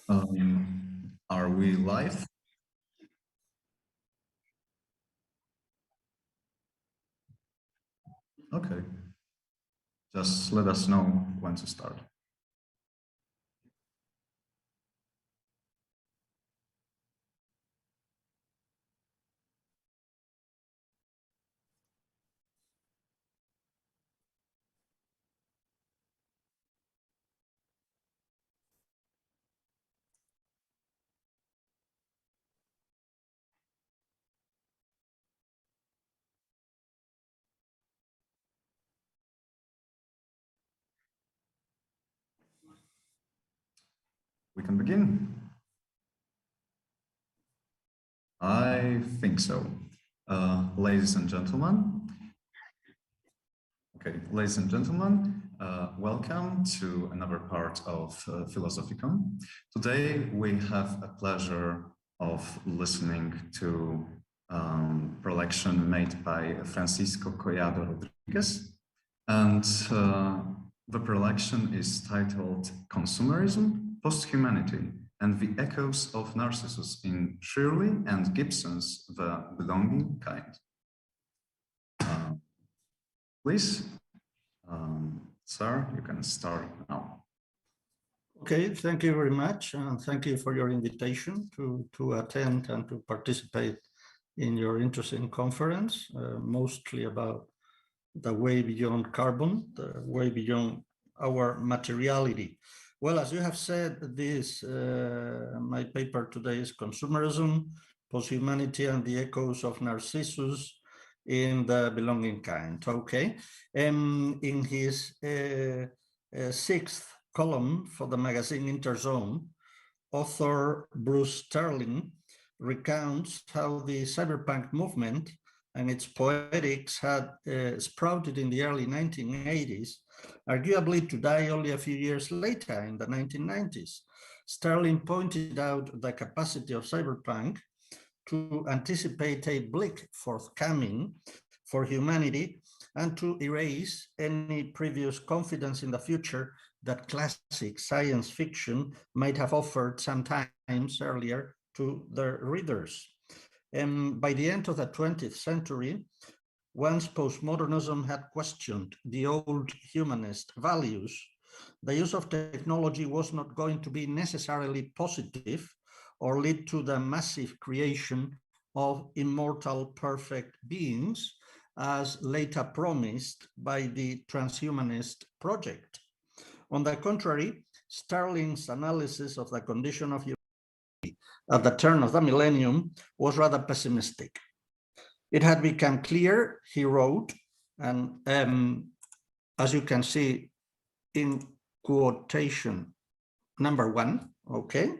Are we live? Okay. Just let us know when to start. We can begin. I think so. Ladies and gentlemen. Okay, ladies and gentlemen, welcome to another part of PhilosophyCon. Today we have a pleasure of listening to prelection made by Francisco Collado Rodriguez, and the prelection is titled Consumerism, Post-Humanity, and the Echoes of Narcissus in Shirley and Gibson's The Belonging Kind. Please, sir, you can start now. Okay, thank you very much, and thank you for your invitation to attend and to participate in your interesting conference, mostly about the way beyond carbon, the way beyond our materiality. Well, as you have said, my paper today is Consumerism, Post-Humanity, and the Echoes of Narcissus in the Belonging Kind. Okay, in his sixth column for the magazine Interzone, author Bruce Sterling recounts how the cyberpunk movement and its poetics had sprouted in the early 1980s, arguably to die only a few years later in the 1990s. Sterling pointed out the capacity of cyberpunk to anticipate a bleak forthcoming for humanity and to erase any previous confidence in the future that classic science fiction might have offered sometimes earlier to their readers. And by the end of the 20th century, once postmodernism had questioned the old humanist values, the use of technology was not going to be necessarily positive or lead to the massive creation of immortal perfect beings, as later promised by the transhumanist project. On the contrary, Sterling's analysis of the condition of humanity at the turn of the millennium was rather pessimistic. It had become clear, he wrote, and as you can see in quotation number 1, okay,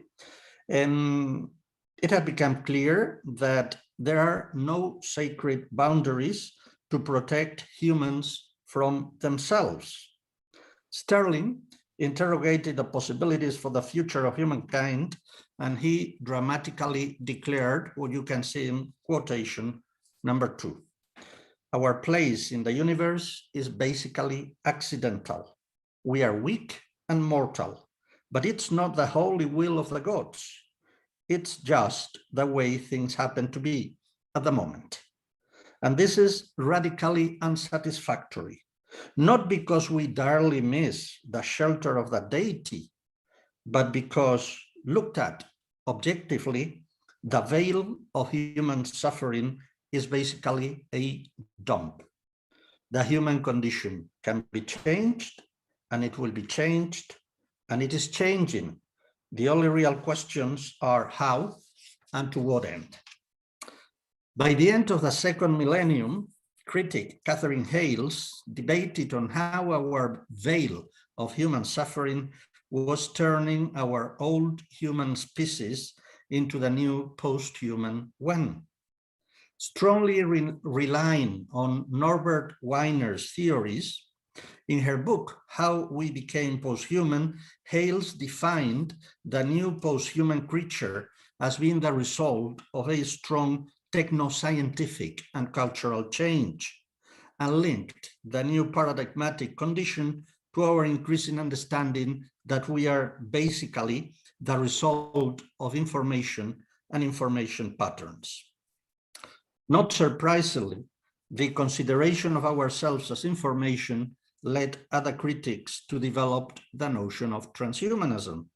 it had become clear that there are no sacred boundaries to protect humans from themselves. Sterling interrogated the possibilities for the future of humankind, and he dramatically declared what you can see in quotation number 2. Our place in the universe is basically accidental. We are weak and mortal, but it's not the holy will of the gods. It's just the way things happen to be at the moment. And this is radically unsatisfactory, not because we direly miss the shelter of the deity, but because, looked at objectively, the veil of human suffering is basically a dump. The human condition can be changed, and it will be changed, and it is changing. The only real questions are how and to what end. By the end of the second millennium, critic Catherine Hales debated on how our veil of human suffering was turning our old human species into the new post-human one. Strongly relying on Norbert Weiner's theories, in her book, How We Became Posthuman, Hales defined the new posthuman creature as being the result of a strong techno-scientific and cultural change, and linked the new paradigmatic condition to our increasing understanding that we are basically the result of information and information patterns. Not surprisingly, the consideration of ourselves as information led other critics to develop the notion of transhumanism.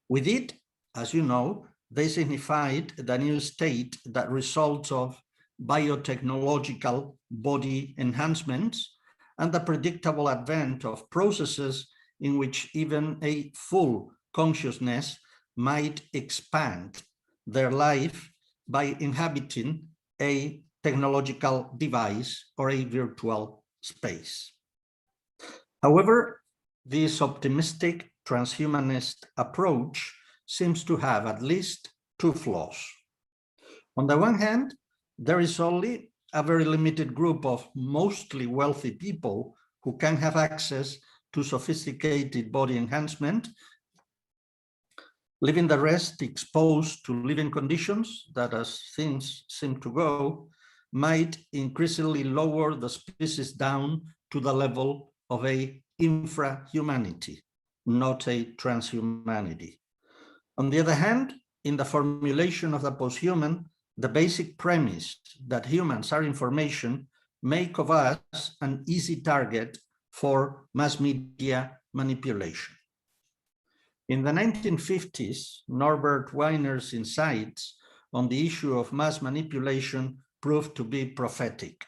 With it, as you know, they signified the new state that results of biotechnological body enhancements and the predictable advent of processes in which even a full consciousness might expand their life by inhabiting a technological device or a virtual space. However, this optimistic transhumanist approach seems to have at least two flaws. On the one hand, there is only a very limited group of mostly wealthy people who can have access to sophisticated body enhancement, leaving the rest exposed to living conditions that, as things seem to go, might increasingly lower the species down to the level of a infrahumanity, not a transhumanity. On the other hand, in the formulation of the posthuman, the basic premise that humans are information make of us an easy target for mass media manipulation. In the 1950s, Norbert Weiner's insights on the issue of mass manipulation proved to be prophetic.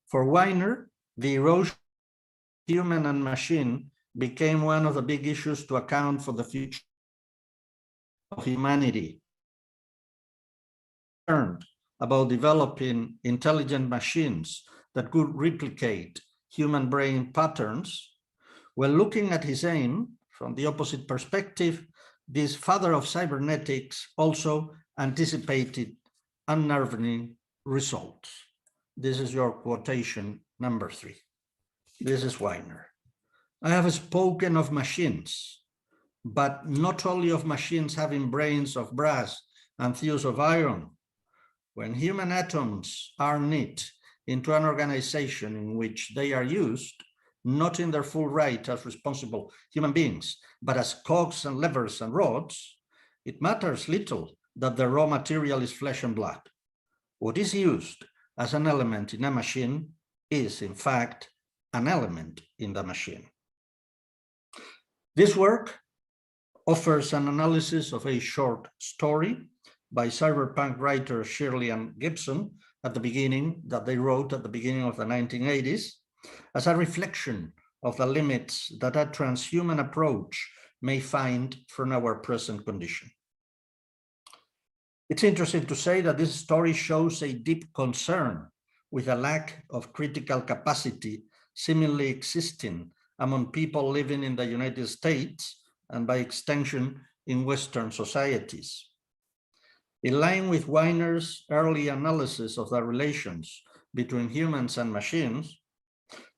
For Weiner, the erosion of human and machine became one of the big issues to account for the future of humanity. Concerned about developing intelligent machines that could replicate human brain patterns, when looking at his aim from the opposite perspective, this father of cybernetics also anticipated unnerving results. This is your quotation number 3. This is Weiner. I have spoken of machines, but not only of machines having brains of brass and thews of iron. When human atoms are knit into an organization in which they are used, not in their full right as responsible human beings, but as cogs and levers and rods, it matters little that the raw material is flesh and blood. What is used as an element in a machine is, in fact, an element in the machine. This work offers an analysis of a short story by cyberpunk writer Shirley Ann Gibson that they wrote at the beginning of the 1980s, as a reflection of the limits that a transhuman approach may find from our present condition. It's interesting to say that this story shows a deep concern with a lack of critical capacity seemingly existing among people living in the United States and by extension in Western societies. In line with Weiner's early analysis of the relations between humans and machines,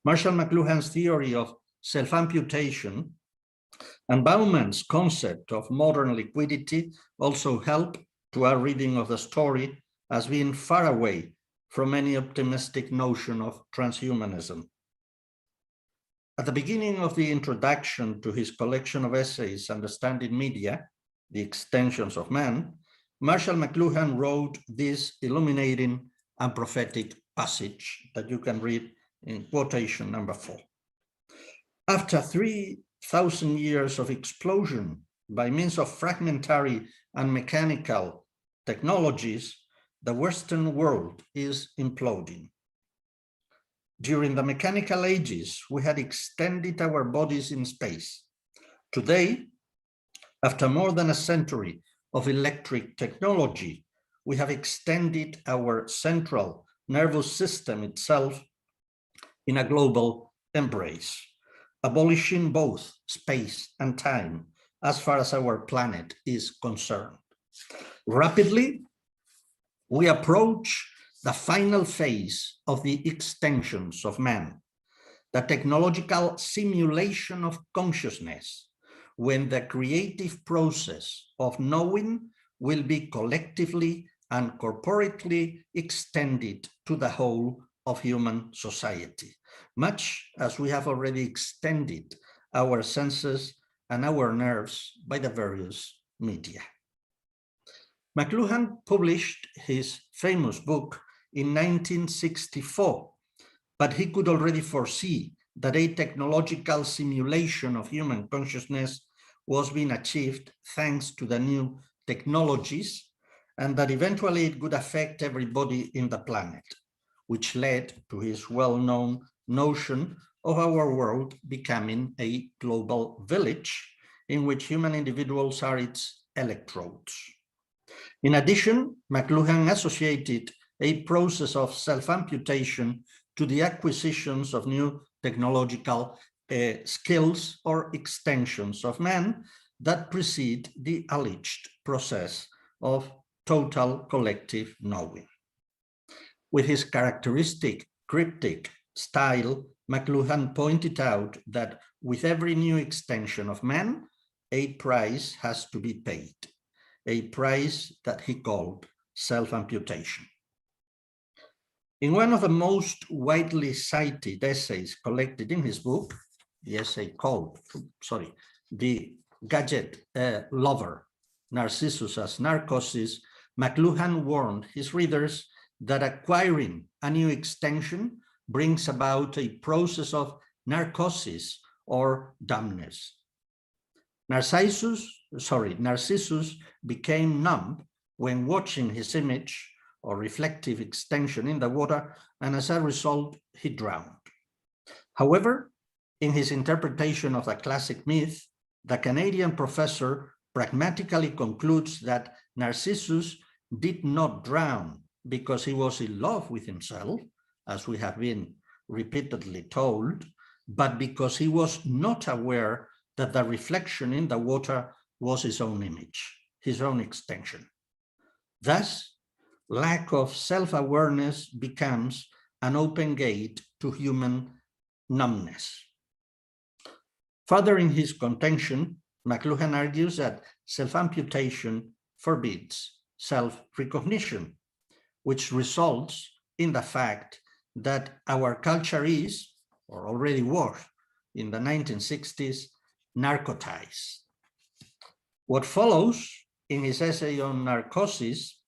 Marshall McLuhan's theory of self-amputation and Baumann's concept of modern liquidity also help to our reading of the story as being far away from any optimistic notion of transhumanism. At the beginning of the introduction to his collection of essays, Understanding Media, The Extensions of Man, Marshall McLuhan wrote this illuminating and prophetic passage that you can read in quotation number 4. After 3,000 years of explosion by means of fragmentary and mechanical technologies, the Western world is imploding. During the mechanical ages, we had extended our bodies in space. Today, after more than a century of electric technology, we have extended our central nervous system itself in a global embrace, abolishing both space and time as far as our planet is concerned. Rapidly, we approach the final phase of the extensions of man, the technological simulation of consciousness, when the creative process of knowing will be collectively and corporately extended to the whole of human society, much as we have already extended our senses and our nerves by the various media. McLuhan published his famous book in 1964, but he could already foresee that a technological simulation of human consciousness was being achieved thanks to the new technologies, and that eventually it would affect everybody in the planet, which led to his well-known notion of our world becoming a global village in which human individuals are its electrodes. In addition, McLuhan associated a process of self-amputation to the acquisitions of new technological skills or extensions of man that precede the alleged process of total collective knowing. With his characteristic cryptic style, McLuhan pointed out that with every new extension of man, a price has to be paid, a price that he called self-amputation. In one of the most widely cited essays collected in his book, the essay called, The Gadget Lover, Narcissus as Narcosis, McLuhan warned his readers that acquiring a new extension brings about a process of narcosis or dumbness. Narcissus became numb when watching his image or reflective extension in the water, and as a result, he drowned. However, in his interpretation of the classic myth, the Canadian professor pragmatically concludes that Narcissus did not drown because he was in love with himself, as we have been repeatedly told, but because he was not aware that the reflection in the water was his own image, his own extension. Thus, lack of self-awareness becomes an open gate to human numbness. Further in his contention, McLuhan argues that self-amputation forbids self-recognition, which results in the fact that our culture is, or already was in the 1960s, narcotized. What follows in his essay on narcosis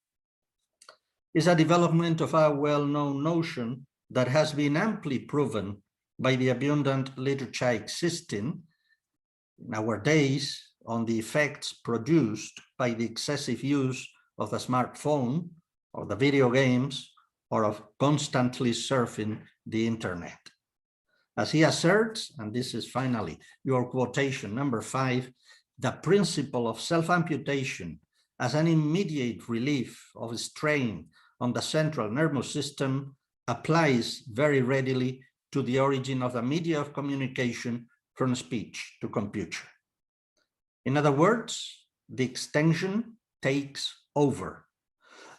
is a development of a well-known notion that has been amply proven by the abundant literature existing nowadays on the effects produced by the excessive use of the smartphone or the video games or of constantly surfing the internet. As he asserts, and this is finally your quotation number 5, the principle of self-amputation as an immediate relief of strain on the central nervous system applies very readily to the origin of the media of communication from speech to computer. In other words, the extension takes over.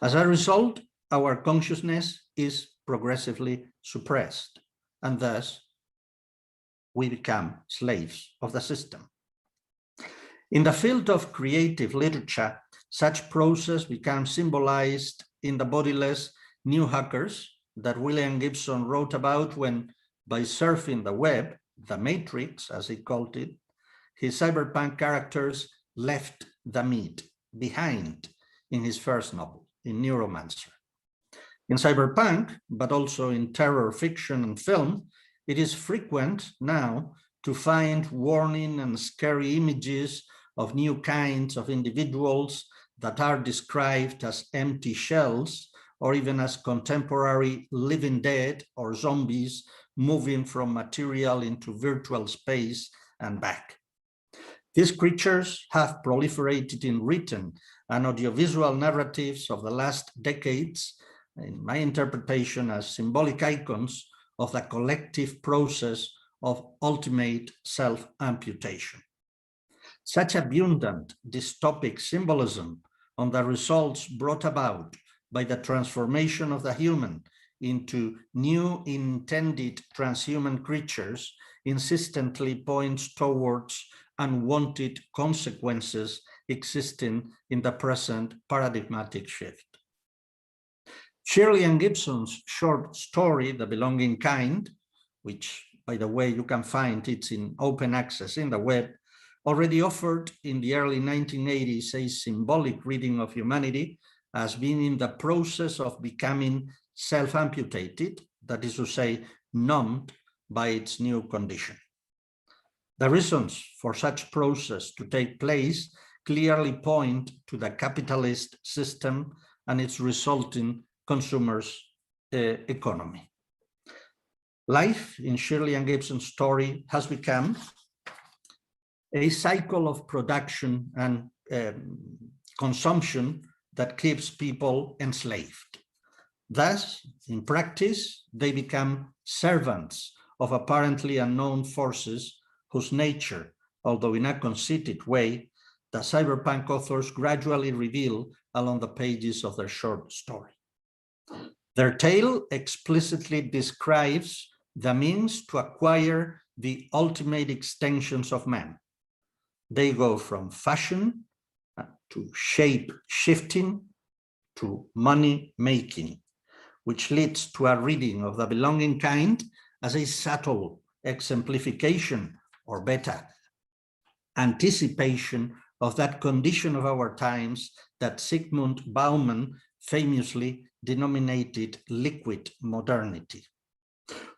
As a result, our consciousness is progressively suppressed, and thus we become slaves of the system. In the field of creative literature, such process becomes symbolized in the bodiless new hackers that William Gibson wrote about when, by surfing the web, the matrix, as he called it, his cyberpunk characters left the meat behind in his first novel, in Neuromancer. In cyberpunk, but also in terror fiction and film, it is frequent now to find warning and scary images of new kinds of individuals that are described as empty shells or even as contemporary living dead or zombies moving from material into virtual space and back. These creatures have proliferated in written and audiovisual narratives of the last decades, in my interpretation, as symbolic icons of the collective process of ultimate self-amputation. Such abundant dystopic symbolism on the results brought about by the transformation of the human into new intended transhuman creatures insistently points towards unwanted consequences existing in the present paradigmatic shift. Shirley and Gibson's short story, The Belonging Kind, which, by the way, you can find it's in open access in the web, already offered in the early 1980s a symbolic reading of humanity as being in the process of becoming self-amputated, that is to say, numbed by its new condition. The reasons for such process to take place clearly point to the capitalist system and its resulting consumers' economy. Life in Shirley and Gibson's story has become a cycle of production and consumption that keeps people enslaved. Thus, in practice, they become servants of apparently unknown forces whose nature, although in a conceited way, the cyberpunk authors gradually reveal along the pages of their short story. Their tale explicitly describes the means to acquire the ultimate extensions of man. They go from fashion to shape shifting to money making, which leads to a reading of the belonging kind as a subtle exemplification, or better, anticipation of that condition of our times that Zygmunt Bauman famously denominated liquid modernity.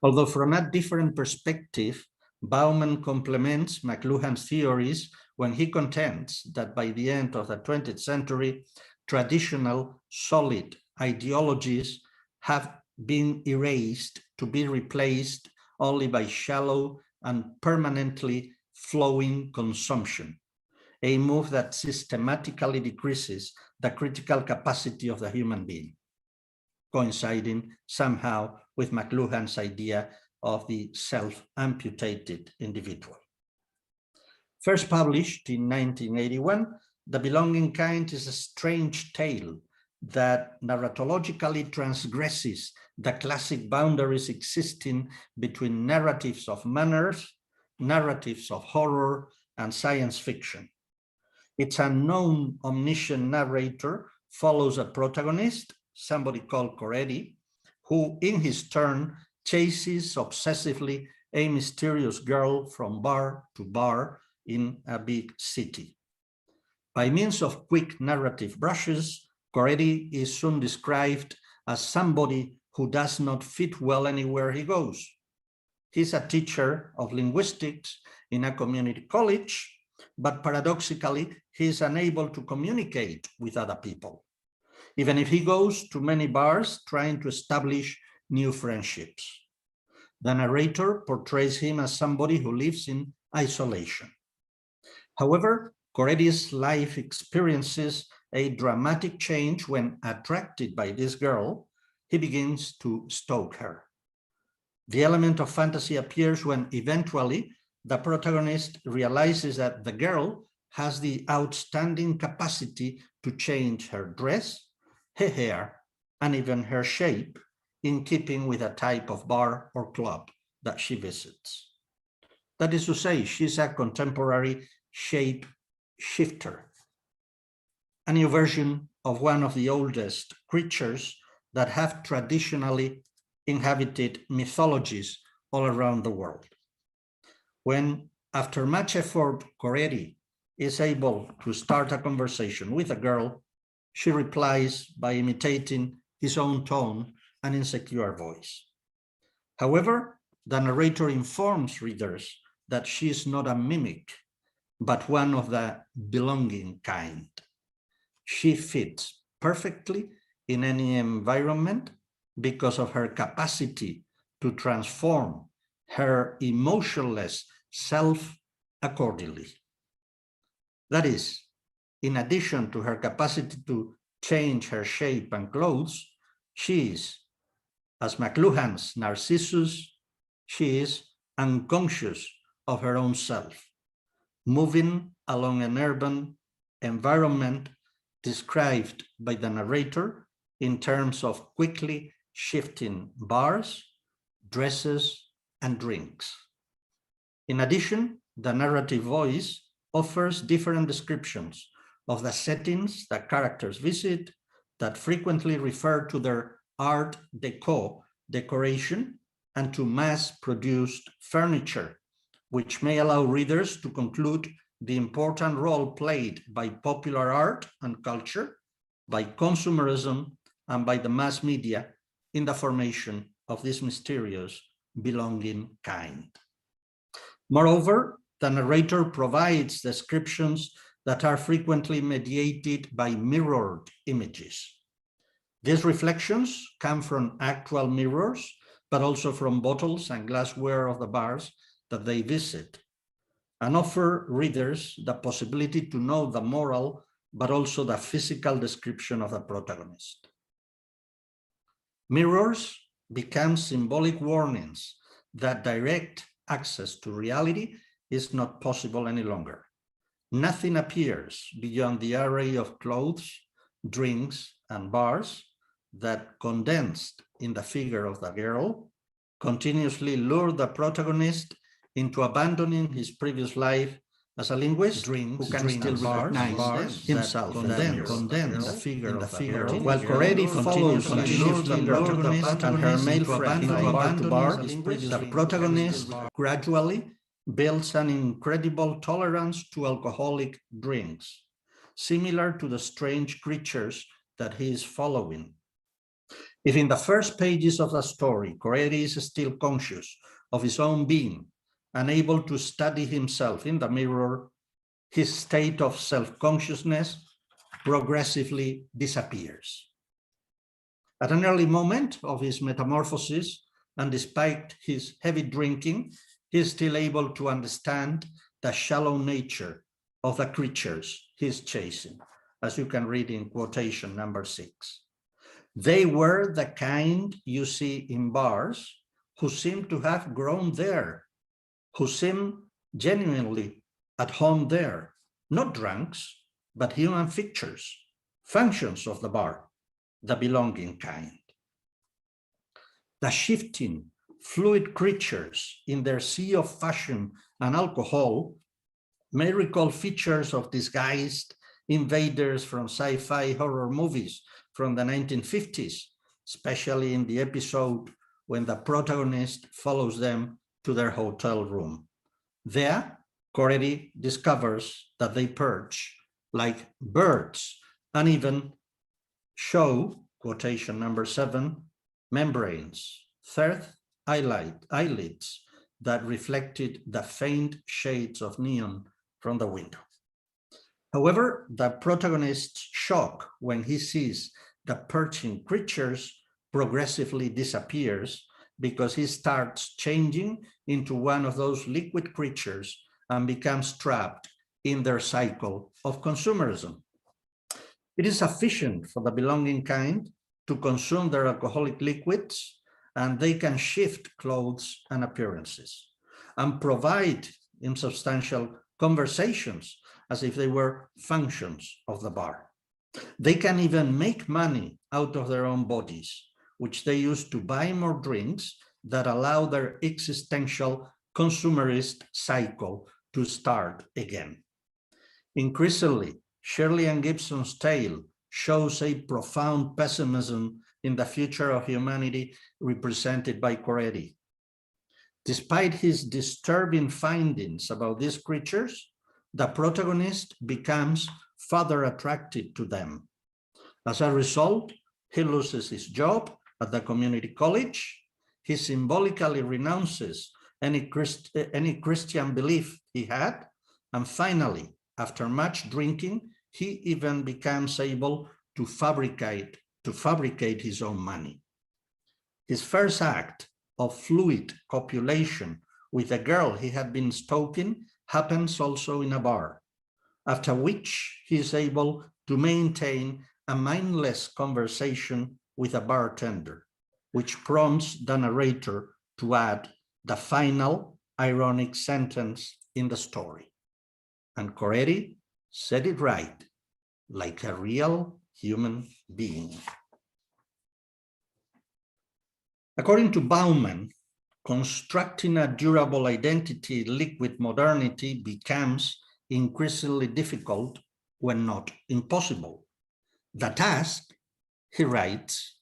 Although from a different perspective, Bauman complements McLuhan's theories when he contends that by the end of the 20th century, traditional solid ideologies have been erased to be replaced only by shallow and permanently flowing consumption, a move that systematically decreases the critical capacity of the human being, coinciding somehow with McLuhan's idea of the self-amputated individual. First published in 1981, The Belonging Kind is a strange tale that narratologically transgresses the classic boundaries existing between narratives of manners, narratives of horror, and science fiction. Its unknown omniscient narrator follows a protagonist, somebody called Coretti, who in his turn chases obsessively a mysterious girl from bar to bar in a big city. By means of quick narrative brushes, Coretti is soon described as somebody who does not fit well anywhere he goes. He's a teacher of linguistics in a community college, but paradoxically, he is unable to communicate with other people, even if he goes to many bars trying to establish new friendships. The narrator portrays him as somebody who lives in isolation. However, Coretti's life experiences a dramatic change when, attracted by this girl, he begins to stalk her. The element of fantasy appears when eventually the protagonist realizes that the girl has the outstanding capacity to change her dress, her hair, and even her shape in keeping with a type of bar or club that she visits. That is to say, she's a contemporary shape shifter, a new version of one of the oldest creatures that have traditionally inhabited mythologies all around the world. When, after much effort, Coretti is able to start a conversation with a girl, she replies by imitating his own tone and insecure voice. However, the narrator informs readers that she is not a mimic, but one of the belonging kind. She fits perfectly in any environment because of her capacity to transform her emotionless self accordingly. That is, in addition to her capacity to change her shape and clothes, she is, as McLuhan's Narcissus, she is unconscious of her own self, moving along an urban environment described by the narrator in terms of quickly shifting bars, dresses, and drinks. In addition, the narrative voice offers different descriptions of the settings that characters visit that frequently refer to their art deco decoration and to mass-produced furniture, which may allow readers to conclude the important role played by popular art and culture, by consumerism, and by the mass media in the formation of this mysterious belonging kind. Moreover, the narrator provides descriptions that are frequently mediated by mirrored images. These reflections come from actual mirrors, but also from bottles and glassware of the bars that they visit, and offer readers the possibility to know the moral, but also the physical description of the protagonist. Mirrors become symbolic warnings that direct access to reality is not possible any longer. Nothing appears beyond the array of clothes, drinks, and bars that, condensed in the figure of the girl, continuously lure the protagonist into abandoning his previous life as a linguist who can still recognize himself condemned in the figure of the girl, while Coretti follows the protagonist and her male friend from bar to bar. The protagonist gradually builds an incredible tolerance to alcoholic drinks, similar to the strange creatures that he is following. If in the first pages of the story, Coretti is still conscious of his own being, unable to study himself in the mirror, his state of self-consciousness progressively disappears. At an early moment of his metamorphosis, and despite his heavy drinking, he is still able to understand the shallow nature of the creatures he is chasing, as you can read in quotation number 6. They were the kind you see in bars who seem to have grown there, who seem genuinely at home there, not drunks, but human fixtures, functions of the bar, the belonging kind. The shifting, fluid creatures in their sea of fashion and alcohol may recall features of disguised invaders from sci-fi horror movies from the 1950s, especially in the episode when the protagonist follows them to their hotel room. There, Coretti discovers that they perch like birds and even show, quotation number 7, membranes, third eyelids that reflected the faint shades of neon from the window. However, the protagonist's shock when he sees the perching creatures progressively disappears because he starts changing into one of those liquid creatures and becomes trapped in their cycle of consumerism. It is sufficient for the belonging kind to consume their alcoholic liquids, and they can shift clothes and appearances and provide insubstantial conversations as if they were functions of the bar. They can even make money out of their own bodies, which they use to buy more drinks that allow their existential consumerist cycle to start again. Increasingly, Shirley and Gibson's tale shows a profound pessimism in the future of humanity represented by Coretti. Despite his disturbing findings about these creatures, the protagonist becomes further attracted to them. As a result, he loses his job at the community college. He symbolically renounces any Christian belief he had. And finally, after much drinking, he even becomes able to fabricate his own money. His first act of fluid copulation with a girl he had been stalking happens also in a bar, after which he is able to maintain a mindless conversation with a bartender, which prompts the narrator to add the final ironic sentence in the story. And Coretti said it right, like a real human being. According to Bauman, constructing a durable identity in liquid modernity becomes increasingly difficult, when not impossible. The task, he writes,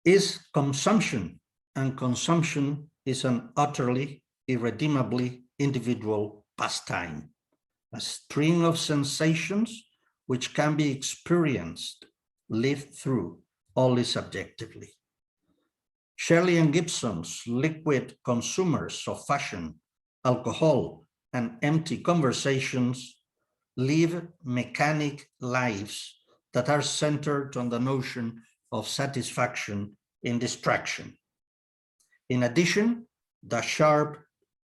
is consumption, and consumption is an utterly, irredeemably individual pastime, a string of sensations which can be experienced, lived through only subjectively. Shelley and Gibson's liquid consumers of fashion, alcohol, and empty conversations live mechanic lives that are centered on the notion of satisfaction in distraction. In addition, the sharp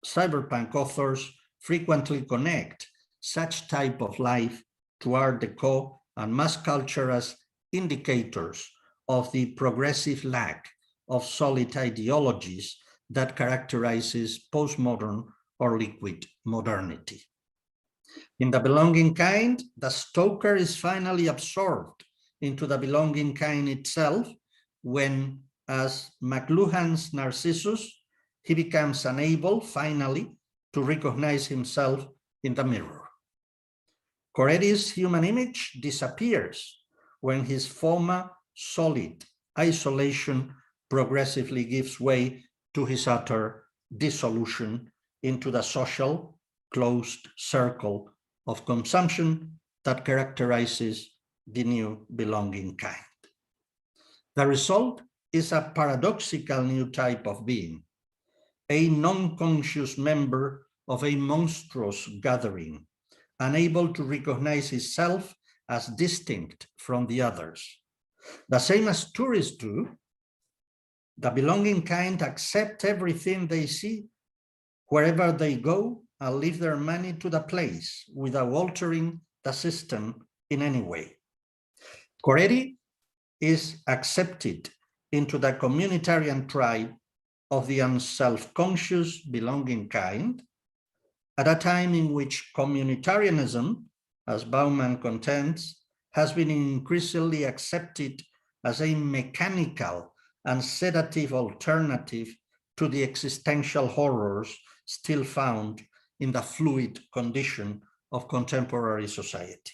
cyberpunk authors frequently connect such type of life to Art Deco and mass culture as indicators of the progressive lack of solid ideologies that characterizes postmodern or liquid modernity. In The Belonging Kind, the stoker is finally absorbed into the belonging kind itself when, as McLuhan's Narcissus, he becomes unable, finally, to recognize himself in the mirror. Coretti's human image disappears when his former solid isolation progressively gives way to his utter dissolution into the social closed circle of consumption that characterizes the new belonging kind. The result is a paradoxical new type of being, a non-conscious member of a monstrous gathering, unable to recognize himself as distinct from the others. The same as tourists do, the belonging kind accept everything they see wherever they go and leave their money to the place without altering the system in any way. Coretti is accepted into the communitarian tribe of the unself-conscious belonging kind at a time in which communitarianism, as Bauman contends, has been increasingly accepted as a mechanical and sedative alternative to the existential horrors still found in the fluid condition of contemporary society.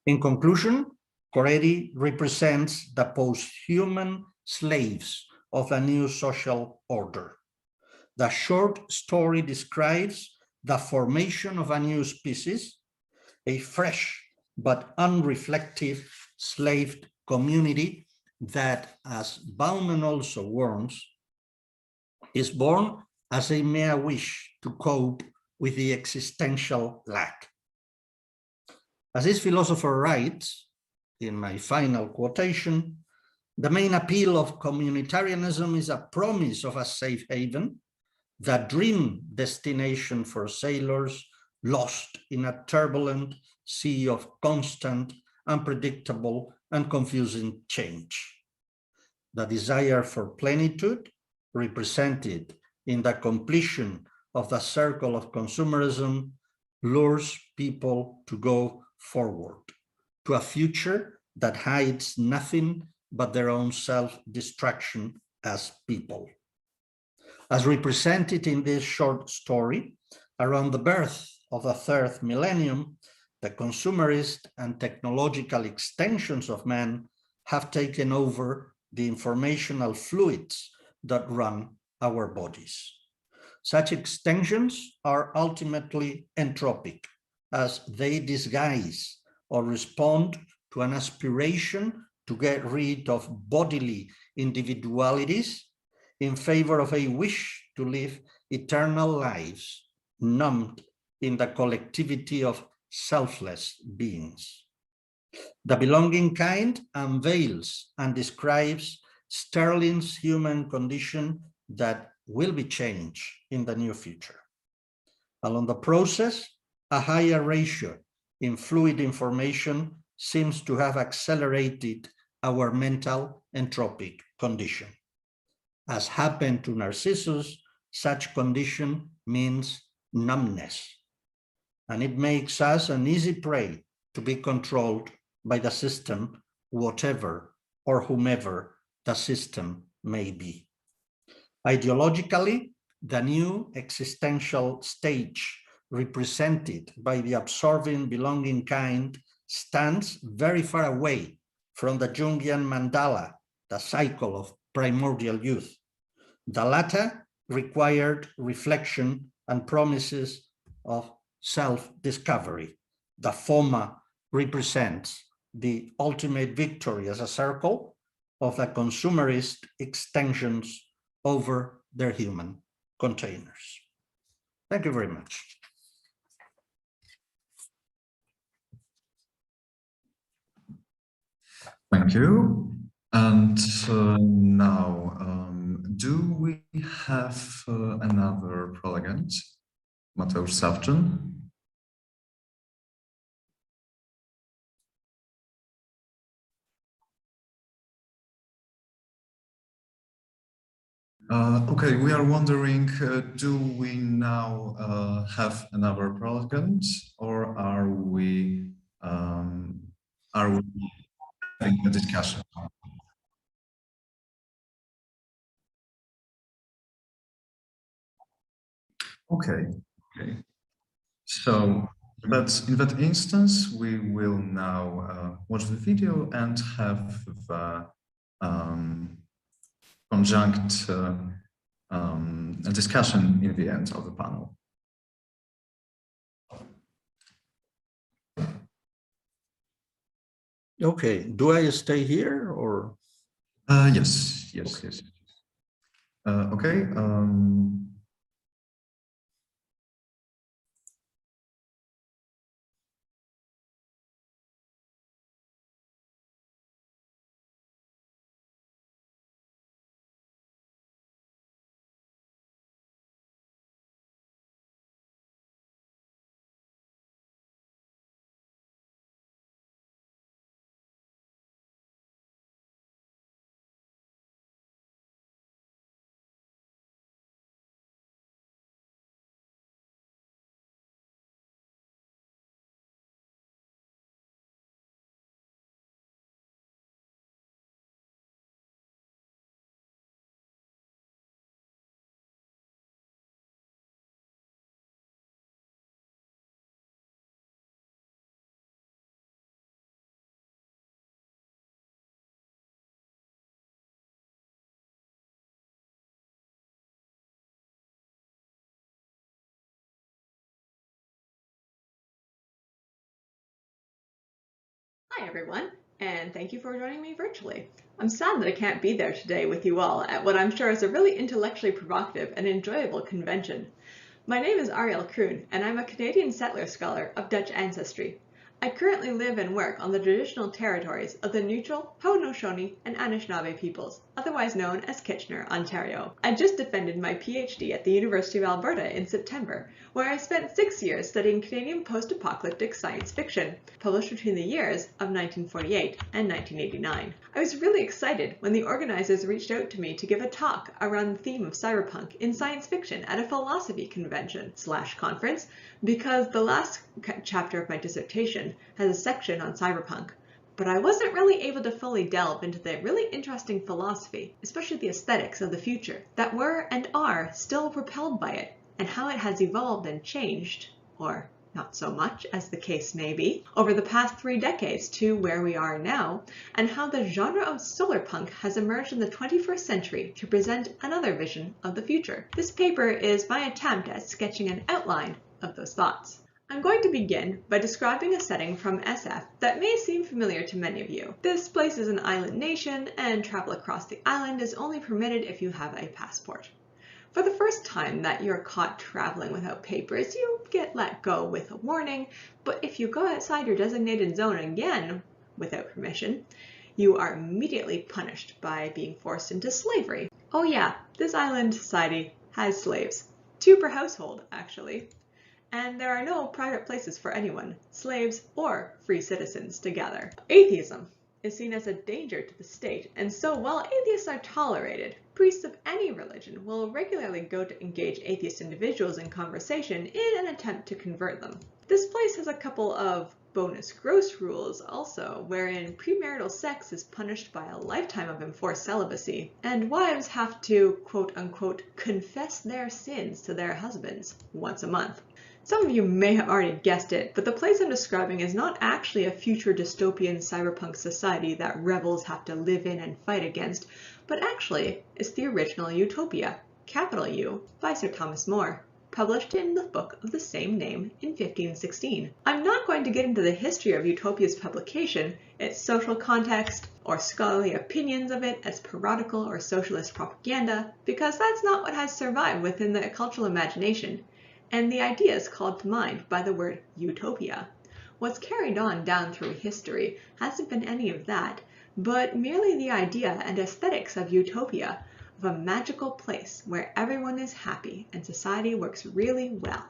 In conclusion, Coretti represents the post-human slaves of a new social order. The short story describes the formation of a new species, a fresh but unreflective slave community that, as Bauman also warns, is born as a mere wish to cope with the existential lack. As this philosopher writes, in my final quotation, the main appeal of communitarianism is a promise of a safe haven, the dream destination for sailors lost in a turbulent sea of constant, unpredictable, and confusing change. The desire for plenitude, represented in the completion of the circle of consumerism, lures people to go forward to a future that hides nothing but their own self-destruction as people. As represented in this short story, around the birth of the third millennium, the consumerist and technological extensions of man have taken over the informational fluids that run our bodies. Such extensions are ultimately entropic, as they disguise or respond to an aspiration to get rid of bodily individualities in favor of a wish to live eternal lives, numbed in the collectivity of selfless beings. The belonging kind unveils and describes Sterling's human condition that will be changed in the near future. Along the process, a higher ratio in fluid information seems to have accelerated our mental entropic condition. As happened to Narcissus, such condition means numbness, and it makes us an easy prey to be controlled by the system, whatever or whomever the system may be. Ideologically, the new existential stage represented by the absorbing belonging kind stands very far away from the Jungian mandala, the cycle of primordial youth. The latter required reflection and promises of self-discovery. The FOMA represents the ultimate victory as a circle of the consumerist extensions over their human containers. Thank you very much. Thank you. And now, do we have another prelegent, Mateusz Sawczyn? Okay, we are wondering, do we now have another prelegent, or are we having a discussion? Okay. So in that instance, we will now watch the video and have the conjunct a discussion in the end of the panel. Okay, do I stay here or? Yes. Okay. Hi everyone, and thank you for joining me virtually. I'm sad that I can't be there today with you all at what I'm sure is a really intellectually provocative and enjoyable convention. My name is Ariel Kroon, and I'm a Canadian settler scholar of Dutch ancestry. I currently live and work on the traditional territories of the neutral Haudenosaunee and Anishinaabe peoples, otherwise known as Kitchener, Ontario. I just defended my PhD at the University of Alberta in September, where I spent 6 years studying Canadian post-apocalyptic science fiction, published between the years of 1948 and 1989. I was really excited when the organizers reached out to me to give a talk around the theme of cyberpunk in science fiction at a philosophy convention/conference, because the last chapter of my dissertation has a section on cyberpunk. But I wasn't really able to fully delve into the really interesting philosophy, especially the aesthetics of the future, that were and are still propelled by it, and how it has evolved and changed, or not so much as the case may be, over the past 3 decades to where we are now, and how the genre of solarpunk has emerged in the 21st century to present another vision of the future. This paper is my attempt at sketching an outline of those thoughts. I'm going to begin by describing a setting from SF that may seem familiar to many of you. This place is an island nation, and travel across the island is only permitted if you have a passport. For the first time that you're caught traveling without papers, you get let go with a warning, but if you go outside your designated zone again without permission, you are immediately punished by being forced into slavery. Oh yeah, this island society has slaves. 2 per household, actually. And there are no private places for anyone, slaves or free citizens, to gather. Atheism is seen as a danger to the state, and so while atheists are tolerated, priests of any religion will regularly go to engage atheist individuals in conversation in an attempt to convert them. This place has a couple of bonus gross rules also, wherein premarital sex is punished by a lifetime of enforced celibacy, and wives have to quote-unquote confess their sins to their husbands once a month. Some of you may have already guessed it, but the place I'm describing is not actually a future dystopian cyberpunk society that rebels have to live in and fight against, but actually is the original utopia, capital U, by Sir Thomas More. published in the book of the same name in 1516. I'm not going to get into the history of Utopia's publication, its social context, or scholarly opinions of it as parodical or socialist propaganda, because that's not what has survived within the cultural imagination, and the ideas called to mind by the word utopia. What's carried on down through history hasn't been any of that, but merely the idea and aesthetics of utopia, of a magical place where everyone is happy and society works really well.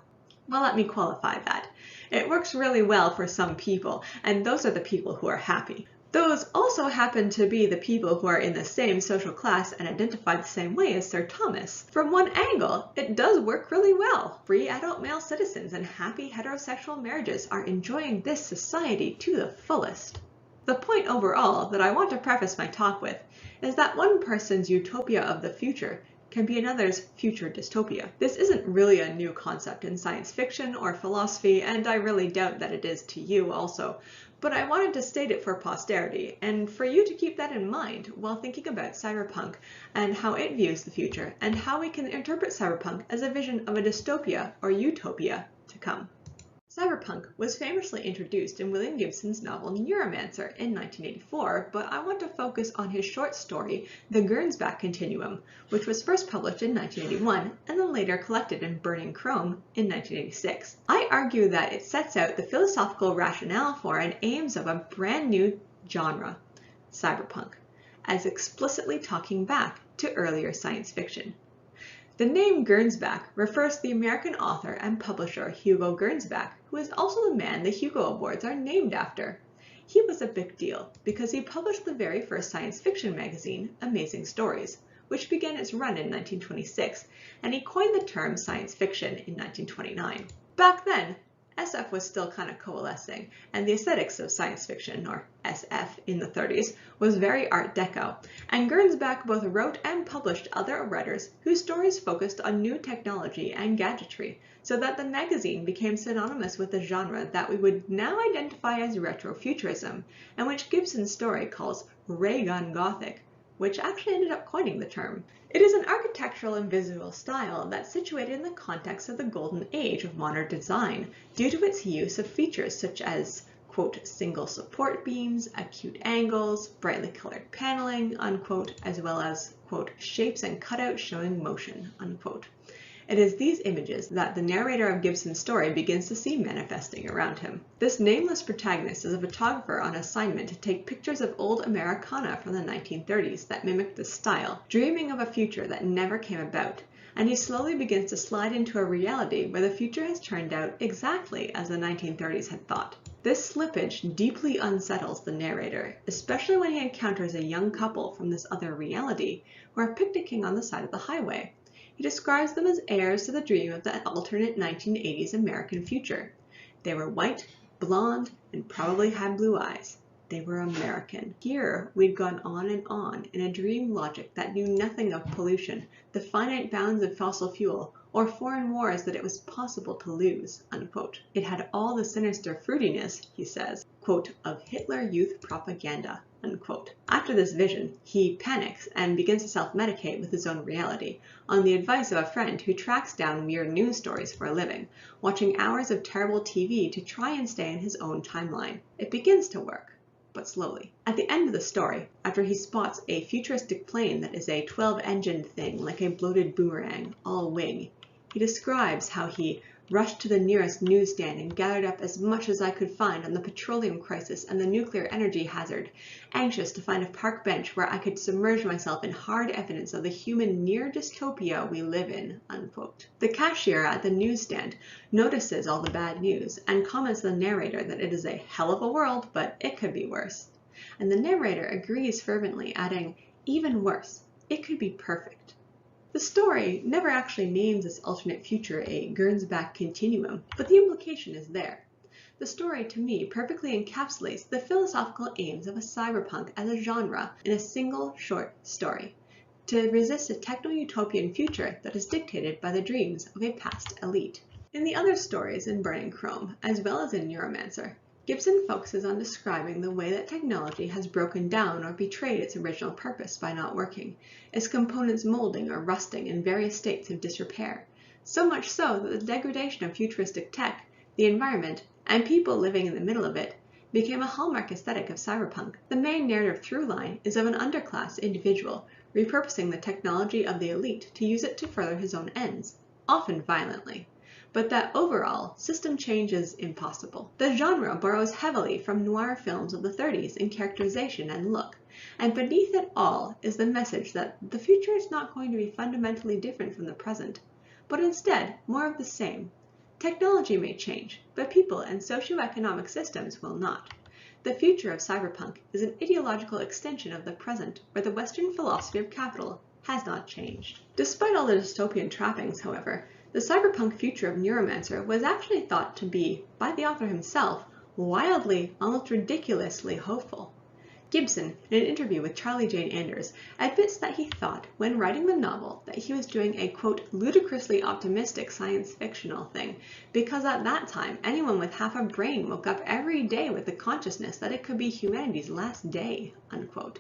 Well, let me qualify that. It works really well for some people, and those are the people who are happy. Those also happen to be the people who are in the same social class and identify the same way as Sir Thomas. From one angle, it does work really well. Free adult male citizens and happy heterosexual marriages are enjoying this society to the fullest. The point overall that I want to preface my talk with is that one person's utopia of the future can be another's future dystopia. This isn't really a new concept in science fiction or philosophy, and I really doubt that it is to you also, but I wanted to state it for posterity, and for you to keep that in mind while thinking about cyberpunk and how it views the future, and how we can interpret cyberpunk as a vision of a dystopia or utopia to come. Cyberpunk was famously introduced in William Gibson's novel Neuromancer in 1984, but I want to focus on his short story, The Gernsback Continuum, which was first published in 1981 and then later collected in Burning Chrome in 1986. I argue that it sets out the philosophical rationale for and aims of a brand new genre, cyberpunk, as explicitly talking back to earlier science fiction. The name Gernsback refers to the American author and publisher Hugo Gernsback, who is also the man the Hugo Awards are named after. He was a big deal because he published the very first science fiction magazine, Amazing Stories, which began its run in 1926, and he coined the term science fiction in 1929. Back then, SF was still kind of coalescing, and the aesthetics of science fiction, or SF in the 30s, was very Art Deco, and Gernsback both wrote and published other writers whose stories focused on new technology and gadgetry, so that the magazine became synonymous with the genre that we would now identify as retrofuturism, and which Gibson's story calls ray gun Gothic, which actually ended up coining the term. It is an architectural and visual style that's situated in the context of the golden age of modern design due to its use of features such as, quote, single support beams, acute angles, brightly colored paneling, unquote, as well as, quote, shapes and cutouts showing motion, unquote. It is these images that the narrator of Gibson's story begins to see manifesting around him. This nameless protagonist is a photographer on assignment to take pictures of old Americana from the 1930s that mimic the style, dreaming of a future that never came about, and he slowly begins to slide into a reality where the future has turned out exactly as the 1930s had thought. This slippage deeply unsettles the narrator, especially when he encounters a young couple from this other reality who are picnicking on the side of the highway. He describes them as heirs to the dream of the alternate 1980s American future. They were white, blonde, and probably had blue eyes. They were American. Here, we'd gone on in a dream logic that knew nothing of pollution, the finite bounds of fossil fuel, or foreign wars that it was possible to lose, unquote. It had all the sinister fruitiness, he says, quote, of Hitler Youth propaganda, unquote. After this vision, he panics and begins to self-medicate with his own reality, on the advice of a friend who tracks down weird news stories for a living, watching hours of terrible TV to try and stay in his own timeline. It begins to work, but slowly. At the end of the story, after he spots a futuristic plane that is a 12-engined thing like a bloated boomerang, all wing, he describes how he rushed to the nearest newsstand and gathered up as much as I could find on the petroleum crisis and the nuclear energy hazard, anxious to find a park bench where I could submerge myself in hard evidence of the human near dystopia we live in, unquote. The cashier at the newsstand notices all the bad news and comments to the narrator that it is a hell of a world, but it could be worse. And the narrator agrees fervently, adding, even worse, it could be perfect. The story never actually names this alternate future a Gernsback continuum, but the implication is there. The story, to me, perfectly encapsulates the philosophical aims of a cyberpunk as a genre in a single short story, to resist a techno-utopian future that is dictated by the dreams of a past elite. In the other stories in Burning Chrome, as well as in Neuromancer, Gibson focuses on describing the way that technology has broken down or betrayed its original purpose by not working, its components molding or rusting in various states of disrepair, so much so that the degradation of futuristic tech, the environment, and people living in the middle of it became a hallmark aesthetic of cyberpunk. The main narrative through line is of an underclass individual repurposing the technology of the elite to use it to further his own ends, often violently. But that overall, system change is impossible. The genre borrows heavily from noir films of the 30s in characterization and look, and beneath it all is the message that the future is not going to be fundamentally different from the present, but instead more of the same. Technology may change, but people and socioeconomic systems will not. The future of cyberpunk is an ideological extension of the present where the Western philosophy of capital has not changed. Despite all the dystopian trappings, however, the cyberpunk future of Neuromancer was actually thought to be, by the author himself, wildly, almost ridiculously hopeful. Gibson, in an interview with Charlie Jane Anders, admits that he thought, when writing the novel, that he was doing a, quote, ludicrously optimistic science fictional thing, because at that time, anyone with half a brain woke up every day with the consciousness that it could be humanity's last day, unquote.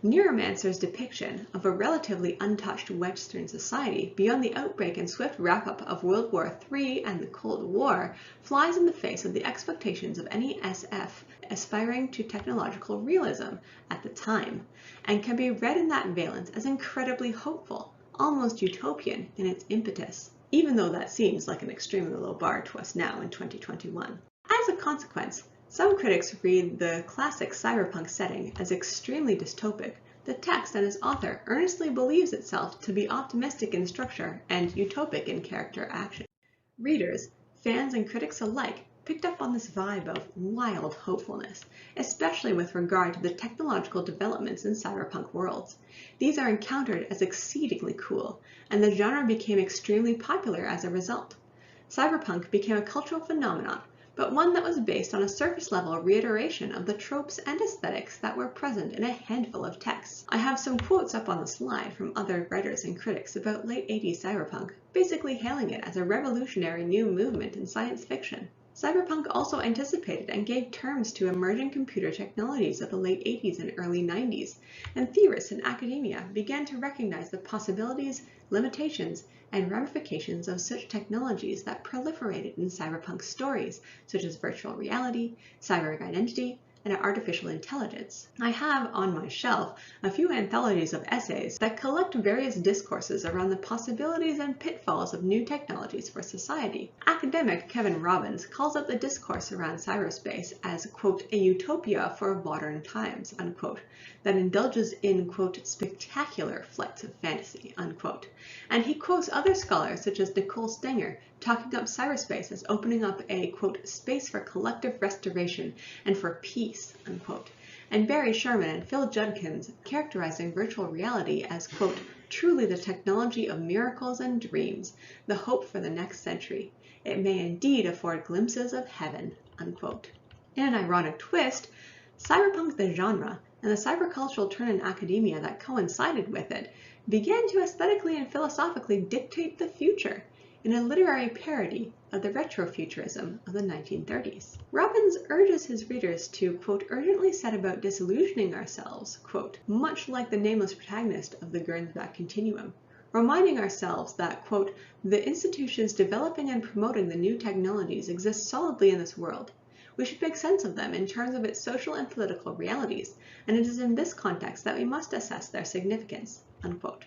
Neuromancer's depiction of a relatively untouched Western society beyond the outbreak and swift wrap-up of World War III and the Cold War flies in the face of the expectations of any SF aspiring to technological realism at the time, and can be read in that valence as incredibly hopeful, almost utopian in its impetus, even though that seems like an extremely low bar to us now in 2021. As a consequence, some critics read the classic cyberpunk setting as extremely dystopic. The text and its author earnestly believes itself to be optimistic in structure and utopic in character action. Readers, fans, and critics alike picked up on this vibe of wild hopefulness, especially with regard to the technological developments in cyberpunk worlds. These are encountered as exceedingly cool, and the genre became extremely popular as a result. Cyberpunk became a cultural phenomenon, but one that was based on a surface-level reiteration of the tropes and aesthetics that were present in a handful of texts. I have some quotes up on the slide from other writers and critics about late 80s cyberpunk, basically hailing it as a revolutionary new movement in science fiction. Cyberpunk also anticipated and gave terms to emerging computer technologies of the late 80s and early 90s, and theorists in academia began to recognize the possibilities, limitations, and ramifications of such technologies that proliferated in cyberpunk stories, such as virtual reality, cyber identity, and artificial intelligence. I have on my shelf a few anthologies of essays that collect various discourses around the possibilities and pitfalls of new technologies for society. Academic Kevin Robbins calls out the discourse around cyberspace as, quote, a utopia for modern times, unquote, that indulges in, quote, spectacular flights of fantasy, unquote. And he quotes other scholars such as Nicole Stenger talking up cyberspace as opening up a, quote, space for collective restoration and for peace, unquote. And Barry Sherman and Phil Judkins characterizing virtual reality as, quote, truly the technology of miracles and dreams, the hope for the next century. It may indeed afford glimpses of heaven, unquote. In an ironic twist, cyberpunk the genre and the cybercultural turn in academia that coincided with it began to aesthetically and philosophically dictate the future in a literary parody of the retrofuturism of the 1930s. Robbins urges his readers to, quote, urgently set about disillusioning ourselves, quote, much like the nameless protagonist of the Gernsback Continuum, reminding ourselves that, quote, the institutions developing and promoting the new technologies exist solidly in this world. We should make sense of them in terms of its social and political realities, and it is in this context that we must assess their significance, unquote.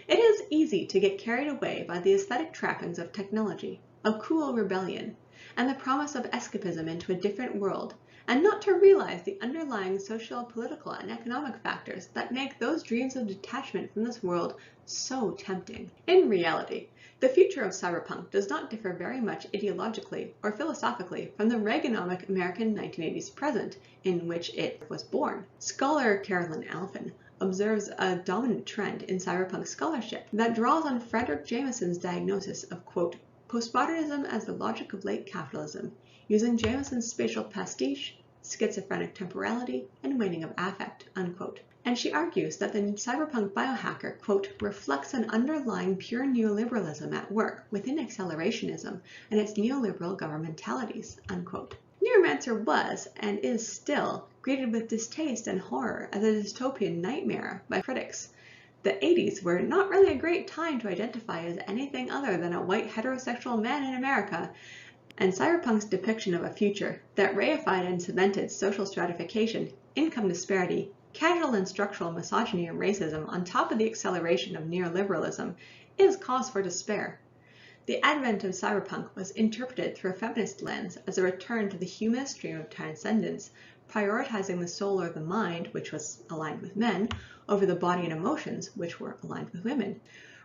It is easy to get carried away by the aesthetic trappings of technology, of cool rebellion, and the promise of escapism into a different world, and not to realize the underlying social, political, and economic factors that make those dreams of detachment from this world so tempting. In reality, the future of cyberpunk does not differ very much ideologically or philosophically from the Reaganomic American 1980s present in which it was born. Scholar Carolyn Alphen observes a dominant trend in cyberpunk scholarship that draws on Frederick Jameson's diagnosis of, quote, postmodernism as the logic of late capitalism, using Jameson's spatial pastiche, schizophrenic temporality, and waning of affect, unquote. And she argues that the cyberpunk biohacker, quote, reflects an underlying pure neoliberalism at work within accelerationism and its neoliberal governmentalities, unquote. Neuromancer was, and is still, greeted with distaste and horror as a dystopian nightmare by critics. The 80s were not really a great time to identify as anything other than a white heterosexual man in America, and cyberpunk's depiction of a future that reified and cemented social stratification, income disparity, casual and structural misogyny and racism on top of the acceleration of neoliberalism is cause for despair. The advent of cyberpunk was interpreted through a feminist lens as a return to the humanist stream of transcendence, prioritizing the soul or the mind, which was aligned with men, over the body and emotions, which were aligned with women.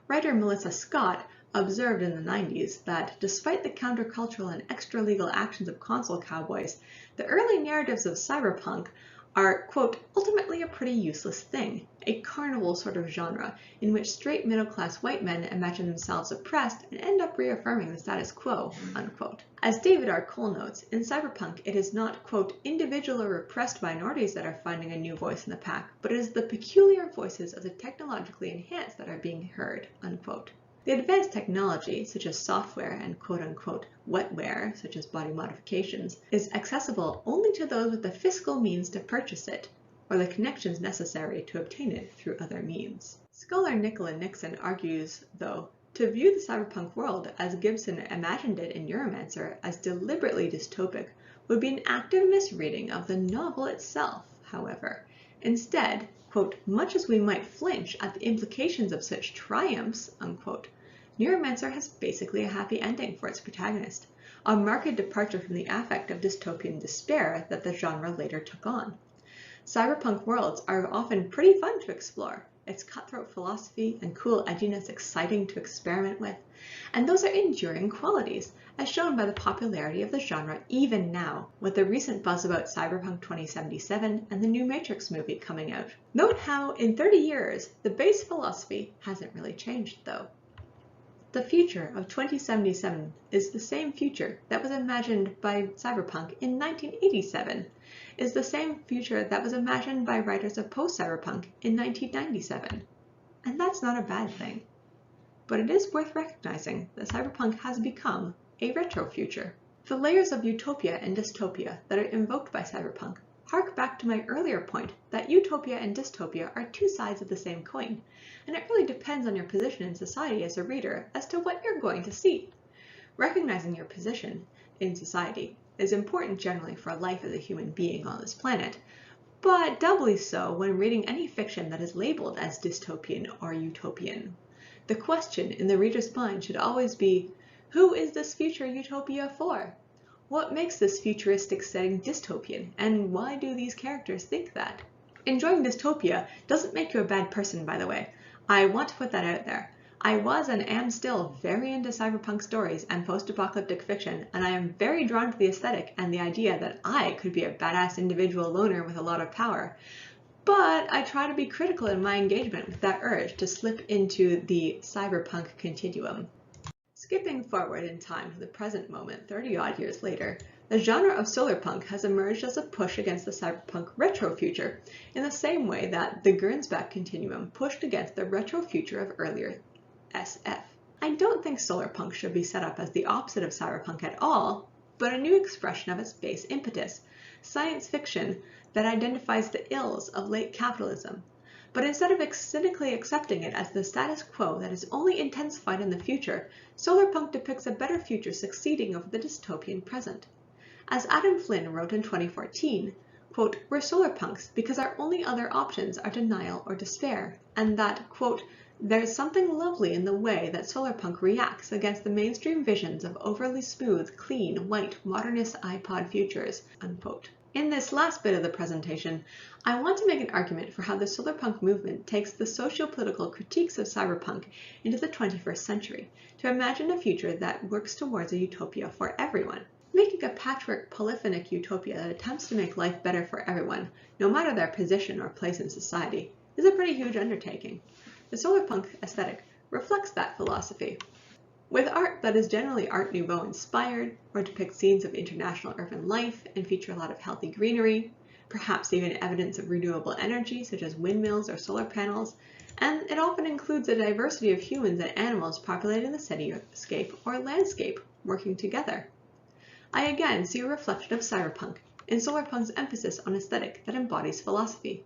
Writer Melissa Scott observed in the 90s that despite the countercultural and extra-legal actions of console cowboys, the early narratives of cyberpunk are, quote, ultimately a pretty useless thing, a carnival sort of genre in which straight middle-class white men imagine themselves oppressed and end up reaffirming the status quo, unquote. As David R. Cole notes, in cyberpunk it is not, quote, individual or repressed minorities that are finding a new voice in the pack, but it is the peculiar voices of the technologically enhanced that are being heard, unquote. The advanced technology, such as software and quote-unquote wetware, such as body modifications, is accessible only to those with the fiscal means to purchase it, or the connections necessary to obtain it through other means. Scholar Nicola Nixon argues, though, to view the cyberpunk world as Gibson imagined it in Neuromancer as deliberately dystopic would be an active misreading of the novel itself, however. Instead, quote, much as we might flinch at the implications of such triumphs, unquote, Neuromancer has basically a happy ending for its protagonist, a marked departure from the affect of dystopian despair that the genre later took on. Cyberpunk worlds are often pretty fun to explore, its cutthroat philosophy and cool edginess exciting to experiment with, and those are enduring qualities, as shown by the popularity of the genre even now, with the recent buzz about Cyberpunk 2077 and the new Matrix movie coming out. Note how, in 30 years, the base philosophy hasn't really changed, though. The future of 2077 is the same future that was imagined by Cyberpunk in 1987, is the same future that was imagined by writers of post-cyberpunk in 1997. And that's not a bad thing. But it is worth recognizing that cyberpunk has become a retro future. The layers of utopia and dystopia that are invoked by cyberpunk hark back to my earlier point that utopia and dystopia are two sides of the same coin, and it really depends on your position in society as a reader as to what you're going to see. Recognizing your position in society is important generally for life as a human being on this planet, but doubly so when reading any fiction that is labeled as dystopian or utopian. The question in the reader's mind should always be, who is this future utopia for? What makes this futuristic setting dystopian, and why do these characters think that? Enjoying dystopia doesn't make you a bad person, by the way. I want to put that out there. I was and am still very into cyberpunk stories and post-apocalyptic fiction, and I am very drawn to the aesthetic and the idea that I could be a badass individual loner with a lot of power. But I try to be critical in my engagement with that urge to slip into the cyberpunk continuum. Skipping forward in time to the present moment 30-odd years later, the genre of solarpunk has emerged as a push against the cyberpunk retro future, in the same way that the Gernsback continuum pushed against the retro future of earlier SF. I don't think solarpunk should be set up as the opposite of cyberpunk at all, but a new expression of its base impetus, science fiction that identifies the ills of late capitalism. But instead of cynically accepting it as the status quo that is only intensified in the future, solarpunk depicts a better future succeeding over the dystopian present. As Adam Flynn wrote in 2014, quote, we're solarpunks because our only other options are denial or despair, and that, quote, there's something lovely in the way that solarpunk reacts against the mainstream visions of overly smooth, clean, white, modernist iPod futures, unquote. In this last bit of the presentation, I want to make an argument for how the solarpunk movement takes the socio-political critiques of cyberpunk into the 21st century to imagine a future that works towards a utopia for everyone. Making a patchwork polyphonic utopia that attempts to make life better for everyone, no matter their position or place in society, is a pretty huge undertaking. The solarpunk aesthetic reflects that philosophy. With art that is generally Art Nouveau inspired, or depicts scenes of international urban life and feature a lot of healthy greenery, perhaps even evidence of renewable energy such as windmills or solar panels, and it often includes a diversity of humans and animals populating the cityscape or landscape working together. I again see a reflection of cyberpunk in solarpunk's emphasis on aesthetic that embodies philosophy.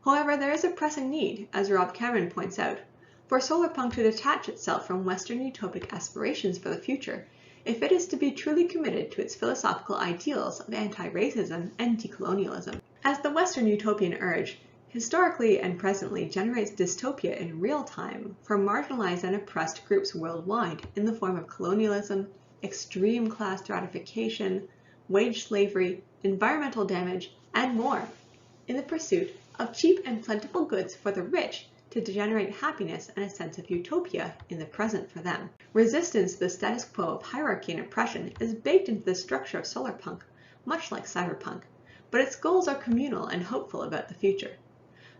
However, there is a pressing need, as Rob Cameron points out, for solarpunk to detach itself from Western utopic aspirations for the future, if it is to be truly committed to its philosophical ideals of anti-racism and decolonialism. As the Western utopian urge historically and presently generates dystopia in real time for marginalized and oppressed groups worldwide in the form of colonialism, extreme class stratification, wage slavery, environmental damage, and more, in the pursuit of cheap and plentiful goods for the rich to generate happiness and a sense of utopia in the present for them. Resistance to the status quo of hierarchy and oppression is baked into the structure of solarpunk, much like cyberpunk, but its goals are communal and hopeful about the future.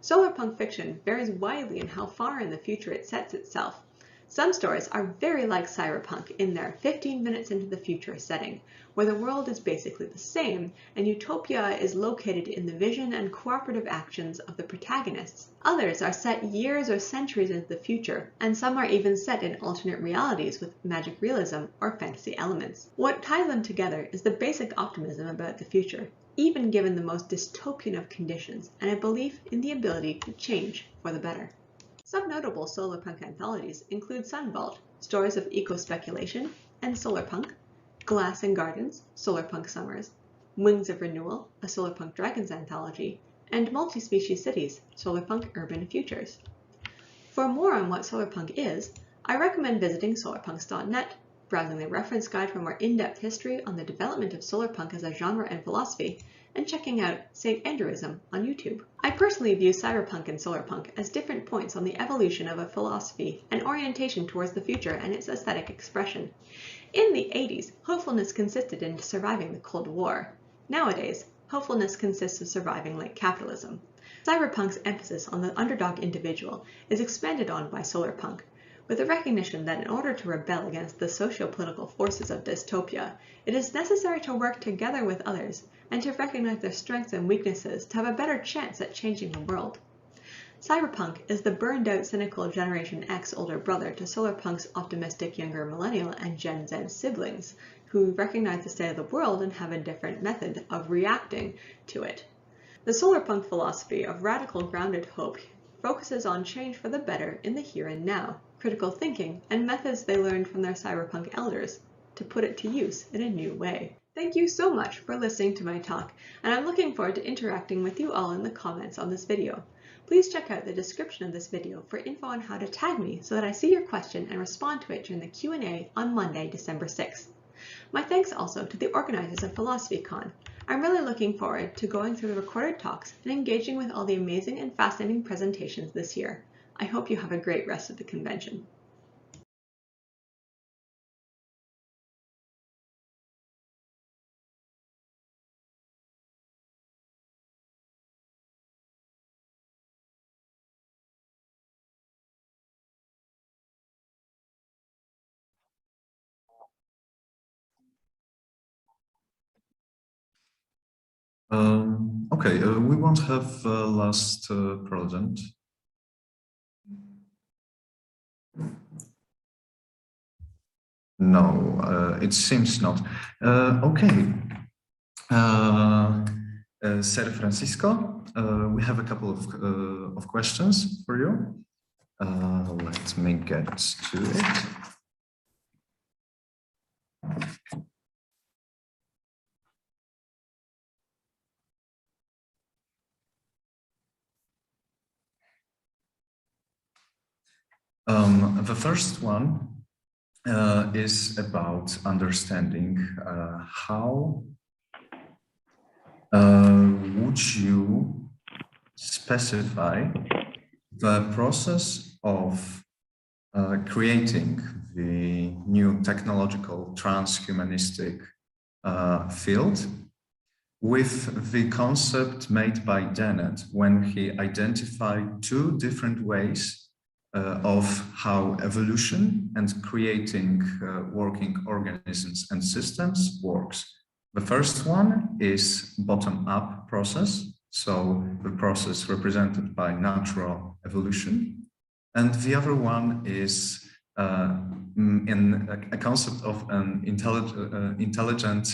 Solarpunk fiction varies widely in how far in the future it sets itself. Some stories are very like cyberpunk in their 15 minutes into the future setting, where the world is basically the same and utopia is located in the vision and cooperative actions of the protagonists. Others are set years or centuries into the future, and some are even set in alternate realities with magic realism or fantasy elements. What ties them together is the basic optimism about the future, even given the most dystopian of conditions, and a belief in the ability to change for the better. Some notable solarpunk anthologies include Sunvault, stories of eco-speculation and solarpunk, Glass and Gardens, Solarpunk Summers, Wings of Renewal, a Solarpunk Dragons anthology, and Multi-Species Cities, Solarpunk Urban Futures. For more on what solarpunk is, I recommend visiting solarpunks.net, browsing the reference guide for more in-depth history on the development of solarpunk as a genre and philosophy, and checking out St. Andrewism on YouTube. I personally view cyberpunk and solarpunk as different points on the evolution of a philosophy and orientation towards the future and its aesthetic expression. In the 80s, hopefulness consisted in surviving the Cold War. Nowadays, hopefulness consists of surviving like capitalism. Cyberpunk's emphasis on the underdog individual is expanded on by solarpunk, with the recognition that in order to rebel against the socio-political forces of dystopia, it is necessary to work together with others and to recognize their strengths and weaknesses to have a better chance at changing the world. Cyberpunk is the burned-out, cynical Generation X older brother to solarpunk's optimistic younger millennial and Gen Z siblings, who recognize the state of the world and have a different method of reacting to it. The solarpunk philosophy of radical grounded hope focuses on change for the better in the here and now, critical thinking, and methods they learned from their cyberpunk elders to put it to use in a new way. Thank you so much for listening to my talk, and I'm looking forward to interacting with you all in the comments on this video. Please check out the description of this video for info on how to tag me so that I see your question and respond to it during the Q&A on Monday, December 6th. My thanks also to the organizers of PhilosophyCon. I'm really looking forward to going through the recorded talks and engaging with all the amazing and fascinating presentations this year. I hope you have a great rest of the convention. Okay, we won't have last present. No, it seems not. Okay. Sir Francisco, we have a couple of questions for you. Let me get to it. The first one is about understanding how would you specify the process of creating the new technological transhumanistic field with the concept made by Dennett when he identified two different ways of how evolution and creating working organisms and systems works. The first one is bottom-up process, so the process represented by natural evolution. And the other one is in a concept of an intelligent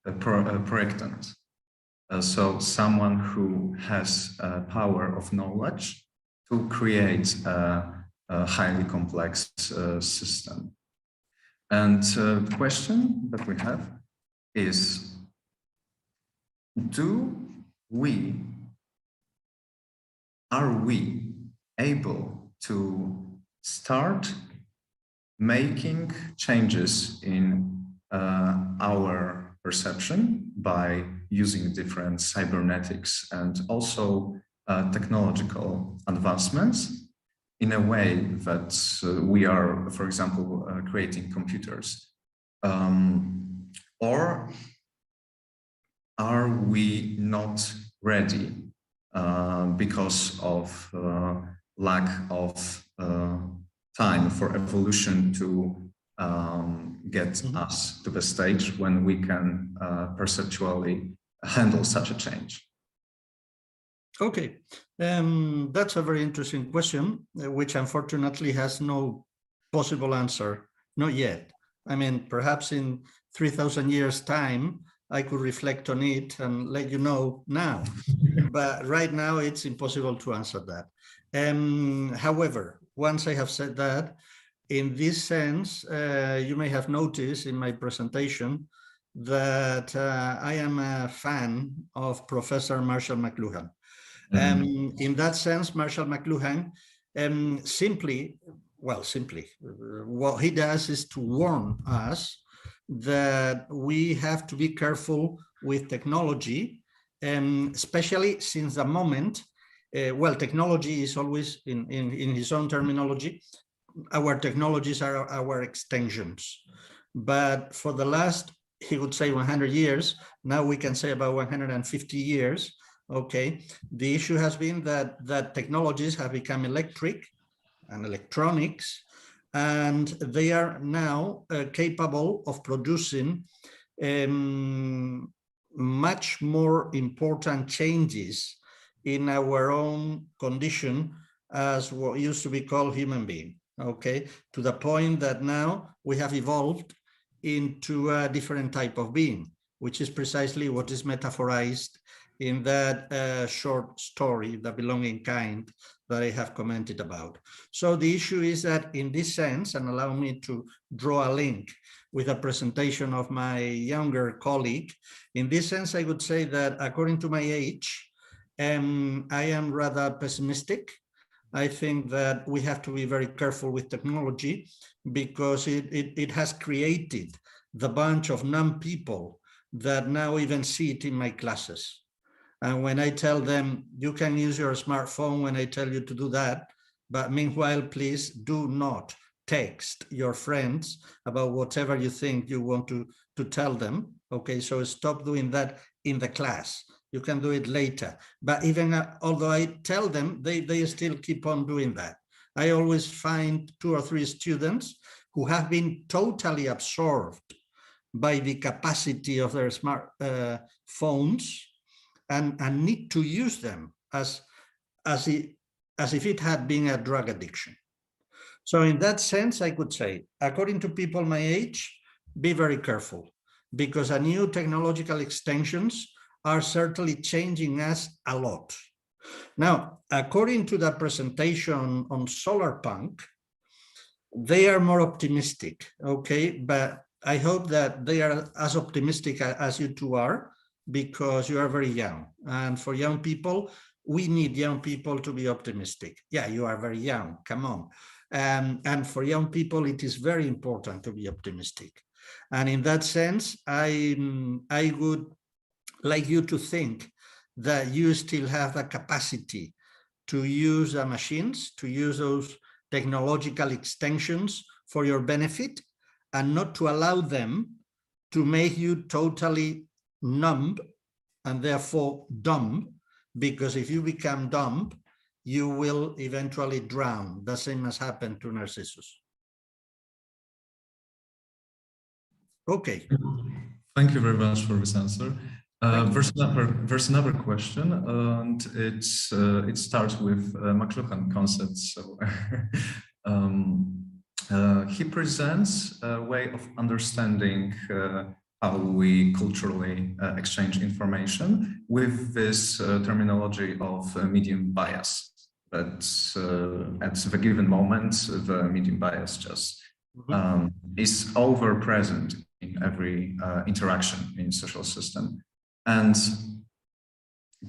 projectant. So someone who has power of knowledge to create a highly complex system. And the question that we have is, are we able to start making changes in our perception by using different cybernetics and also technological advancements in a way that we are, for example, creating computers? Or are we not ready because of lack of time for evolution to get us to the stage when we can perceptually handle such a change? Okay, that's a very interesting question, which unfortunately has no possible answer, not yet. I mean, perhaps in 3,000 years' time, I could reflect on it and let you know now. But right now, it's impossible to answer that. However, once I have said that, in this sense, you may have noticed in my presentation that I am a fan of Professor Marshall McLuhan. In that sense, Marshall McLuhan simply, what he does is to warn us that we have to be careful with technology, especially since the moment, technology is always, in his own terminology, our technologies are our extensions. But for the last, he would say 100 years, now we can say about 150 years, okay, the issue has been that technologies have become electric and electronics, and they are now capable of producing much more important changes in our own condition as what used to be called human being, okay, to the point that now we have evolved into a different type of being, which is precisely what is metaphorized in that short story, The Belonging Kind, that I have commented about. So the issue is that in this sense, and allow me to draw a link with a presentation of my younger colleague, in this sense, I would say that according to my age, I am rather pessimistic. I think that we have to be very careful with technology because it has created the bunch of numb people that now even see it in my classes. And when I tell them, you can use your smartphone when I tell you to do that, but meanwhile, please do not text your friends about whatever you think you want to tell them. Okay, so stop doing that in the class. You can do it later. But even although I tell them, they still keep on doing that. I always find 2 or 3 students who have been totally absorbed by the capacity of their smart phones and need to use them as if it had been a drug addiction. So in that sense, I could say, according to people my age, be very careful, because a new technological extensions are certainly changing us a lot. Now, according to the presentation on Solarpunk, they are more optimistic, okay? But I hope that they are as optimistic as you two are, because you are very young. And for young people, we need young people to be optimistic. Yeah, you are very young, come on. And for young people, it is very important to be optimistic. And in that sense, I would like you to think that you still have the capacity to use the machines, to use those technological extensions for your benefit, and not to allow them to make you totally numb and therefore dumb, because if you become dumb, you will eventually drown, the same as happened to Narcissus. Okay. Thank you very much for this answer. There's another question, and it starts with McLuhan concepts. So he presents a way of understanding how we culturally exchange information with this terminology of medium bias. But at the given moment, the medium bias just is over present in every interaction in social system. And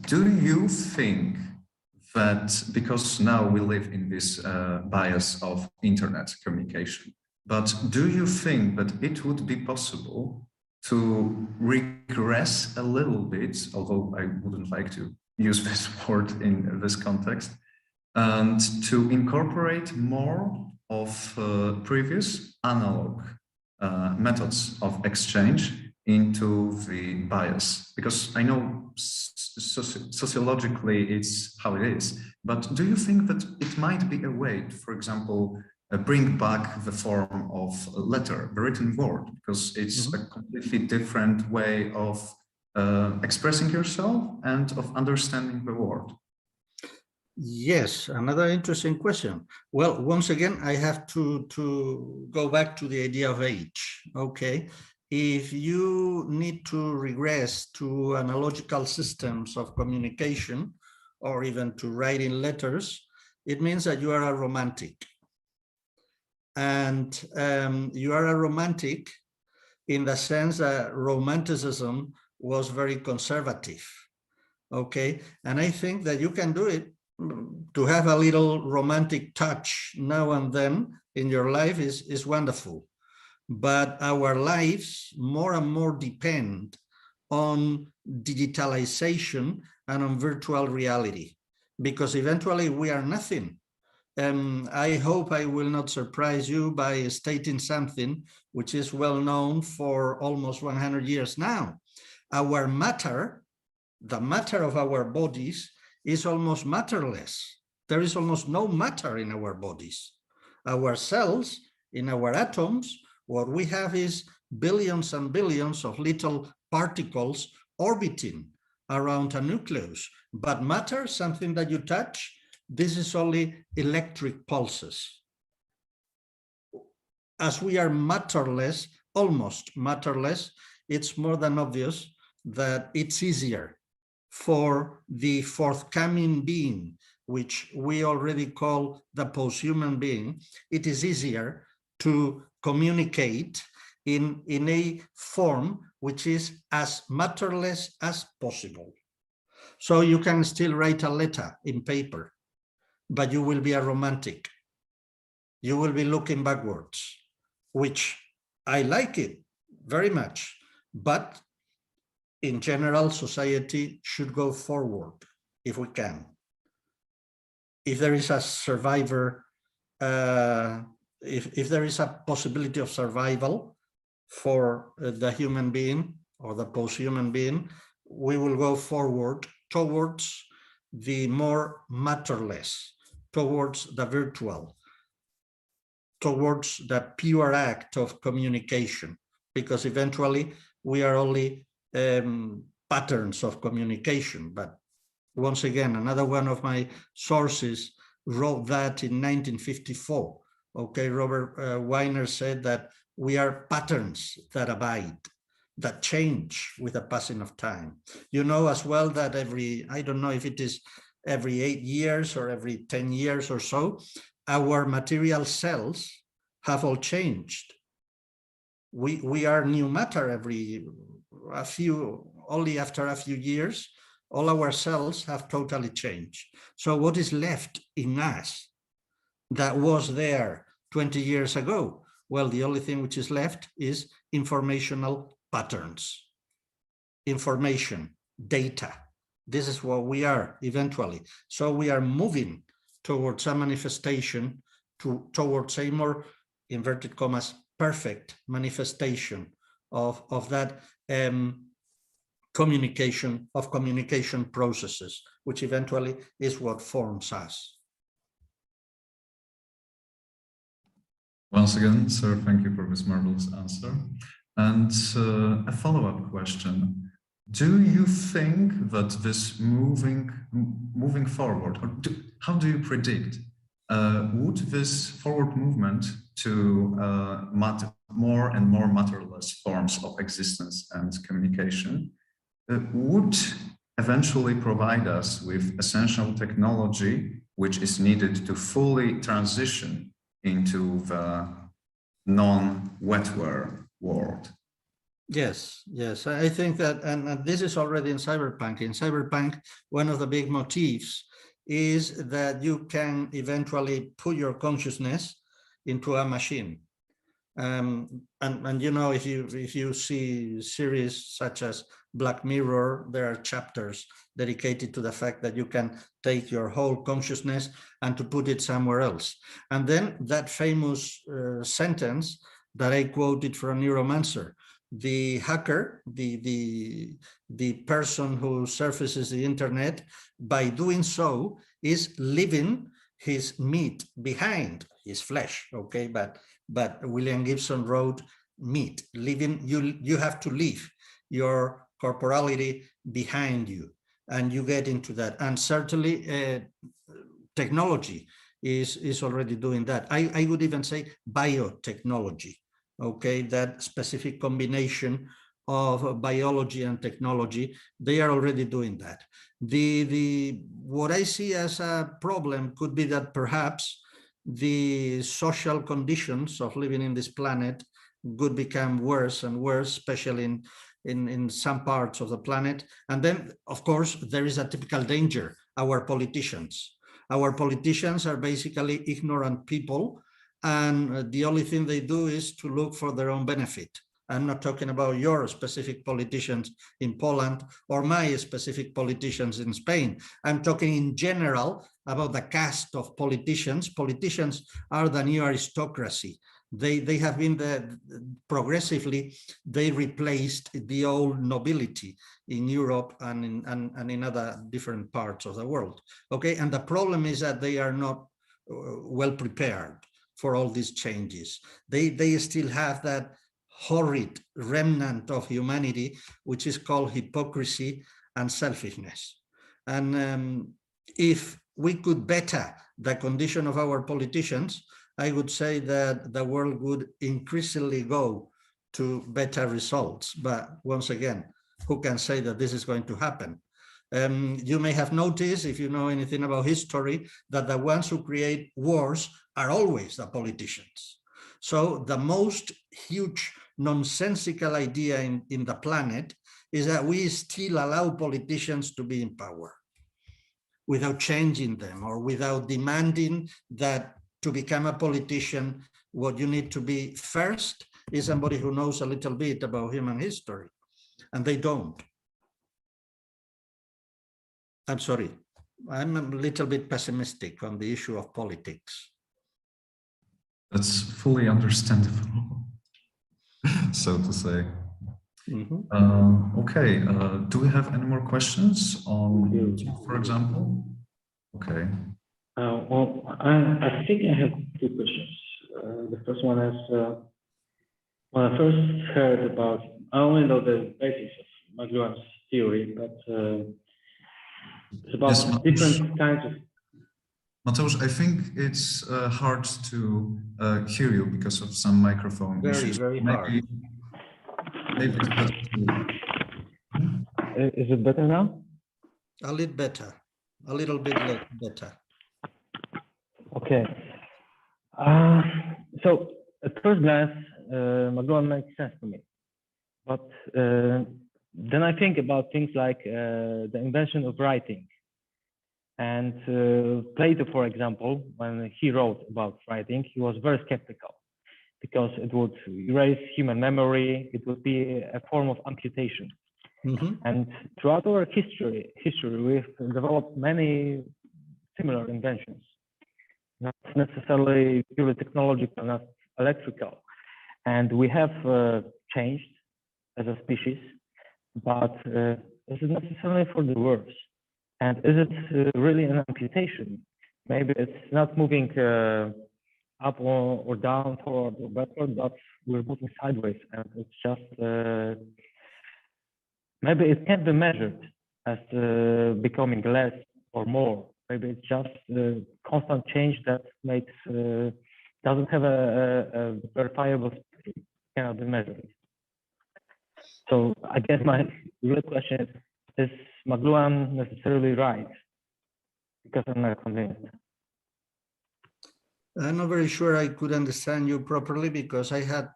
do you think that, because now we live in this bias of internet communication, but do you think that it would be possible to regress a little bit, although I wouldn't like to use this word in this context, and to incorporate more of previous analog methods of exchange into the bias? Because I know sociologically it's how it is, but do you think that it might be a way to, for example, bring back the form of a letter, the written word, because it's a completely different way of expressing yourself and of understanding the world? Yes, another interesting question. Well, once again, I have to go back to the idea of age. Okay, if you need to regress to analogical systems of communication, or even to writing letters, it means that you are a romantic. And you are a romantic in the sense that romanticism was very conservative. Okay, and I think that you can do it. To have a little romantic touch now and then in your life is wonderful. But our lives more and more depend on digitalization and on virtual reality, because eventually we are nothing. I hope I will not surprise you by stating something which is well known for almost 100 years now. Our matter, the matter of our bodies, is almost matterless. There is almost no matter in our bodies. Our cells, in our atoms, what we have is billions and billions of little particles orbiting around a nucleus. But matter, something that you touch, this is only electric pulses. As we are matterless, almost matterless, it's more than obvious that it's easier for the forthcoming being, which we already call the post-human being. It is easier to communicate in a form which is as matterless as possible. So you can still write a letter in paper, but you will be a romantic. You will be looking backwards, which I like it very much, but in general, society should go forward if we can. If there is a survivor, if there is a possibility of survival for the human being or the post-human being, we will go forward towards the more matterless, towards the virtual, towards the pure act of communication, because eventually we are only patterns of communication. But once again, another one of my sources wrote that in 1954. Okay, Robert Weiner said that we are patterns that abide, that change with the passing of time. You know as well that I don't know if it is every 8 years or every 10 years or so, our material cells have all changed. We are new matter only after a few years, all our cells have totally changed. So what is left in us that was there 20 years ago? Well, the only thing which is left is informational patterns, information, data. This is what we are eventually. So we are moving towards a manifestation, towards a more, inverted commas, perfect manifestation of that communication processes, which eventually is what forms us. Once again, sir, thank you for this marvelous answer. And a follow-up question. Do you think that this moving forward, or how do you predict, would this forward movement to more and more matterless forms of existence and communication would eventually provide us with essential technology which is needed to fully transition into the non-wetware world. Yes, yes, I think that, and this is already in cyberpunk. In cyberpunk, one of the big motifs is that you can eventually put your consciousness into a machine. And you know, if you see series such as Black Mirror, there are chapters dedicated to the fact that you can take your whole consciousness and to put it somewhere else. And then that famous sentence that I quoted from Neuromancer, the hacker, the person who surfaces the internet, by doing so is leaving his meat behind, his flesh, okay? But William Gibson wrote meat, living, you have to leave your corporality behind you, and you get into that. And certainly technology is already doing that. I would even say biotechnology, okay? That specific combination of biology and technology, they are already doing that. What I see as a problem could be that perhaps the social conditions of living in this planet would become worse and worse, especially in some parts of the planet. And then, of course, there is a typical danger, our politicians. Our politicians are basically ignorant people, and the only thing they do is to look for their own benefit. I'm not talking about your specific politicians in Poland or my specific politicians in Spain. I'm talking in general about the caste of politicians. Politicians are the new aristocracy. They have been progressively, they replaced the old nobility in Europe and in other different parts of the world. Okay, and the problem is that they are not well prepared for all these changes. They still have that horrid remnant of humanity, which is called hypocrisy and selfishness. And if we could better the condition of our politicians, I would say that the world would increasingly go to better results. But once again, who can say that this is going to happen? You may have noticed, if you know anything about history, that the ones who create wars are always the politicians. So the most huge nonsensical idea in the planet is that we still allow politicians to be in power without changing them or without demanding that to become a politician, what you need to be first is somebody who knows a little bit about human history, and they don't. I'm sorry, I'm a little bit pessimistic on the issue of politics. That's fully understandable, so to say. Okay, do we have any more questions on YouTube, for example? Okay. Well, I think I have two questions. The first one is, when I first heard about, I only know the basics of McLuhan's theory, but it's about different kinds of... Mateusz, I think it's hard to hear you because of some microphone issues. Very hard. Maybe it's better to... Is it better now? A little better, a little bit better. Okay. So at first glance, McLuhan makes sense to me. But then I think about things like the invention of writing. And Plato, for example, when he wrote about writing, he was very skeptical because it would erase human memory. It would be a form of amputation. And throughout our history, we've developed many similar inventions, not necessarily purely technological, not electrical. And we have changed as a species, but is it necessarily for the worse? And is it really an amputation? Maybe it's not moving up or down, forward or backward, but we're moving sideways, and it's just maybe it can't be measured as becoming less or more. Maybe it's just constant change that makes doesn't have a verifiable speed, cannot be measured. So I guess my real question is McLuhan necessarily right? Because I'm not convinced. I'm not very sure I could understand you properly because I had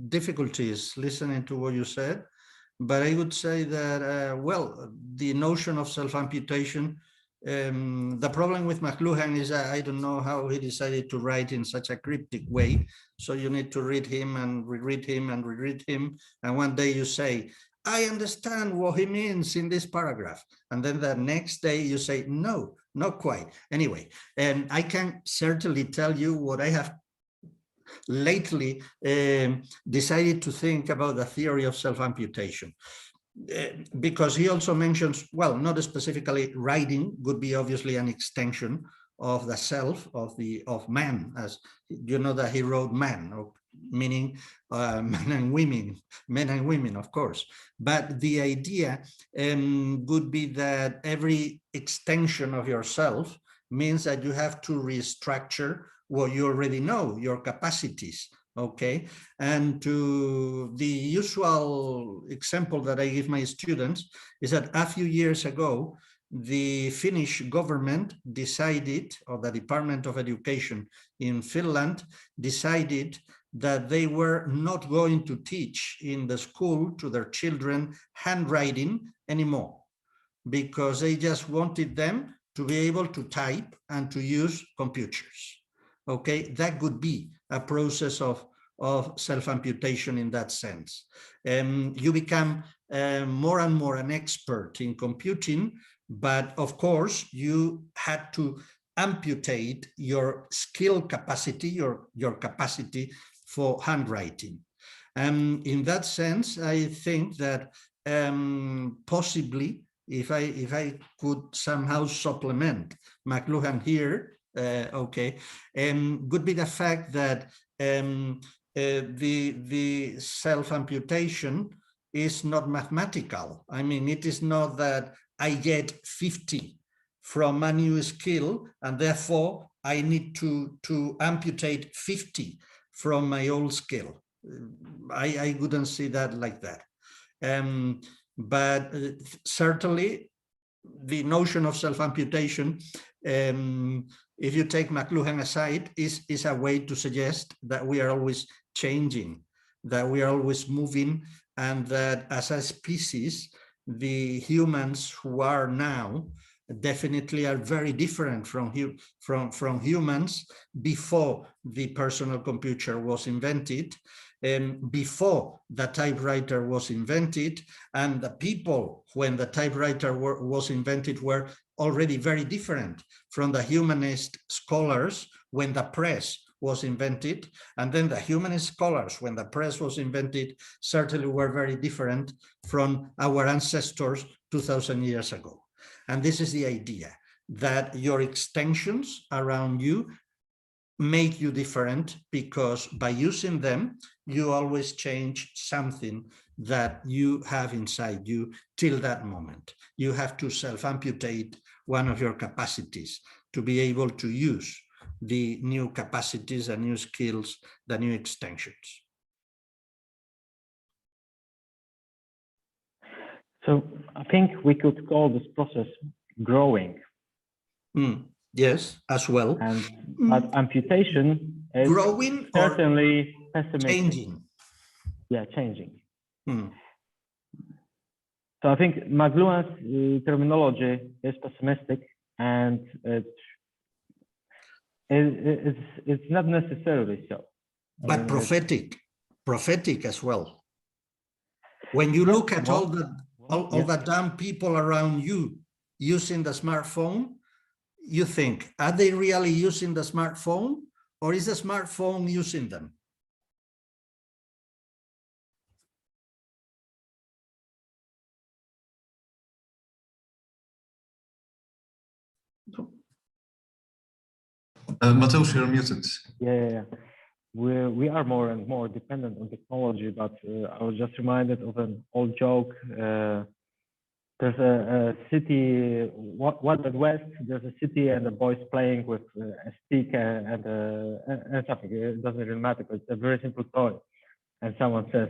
difficulties listening to what you said. But I would say that, well, the notion of self-amputation, the problem with McLuhan is that I don't know how he decided to write in such a cryptic way. So you need to read him and reread him and reread him. And one day you say, I understand what he means in this paragraph. And then the next day you say, no, not quite. Anyway, and I can certainly tell you what I have lately decided to think about the theory of self-amputation. Because he also mentions, well, not specifically writing would be obviously an extension of the self of man, as you know that he wrote man, meaning men and women, of course. But the idea would be that every extension of yourself means that you have to restructure what you already know, your capacities. Okay, and to the usual example that I give my students is that a few years ago, the Finnish government decided, or the Department of Education in Finland decided that they were not going to teach in the school to their children handwriting anymore, because they just wanted them to be able to type and to use computers. Okay, that could be a process of self-amputation in that sense. You become more and more an expert in computing, but of course you had to amputate your skill capacity, your capacity for handwriting. In that sense, I think that possibly, if I could somehow supplement McLuhan here, okay, would be the fact that the self-amputation is not mathematical. I mean, it is not that I get 50 from a new skill and therefore I need to amputate 50 from my old skill. I wouldn't see that like that. But certainly the notion of self-amputation, if you take McLuhan aside, is a way to suggest that we are always changing, that we are always moving, and that as a species, the humans who are now definitely are very different from humans before the personal computer was invented, before the typewriter was invented, and the people when the typewriter was invented were already very different from the humanist scholars when the press was invented, and then the humanist scholars when the press was invented certainly were very different from our ancestors 2,000 years ago. And this is the idea, that your extensions around you make you different, because by using them, you always change something that you have inside you till that moment. You have to self-amputate one of your capacities to be able to use the new capacities, the new skills, the new extensions. So I think we could call this process growing. Yes, as well. But amputation is growing certainly pessimistic. Changing. Yeah, changing. So I think McLuhan's terminology is pessimistic, and it's not necessarily so. But prophetic as well. When you look at all the dumb people around you using the smartphone, you think, are they really using the smartphone, or is the smartphone using them? Mateusz, you're muted. Yeah. We are more and more dependent on technology, but I was just reminded of an old joke. there's a city, Wild West, there's a city and the boys playing with a stick and something. It doesn't really matter, but it's a very simple toy. And someone says,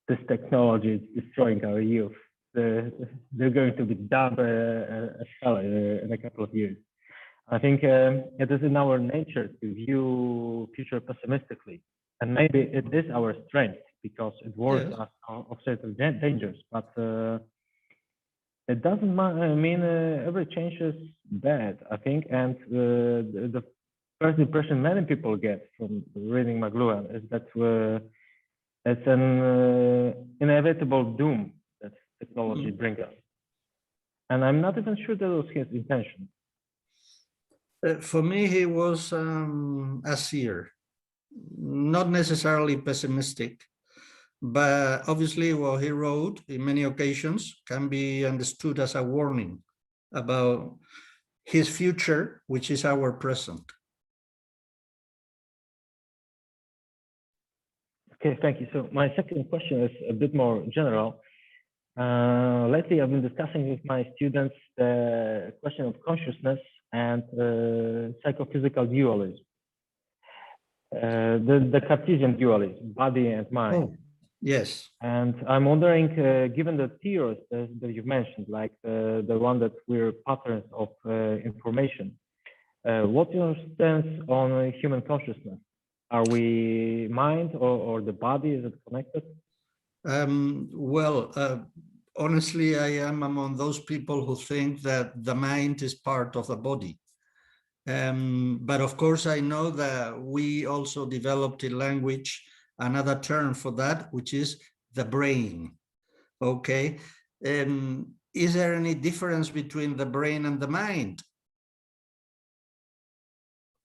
this technology is destroying our youth. They're going to be dumb as hell in a couple of years. I think it is in our nature to view future pessimistically. And maybe it is our strength because it warns us of certain dangers. But it doesn't mean every change is bad, I think. And the first impression many people get from reading McLuhan is that it's an inevitable doom that technology brings us. And I'm not even sure that was his intention. For me, he was a seer, not necessarily pessimistic, but obviously what he wrote in many occasions can be understood as a warning about his future, which is our present. Okay, thank you. So my second question is a bit more general. Lately, I've been discussing with my students the question of consciousness and psychophysical dualism. The Cartesian dualism, body and mind. Oh, yes. And I'm wondering, given the theories that you've mentioned, like the one that we're patterns of information, what's your stance on human consciousness? Are we mind or the body? Is it connected? Honestly, I am among those people who think that the mind is part of the body. But of course, I know that we also developed in language another term for that, which is the brain. Okay. Is there any difference between the brain and the mind?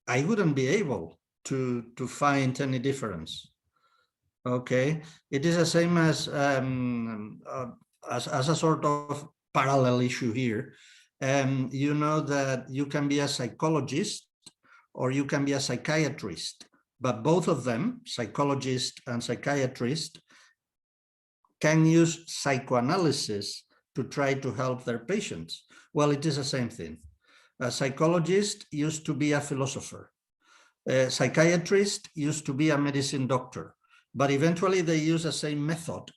I wouldn't be able to find any difference. Okay, it is the same as a sort of parallel issue here. You know that you can be a psychologist or you can be a psychiatrist, but both of them, psychologist and psychiatrist, can use psychoanalysis to try to help their patients. Well, it is the same thing. A psychologist used to be a philosopher. A psychiatrist used to be a medicine doctor, but eventually they use the same method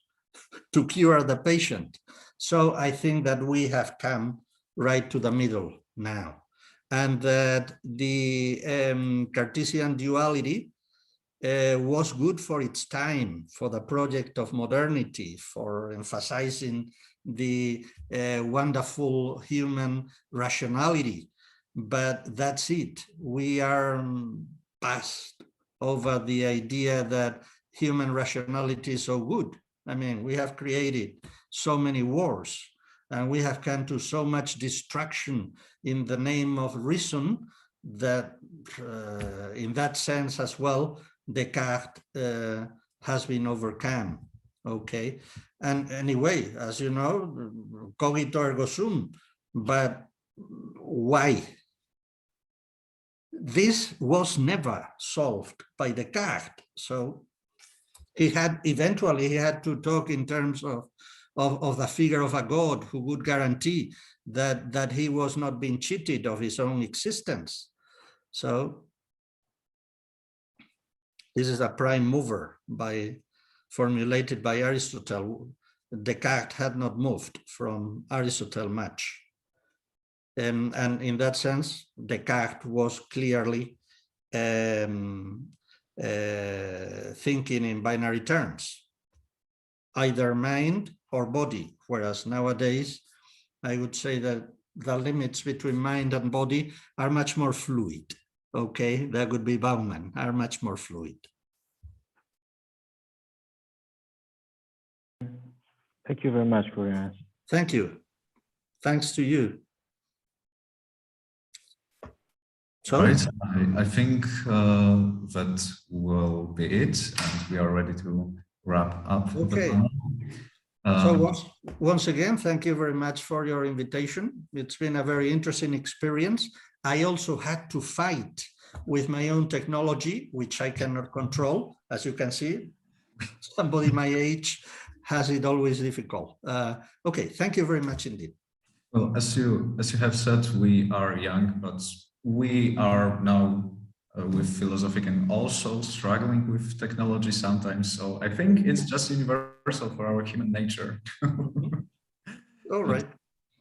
to cure the patient. So I think that we have come right to the middle now, and that the Cartesian duality was good for its time, for the project of modernity, for emphasizing the wonderful human rationality. But that's it. We are past over the idea that human rationality is so good. I mean, we have created so many wars and we have come to so much destruction in the name of reason that in that sense as well, Descartes has been overcome. Okay. And anyway, as you know, cogito ergo sum, but why? This was never solved by Descartes. So he had to talk in terms of the figure of a God who would guarantee that he was not being cheated of his own existence. So this is a prime mover formulated by Aristotle. Descartes had not moved from Aristotle much. And in that sense, Descartes was clearly thinking in binary terms, either mind or body, whereas nowadays, I would say that the limits between mind and body are much more fluid. Okay, that would be Bauman, are much more fluid. Thank you very much for your answer. Thank you. Thanks to you. So, right, I think that will be it, and we are ready to wrap up. Okay. So once again, thank you very much for your invitation. It's been a very interesting experience. I also had to fight with my own technology, which I cannot control. As you can see, somebody my age has it always difficult. Okay, thank you very much indeed. Well, as you have said, we are young, but we are now with PhilosophyCon also struggling with technology sometimes. So I think it's just universal for our human nature. All right.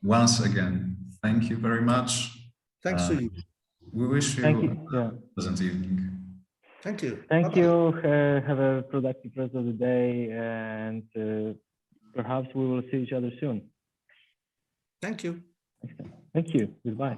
Once again, thank you very much. Thanks to you. We wish you a pleasant evening. Thank you. Thank Bye-bye. you. Have a productive rest of the day, and perhaps we will see each other soon. Thank you. Thank you. Goodbye.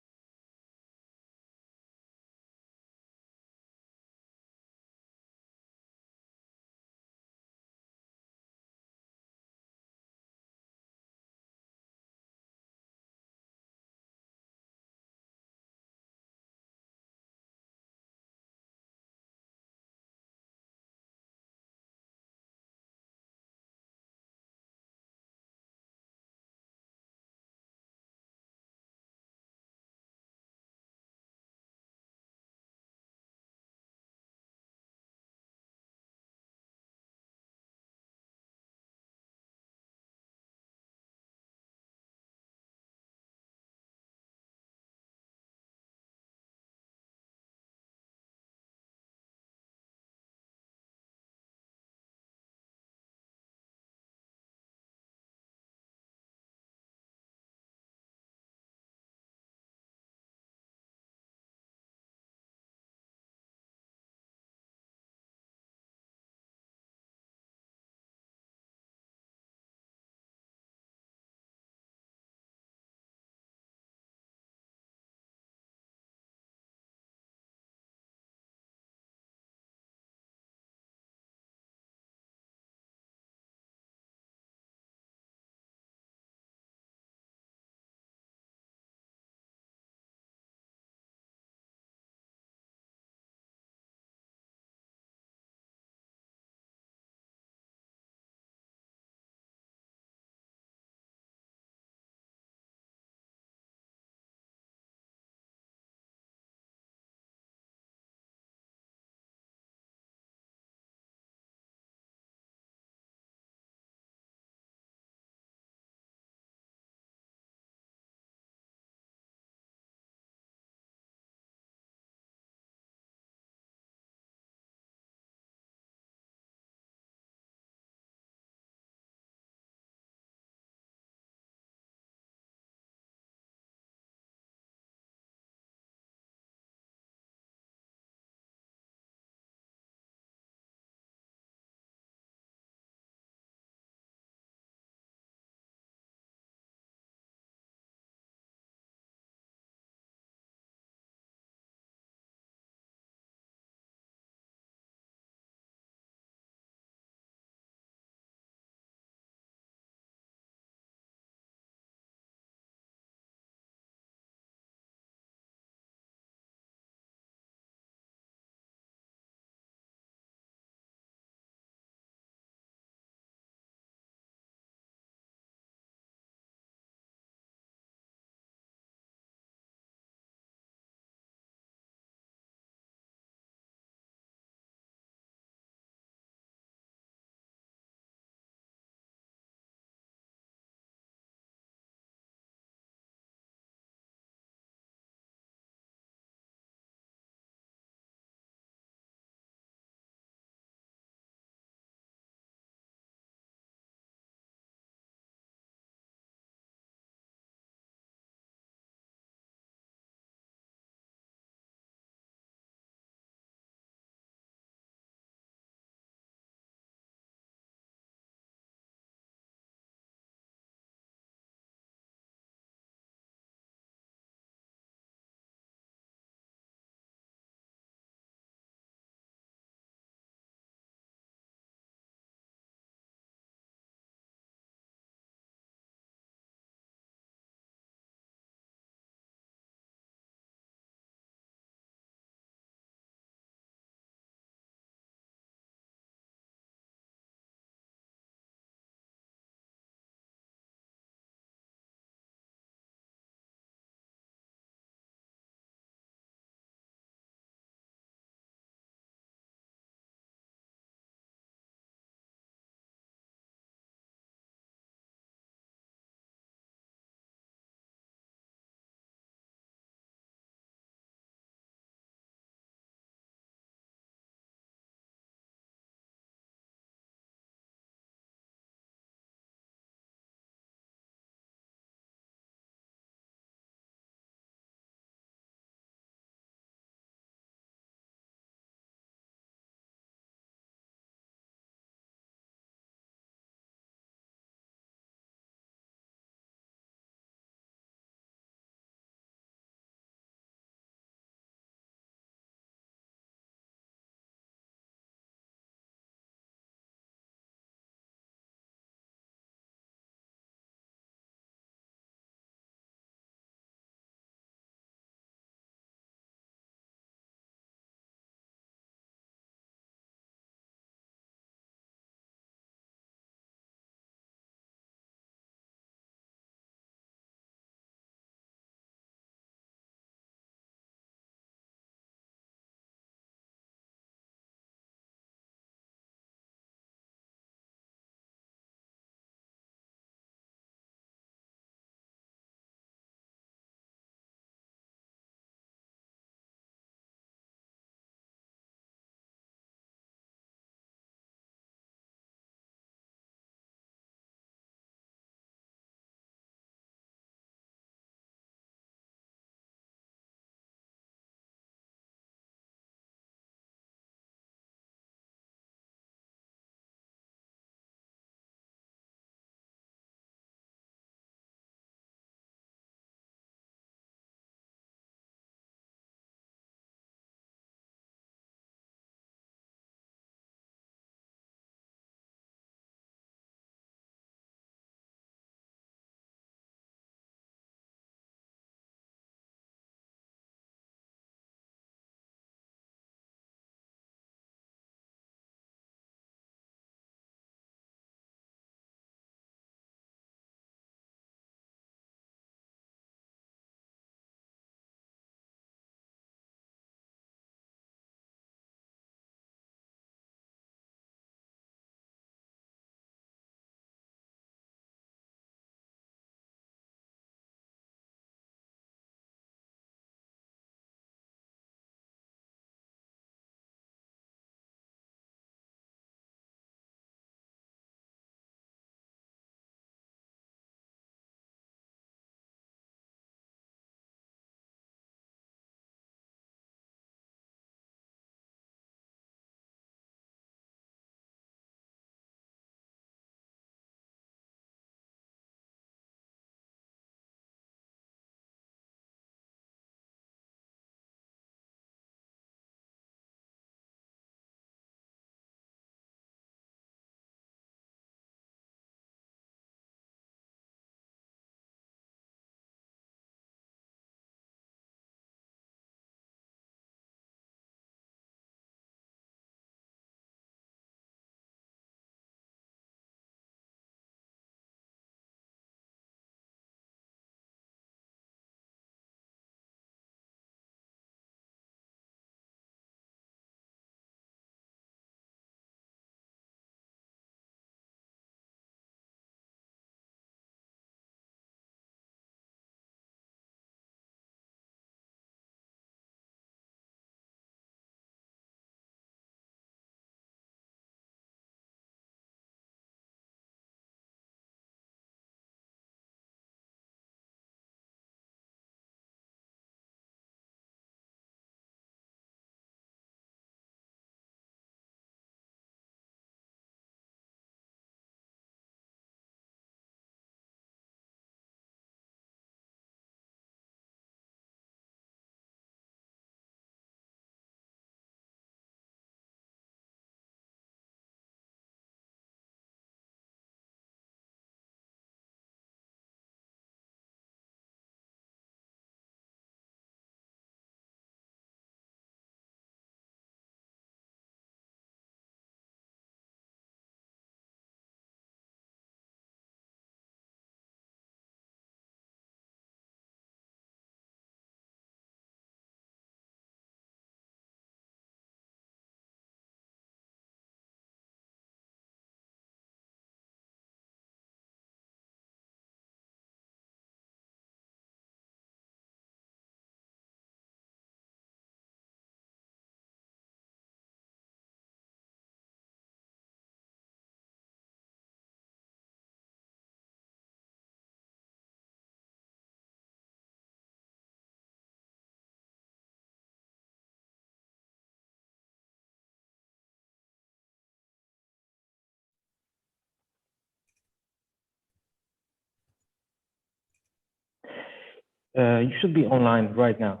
You should be online right now.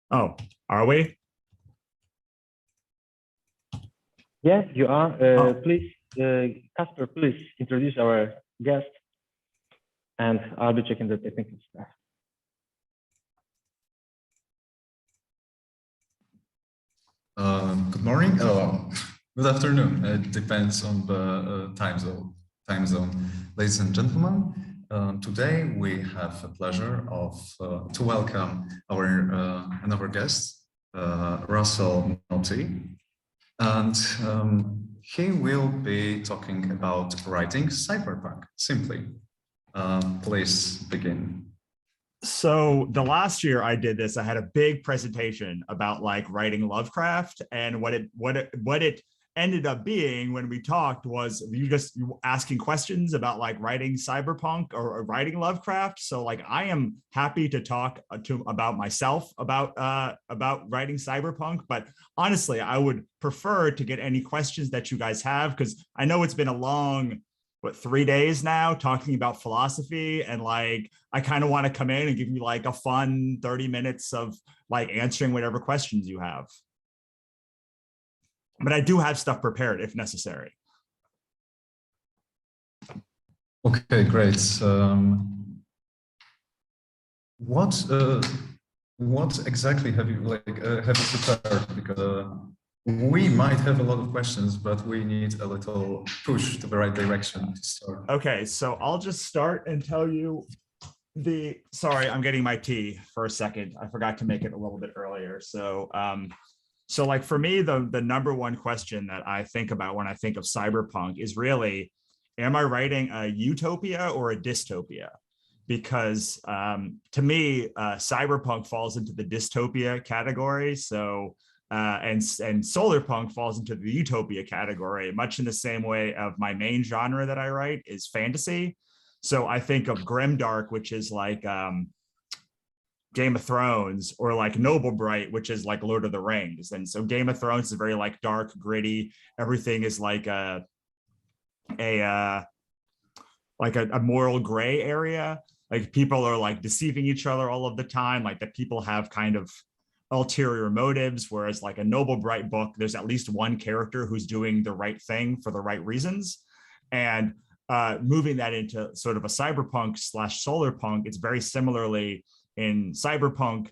Oh, are we? Yes, you are. Oh. Please, Casper, please introduce our guest, and I'll be checking the technical stuff. Good morning. Oh, good afternoon. It depends on the time zone. Ladies and gentlemen, today we have the pleasure of to welcome our another guest, Russell Noty, and he will be talking about writing cyberpunk. Simply, please begin. So the last year I did this, I had a big presentation about like writing Lovecraft, and what it ended up being when we talked was you asking questions about like writing cyberpunk or writing Lovecraft. So like I am happy to talk about myself about writing cyberpunk, but honestly I would prefer to get any questions that you guys have, because I know it's been a long 3 days now talking about philosophy, and like I kind of want to come in and give you like a fun 30 minutes of like answering whatever questions you have. But I do have stuff prepared if necessary. Okay, great. What exactly have you prepared? Because we might have a lot of questions, but we need a little push to the right direction to start. Okay, so I'll just start and tell you sorry, I'm getting my tea for a second. I forgot to make it a little bit earlier. So like for me, the number one question that I think about when I think of cyberpunk is really, am I writing a utopia or a dystopia? Because to me, cyberpunk falls into the dystopia category. So and solarpunk falls into the utopia category, much in the same way of my main genre that I write is fantasy. So I think of grimdark, which is like Game of Thrones, or like Noble Bright, which is like Lord of the Rings. And so Game of Thrones is very like dark, gritty. Everything is like a moral gray area. Like people are like deceiving each other all of the time. Like that people have kind of ulterior motives, whereas like a Noble Bright book, there's at least one character who's doing the right thing for the right reasons. And moving that into sort of a cyberpunk / solarpunk, it's very similarly in cyberpunk.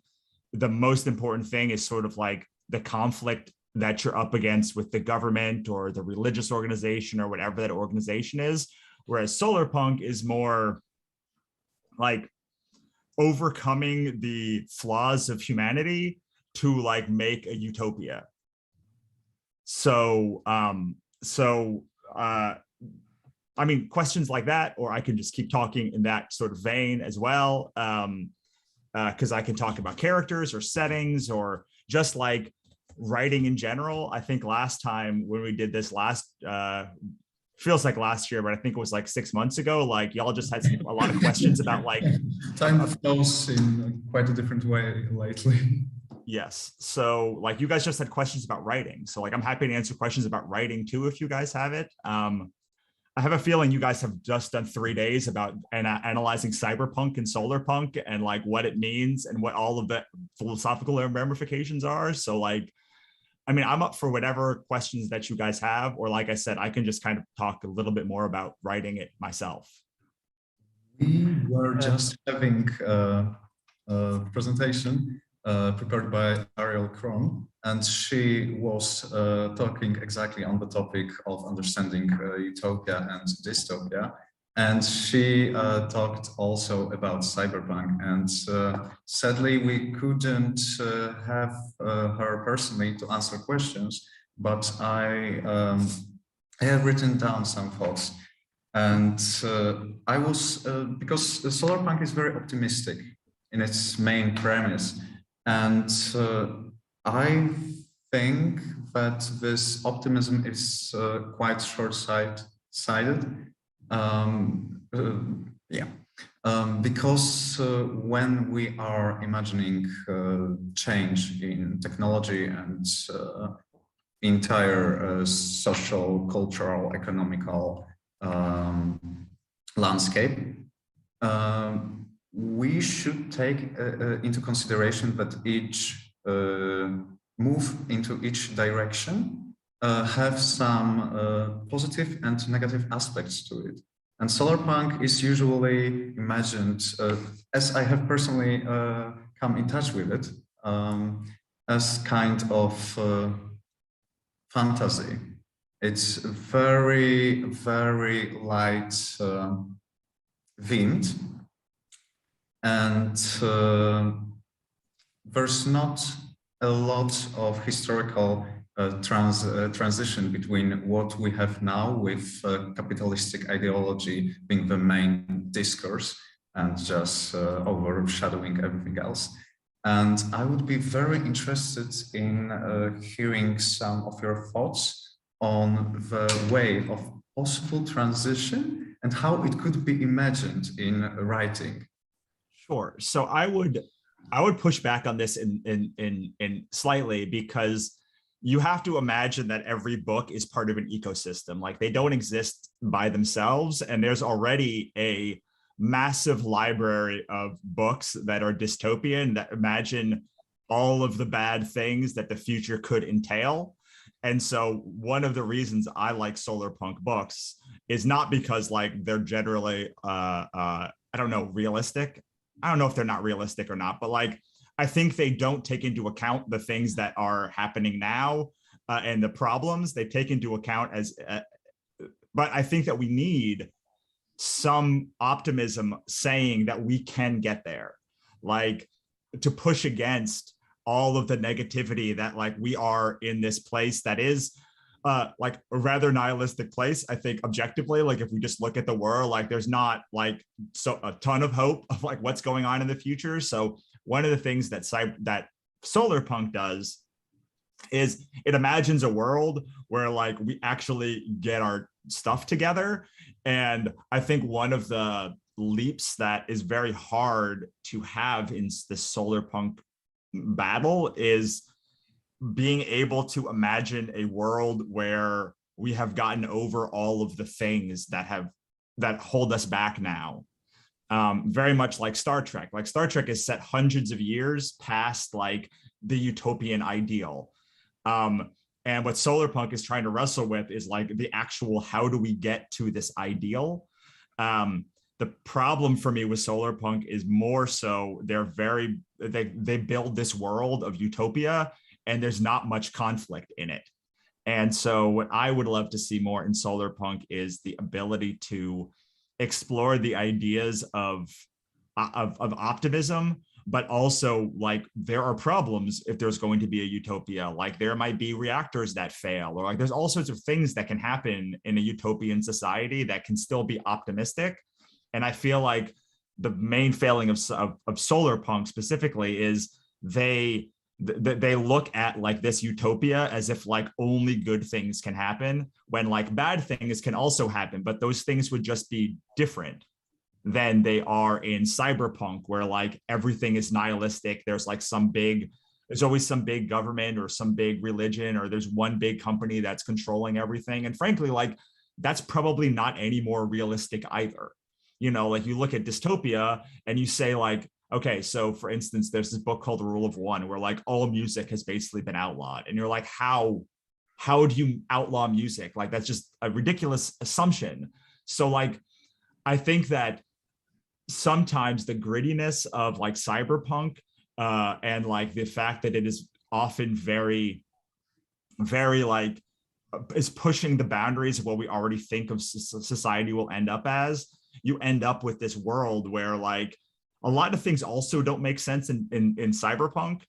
The most important thing is sort of like the conflict that you're up against with the government or the religious organization or whatever that organization is, whereas solarpunk is more like overcoming the flaws of humanity to like make a utopia. So I mean, questions like that, or I can just keep talking in that sort of vein as well, because I can talk about characters or settings or just like writing in general. I think last time when we did this feels like last year, but I think it was like 6 months ago, like y'all just had a lot of questions about like time flows in quite a different way lately. Yes, so like you guys just had questions about writing, so like I'm happy to answer questions about writing too if you guys have it. I have a feeling you guys have just done 3 days about analyzing cyberpunk and solarpunk and like what it means and what all of the philosophical ramifications are. So like, I mean, I'm up for whatever questions that you guys have, or like I said, I can just kind of talk a little bit more about writing it myself. We were just having a presentation prepared by Ariel Kron, and she was talking exactly on the topic of understanding utopia and dystopia. And she talked also about cyberpunk, and sadly we couldn't have her personally to answer questions, but I have written down some thoughts. And I was, because solarpunk is very optimistic in its main premise. And I think that this optimism is quite short-sighted. Because when we are imagining change in technology and entire social, cultural, economical landscape, we should take into consideration that each move into each direction have some positive and negative aspects to it. And solarpunk is usually imagined, as I have personally come in touch with it, as kind of fantasy. It's very, very light wind, and there's not a lot of historical transition between what we have now with capitalistic ideology being the main discourse and just overshadowing everything else. And I would be very interested in hearing some of your thoughts on the way of possible transition and how it could be imagined in writing. Sure. So I would push back on this in slightly, because you have to imagine that every book is part of an ecosystem. Like, they don't exist by themselves, and there's already a massive library of books that are dystopian, that imagine all of the bad things that the future could entail. And so one of the reasons I like solarpunk books is not because like they're generally I don't know, realistic. I don't know if they're not realistic or not, but like, I think they don't take into account the things that are happening now and the problems they take into account as, but I think that we need some optimism saying that we can get there, like to push against all of the negativity that like we are in this place that is like a rather nihilistic place. I think objectively, like if we just look at the world, like there's not like so a ton of hope of like what's going on in the future. So one of the things that solarpunk does is it imagines a world where like we actually get our stuff together. And I think one of the leaps that is very hard to have in this solarpunk battle is being able to imagine a world where we have gotten over all of the things that hold us back now. Very much like Star Trek. Like Star Trek is set hundreds of years past like the utopian ideal. And what solarpunk is trying to wrestle with is like the actual, how do we get to this ideal? The problem for me with solarpunk is more so they build this world of utopia and there's not much conflict in it. And so what I would love to see more in solarpunk is the ability to explore the ideas of optimism, but also like there are problems if there's going to be a utopia. Like there might be reactors that fail, or like there's all sorts of things that can happen in a utopian society that can still be optimistic. And I feel like the main failing of solarpunk specifically is they look at like this utopia as if like only good things can happen, when like bad things can also happen, but those things would just be different than they are in cyberpunk, where like everything is nihilistic. There's like there's always some big government or some big religion, or there's one big company that's controlling everything. And frankly, like that's probably not any more realistic either. You know, like you look at dystopia and you say like, okay, so for instance, there's this book called The Rule of One, where like all music has basically been outlawed. And you're like, how do you outlaw music? Like, that's just a ridiculous assumption. So like, I think that sometimes the grittiness of like cyberpunk and like the fact that it is often very, very like, is pushing the boundaries of what we already think of society will end up as. You end up with this world where like, a lot of things also don't make sense in cyberpunk,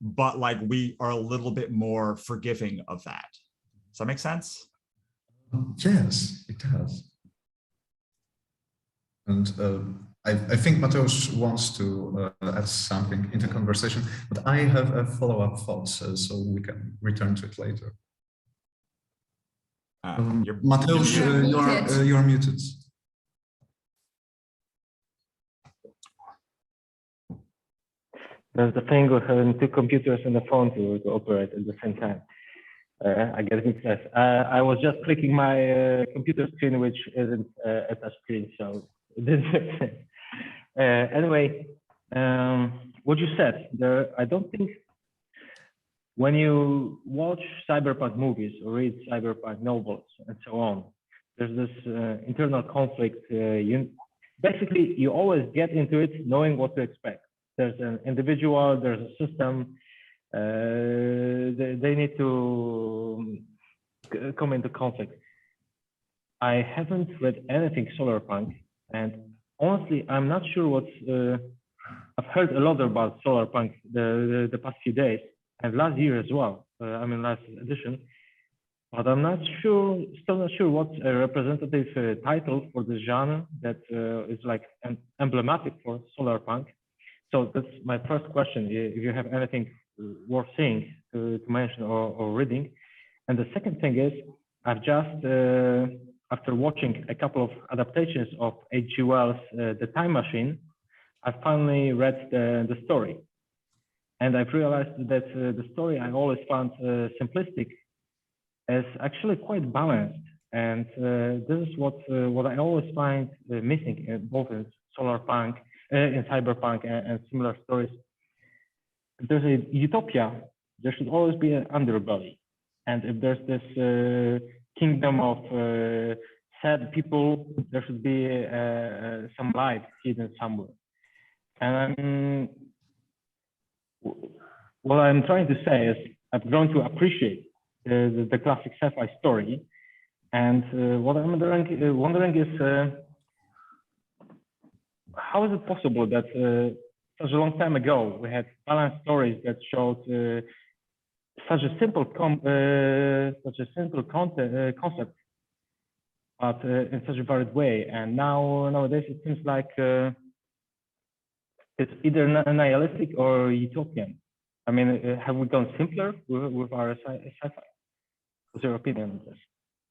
but like we are a little bit more forgiving of that. Does that make sense? Yes, it does. And I think Mateusz wants to add something into conversation, but I have a follow-up thoughts, so we can return to it later. Mateusz, you're muted. There's the thing with having two computers and a phone to operate at the same time. I get mixed. I was just clicking my computer screen, which isn't a touch screen, so it didn't make sense. Anyway, what you said, I don't think when you watch cyberpunk movies or read cyberpunk novels and so on, there's this internal conflict. Basically, you always get into it knowing what to expect. There's an individual, there's a system. They need to come into conflict. I haven't read anything solarpunk, and honestly, I'm not sure what's. I've heard a lot about solarpunk the past few days and last year as well. Last edition, but I'm not sure. Still not sure what's a representative title for the genre that is like emblematic for solarpunk. So that's my first question. If you have anything worth seeing to mention or reading, and the second thing is, I've just after watching a couple of adaptations of H.G. Wells' The Time Machine, I finally read the story. And I've realized that the story I always found simplistic is actually quite balanced. And this is what I always find missing both in solarpunk, in cyberpunk and similar stories. If there's a utopia, there should always be an underbelly. And if there's this kingdom of sad people, there should be some light hidden somewhere. And what I'm trying to say is I've grown to appreciate the classic sci-fi story. And what I'm wondering is how is it possible that such a long time ago we had balanced stories that showed such a simple concept, but in such a varied way. And nowadays it seems like it's either nihilistic or utopian. I mean, have we gone simpler with our sci-fi? What's your opinion on this?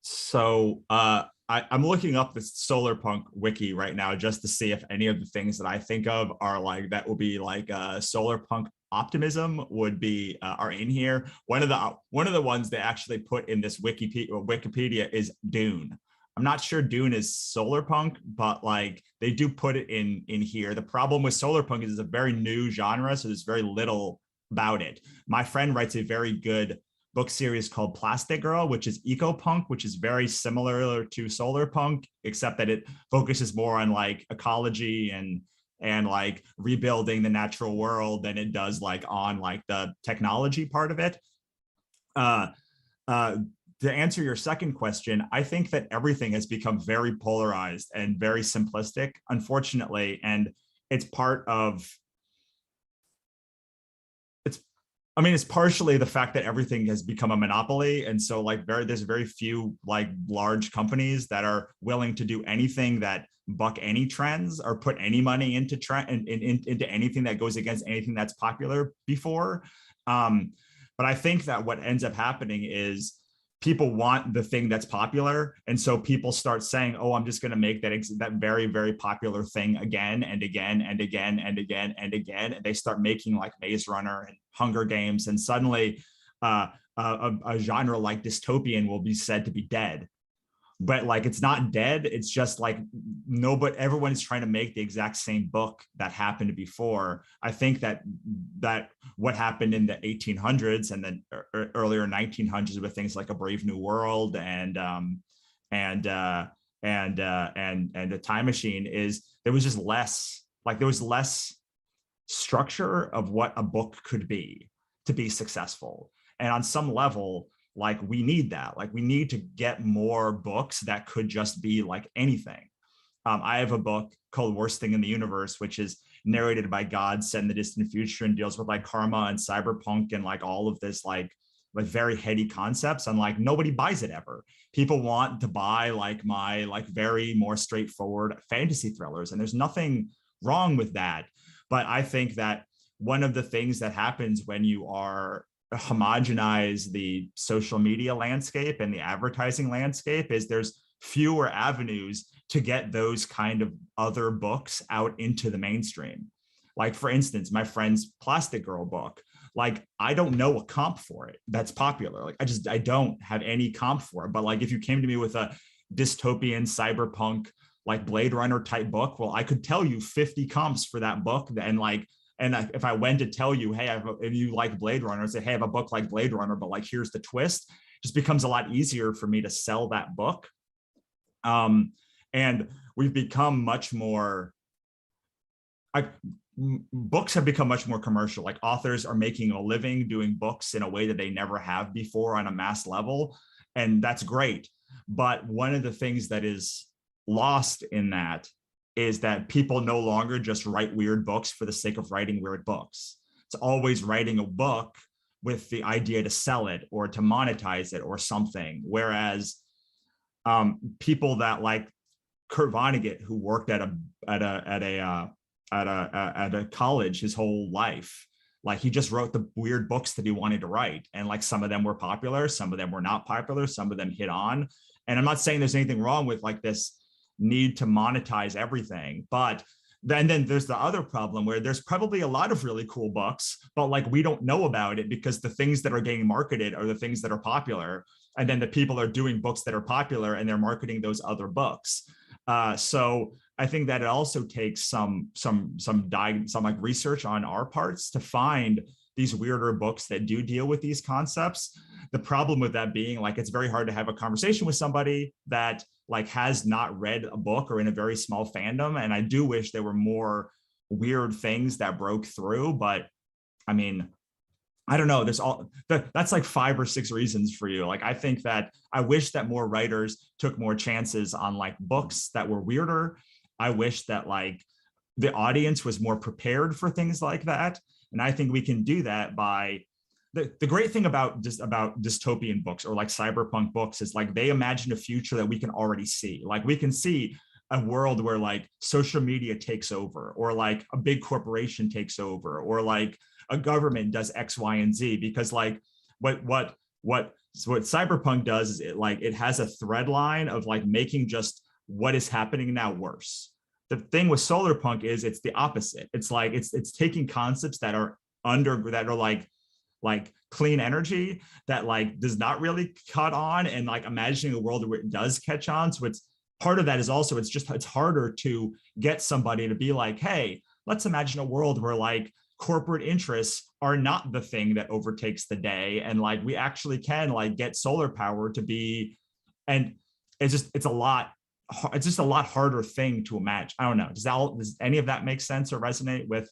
So I'm looking up the solarpunk wiki right now just to see if any of the things that I think of are like that will be like solarpunk optimism would be are in here. One of the ones they actually put in this Wikipedia is Dune. I'm not sure Dune is solarpunk, but like they do put it in here. The problem with solarpunk is it's a very new genre, so there's very little about it. My friend writes a very good book series called Plastic Girl, which is eco-punk, which is very similar to solarpunk, except that it focuses more on like ecology and like rebuilding the natural world than it does like on like the technology part of it. To answer your second question, I think that everything has become very polarized and very simplistic, unfortunately, and it's part of it's partially the fact that everything has become a monopoly. And so like there's very few like large companies that are willing to do anything that buck any trends or put any money into into anything that goes against anything that's popular before. But I think that what ends up happening is people want the thing that's popular. And so people start saying, oh, I'm just going to make that very, very popular thing again and again and again and again and again. And they start making like Maze Runner and Hunger Games. And suddenly a genre like dystopian will be said to be dead. But like, it's not dead. It's just like everyone is trying to make the exact same book that happened before. I think that what happened in the 1800s and then earlier 1900s with things like A Brave New World and The Time Machine is there was just less structure of what a book could be to be successful. And on some level, like we need that, like we need to get more books that could just be like anything. I have a book called Worst Thing in the Universe, which is narrated by God set in the distant future and deals with like karma and cyberpunk and like all of this like very heady concepts. And like nobody buys it ever. People want to buy like my like very more straightforward fantasy thrillers, and there's nothing wrong with that. But I think that one of the things that happens when you are homogenize the social media landscape and the advertising landscape is there's fewer avenues to get those kind of other books out into the mainstream. Like for instance, my friend's Plastic Girl book, like I don't know a comp for it that's popular. Like I don't have any comp for it. But like if you came to me with a dystopian cyberpunk like Blade Runner type book, well, I could tell you 50 comps for that book. And if I went to tell you, hey, if you like Blade Runner, I'd say, hey, I have a book like Blade Runner, but like, here's the twist. It just becomes a lot easier for me to sell that book. And we've become much more, books have become much more commercial. Like authors are making a living doing books in a way that they never have before on a mass level. And that's great. But one of the things that is lost in that is that people no longer just write weird books for the sake of writing weird books. It's always writing a book with the idea to sell it or to monetize it or something. Whereas people that like Kurt Vonnegut, who worked at a college his whole life, like he just wrote the weird books that he wanted to write, and like some of them were popular, some of them were not popular, some of them hit on. And I'm not saying there's anything wrong with like this need to monetize everything, but then there's the other problem where there's probably a lot of really cool books, but like we don't know about it because the things that are getting marketed are the things that are popular, and then the people are doing books that are popular and they're marketing those other books. So I think that it also takes some like research on our parts to find these weirder books that do deal with these concepts. The problem with that being like, it's very hard to have a conversation with somebody that like has not read a book or in a very small fandom. And I do wish there were more weird things that broke through, but I mean, I don't know, that's like 5 or 6 reasons for you. Like, I think that I wish that more writers took more chances on like books that were weirder. I wish that like the audience was more prepared for things like that. And I think we can do that by the great thing about dystopian books or like cyberpunk books is like they imagine a future that we can already see. Like we can see a world where like social media takes over, or like a big corporation takes over, or like a government does X, Y, and Z, because like what cyberpunk does is it has a thread line of like making just what is happening now worse. The thing with solarpunk is it's the opposite. It's like it's taking concepts that are like clean energy that like does not really cut on, and like imagining a world where it does catch on. So it's part of that is also it's harder to get somebody to be like, hey, let's imagine a world where like corporate interests are not the thing that overtakes the day, and like we actually can like get solar power to be, and it's just a lot harder thing to imagine. I don't know, does any of that make sense or resonate with?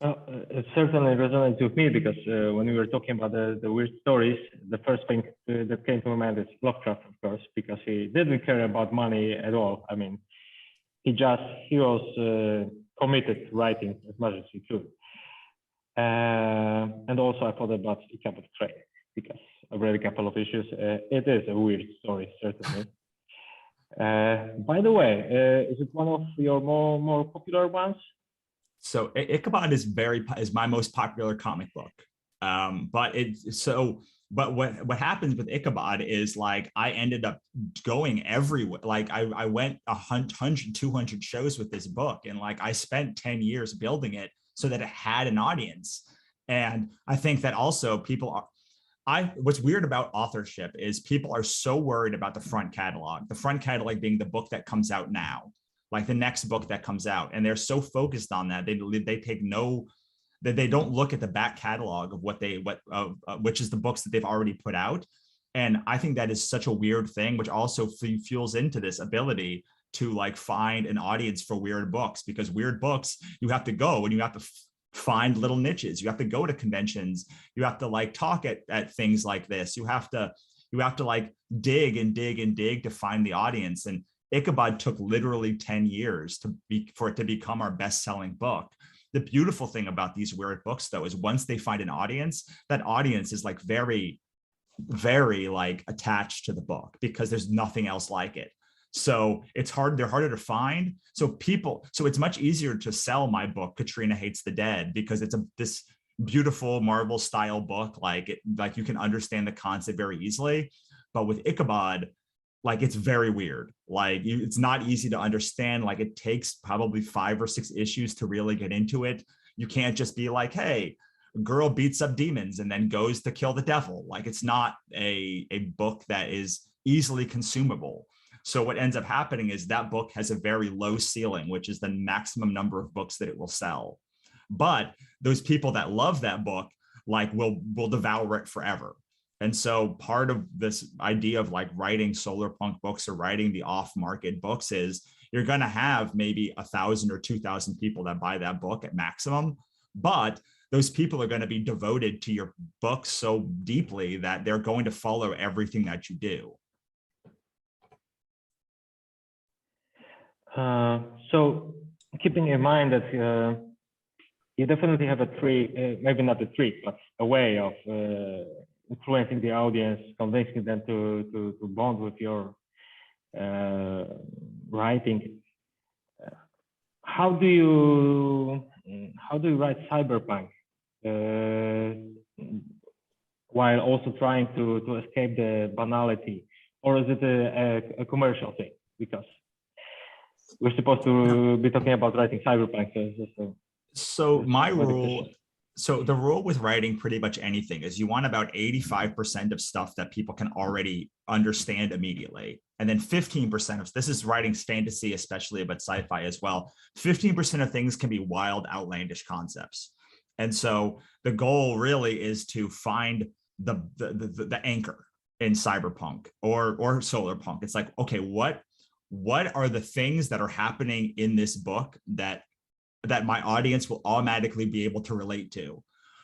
It certainly resonates with me, because when we were talking about the weird stories, the first thing that came to my mind is Lovecraft, of course, because he didn't care about money at all. I mean, he was committed to writing as much as he could. And also I thought about Ichabod Crane, because I've read a couple of issues. It is a weird story, certainly. By the way, is it one of your more popular ones? So Ichabod is my most popular comic book. But what happens with Ichabod is like I ended up going everywhere. Like I went 100, 200 shows with this book, and like I spent 10 years building it so that it had an audience. And I think that also what's weird about authorship is people are so worried about the front catalog being the book that comes out now, like the next book that comes out. And they're so focused on that. They don't look at the back catalog of which is the books that they've already put out. And I think that is such a weird thing, which also fuels into this ability to like find an audience for weird books, because weird books, you have to go and you have to find little niches. You have to go to conventions. You have to like talk at things like this. You have to like dig and dig and dig to find the audience. And Ichabod took literally 10 years for it to become our best-selling book. The beautiful thing about these weird books, though, is once they find an audience, that audience is like very, very like attached to the book, because there's nothing else like it. So they're harder to find. So it's much easier to sell my book, Katrina Hates the Dead, because it's this beautiful Marvel style book. Like you can understand the concept very easily. But with Ichabod, like it's very weird. Like it's not easy to understand. Like it takes probably 5 or 6 issues to really get into it. You can't just be like, hey, a girl beats up demons and then goes to kill the devil. Like it's not a book that is easily consumable. So what ends up happening is that book has a very low ceiling, which is the maximum number of books that it will sell. But those people that love that book, like will devour it forever. And so part of this idea of like writing solar punk books or writing the off-market books is you're going to have maybe 1,000 or 2,000 people that buy that book at maximum, but those people are going to be devoted to your book so deeply that they're going to follow everything that you do. So keeping in mind that you definitely have a trick, maybe not a trick, but a way of influencing the audience, convincing them to bond with your writing. How do you write cyberpunk while also trying to escape the banality, or is it a commercial thing? Because we're supposed to be talking about writing cyberpunk. So my rule, so the rule with writing pretty much anything is you want about 85% of stuff that people can already understand immediately. And then 15% of, this is writing fantasy, especially, but sci-fi as well. 15% of things can be wild, outlandish concepts. And so the goal really is to find the anchor in cyberpunk or solar punk. It's like, okay, what are the things that are happening in this book that my audience will automatically be able to relate to?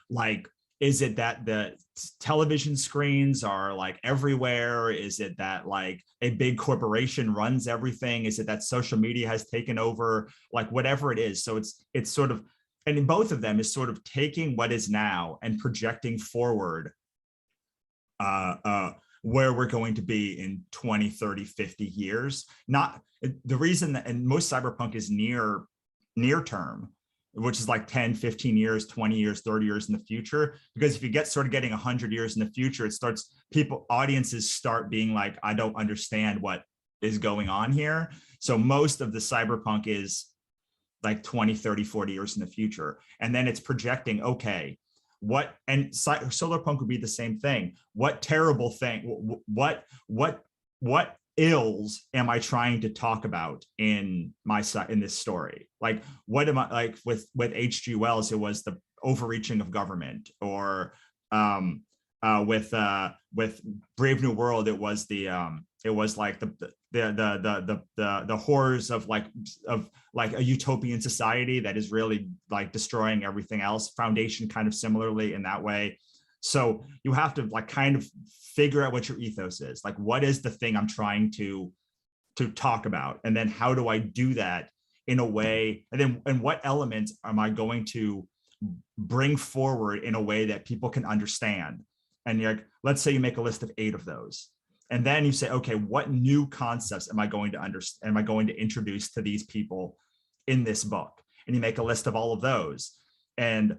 Like, is it that the television screens are like everywhere? Is it that like a big corporation runs everything? Is it that social media has taken over? Like whatever it is. So it's sort of, and in both of them is sort of taking what is now and projecting forward where we're going to be in 20, 30, 50 years. Not the reason that, and most cyberpunk is near term, which is like 10, 15 years, 20 years, 30 years in the future. Because if you get sort of getting 100 years in the future, it starts, audiences start being like, I don't understand what is going on here. So most of the cyberpunk is like 20, 30, 40 years in the future. And then it's projecting, okay, what, and solar punk would be the same thing. What terrible thing, what ills am I trying to talk about in this story? Like, what am I, like with H.G. Wells, it was the overreaching of government, or with Brave New World, it was like the horrors of a utopian society that is really like destroying everything else. Foundation kind of similarly in that way. So you have to like kind of figure out what your ethos is. Like, what is the thing I'm trying to talk about? And then how do I do that in a way? And what elements am I going to bring forward in a way that people can understand? And you're like, let's say you make a list of 8 of those. And then you say, okay, what new concepts am I going to understand? Am I going to introduce to these people in this book? And you make a list of all of those. And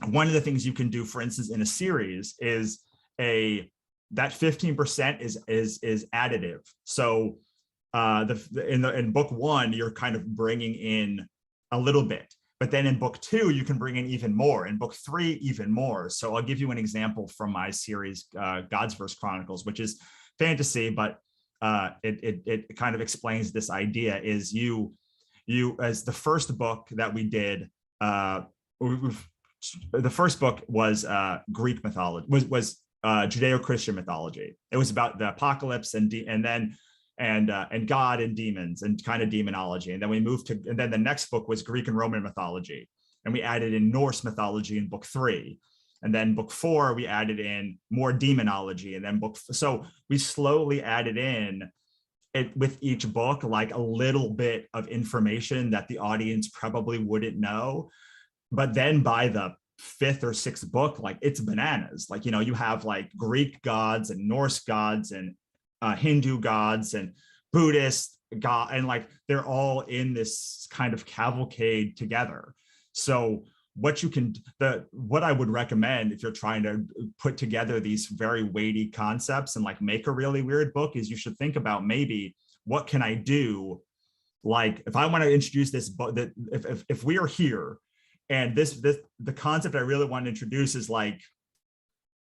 one of the things you can do, for instance, in a series is that 15% is additive. So in book 1, you're kind of bringing in a little bit, but then in book 2, you can bring in even more. In book 3, even more. So I'll give you an example from my series, God's Verse Chronicles, which is fantasy, but it kind of explains this idea. Is you as the first book that we did, the first book was Greek mythology, was Judeo-Christian mythology. It was about the apocalypse and God and demons and kind of demonology. And then we moved to, and then the next book was Greek and Roman mythology. And we added in Norse mythology in book 3. And then book 4, we added in more demonology. And then so we slowly added in it with each book, like a little bit of information that the audience probably wouldn't know. But then by the 5th or 6th book, like it's bananas. Like, you have like Greek gods and Norse gods and Hindu gods and Buddhist god, and like they're all in this kind of cavalcade together. So what I would recommend if you're trying to put together these very weighty concepts and like make a really weird book is you should think about, maybe what can I do? Like, if I want to introduce this book, that if we are here, and the concept I really want to introduce is like,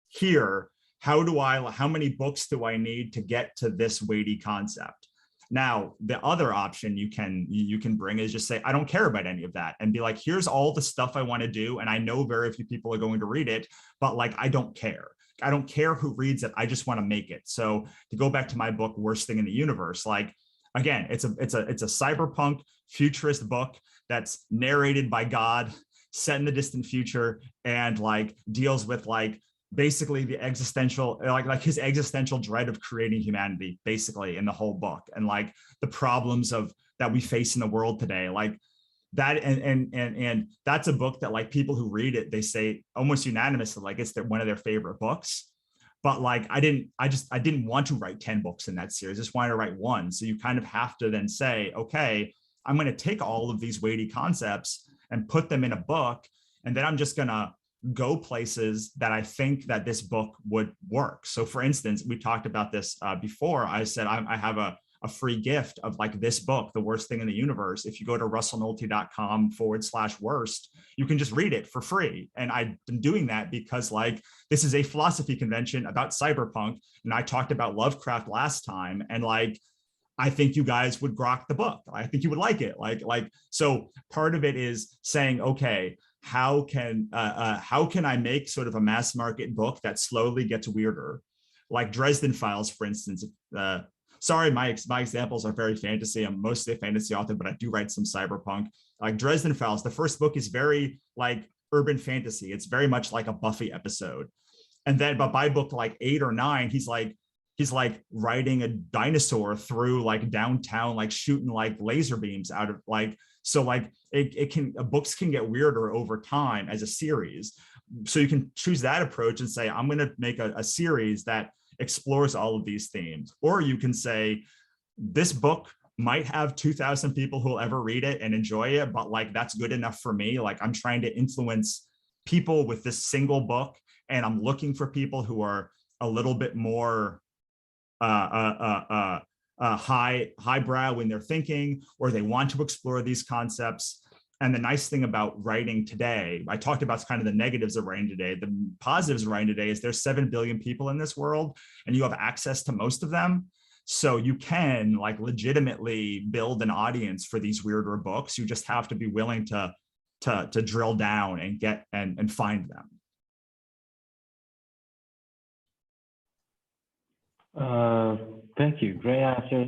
here, how many books do I need to get to this weighty concept? Now, the other option you can bring is just say, I don't care about any of that, and be like, here's all the stuff I want to do. And I know very few people are going to read it, but like, I don't care. I don't care who reads it. I just want to make it. So to go back to my book, Worst Thing in the Universe, like, again, it's a cyberpunk futurist book that's narrated by God, set in the distant future, and like deals with like basically the existential, like his existential dread of creating humanity, basically, in the whole book, and like the problems of that we face in the world today, like that. And that's a book that like people who read it, they say almost unanimously like it's one of their favorite books. But like I didn't want to write 10 books in that series. I just wanted to write one. So you kind of have to then say, okay, I'm going to take all of these weighty concepts and put them in a book, and then I'm just going to go places that I think that this book would work. So for instance, we talked about this before. I said I have a free gift of like this book, The Worst Thing in the Universe. If you go to russellnolte.com/worst, you can just read it for free. And I've been doing that because like this is a philosophy convention about cyberpunk, and I talked about Lovecraft last time, and like I think you guys would grok the book. I think you would like it. Like so part of it is saying, okay, how can I make sort of a mass market book that slowly gets weirder, like Dresden Files, for instance. Sorry, my examples are very fantasy. I'm mostly a fantasy author, but I do write some cyberpunk. Like Dresden Files, the first book is very like urban fantasy. It's very much like a Buffy episode. And then, but by book like 8 or 9, he's like riding a dinosaur through like downtown, like shooting like laser beams out of like, so like books can get weirder over time as a series. So you can choose that approach and say, I'm going to make a series that explores all of these themes. Or you can say, this book might have 2,000 people who will ever read it and enjoy it, but like, that's good enough for me. Like I'm trying to influence people with this single book, and I'm looking for people who are a little bit more highbrow in their thinking, or they want to explore these concepts. And the nice thing about writing today, I talked about kind of the negatives of writing today. The positives of writing today is there's 7 billion people in this world, and you have access to most of them. So you can like legitimately build an audience for these weirder books. You just have to be willing to drill down and get and find them. Thank you. Great answer.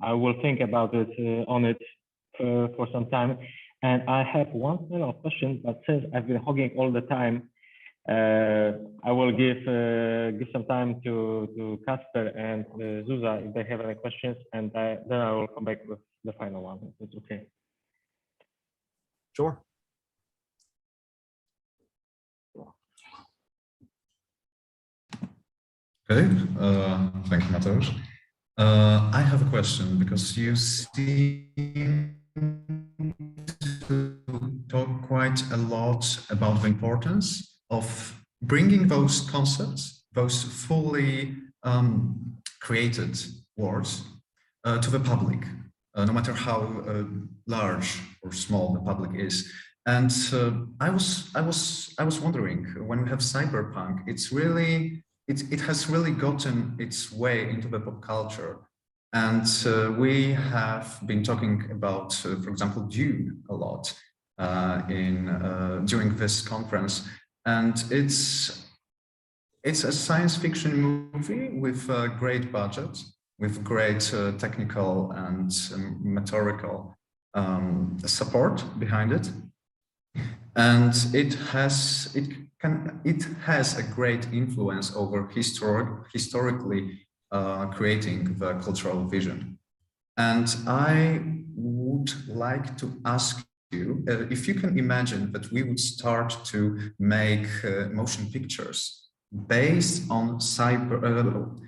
I will think about it for some time. And I have one final question, but since I've been hogging all the time, I will give some time to Kasper and Zuza if they have any questions, and then I will come back with the final one, if it's okay. Sure. Okay, thank you, Mateusz. I have a question, because you seem to talk quite a lot about the importance of bringing those concepts, those fully created words, to the public, no matter how large or small the public is. And I was wondering, when we have cyberpunk, it has really gotten its way into the pop culture. And we have been talking about, for example, Dune a lot during this conference. And it's a science fiction movie with a great budget, with great technical and methodical support behind it. And it has a great influence over historically creating the cultural vision. And I would like to ask you if you can imagine that we would start to make motion pictures based on solarpunk,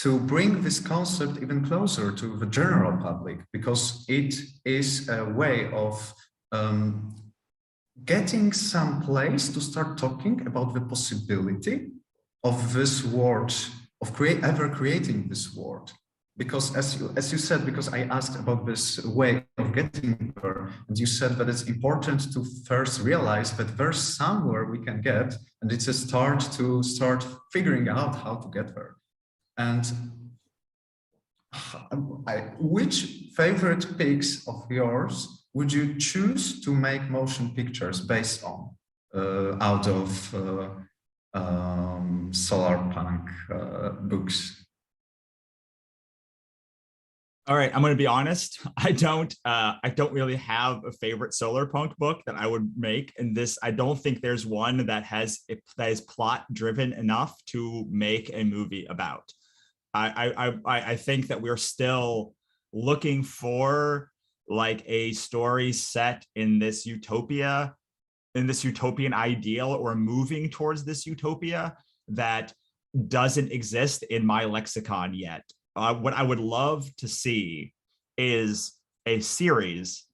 to bring this concept even closer to the general public, because it is a way of getting some place to start talking about the possibility of this world, of ever creating this world. Because as you said, because I asked about this way of getting there, and you said that it's important to first realize that there's somewhere we can get, and it's a start figuring out how to get there. And which favorite pics of yours would you choose to make motion pictures based on out of solar punk books? All right, I'm going to be honest. I don't really have a favorite solar punk book that I would make. And this, I don't think there's one that is plot driven enough to make a movie about. I think that we're still looking for like a story set in this utopia, in this utopian ideal, or moving towards this utopia that doesn't exist in my lexicon yet. What I would love to see is a series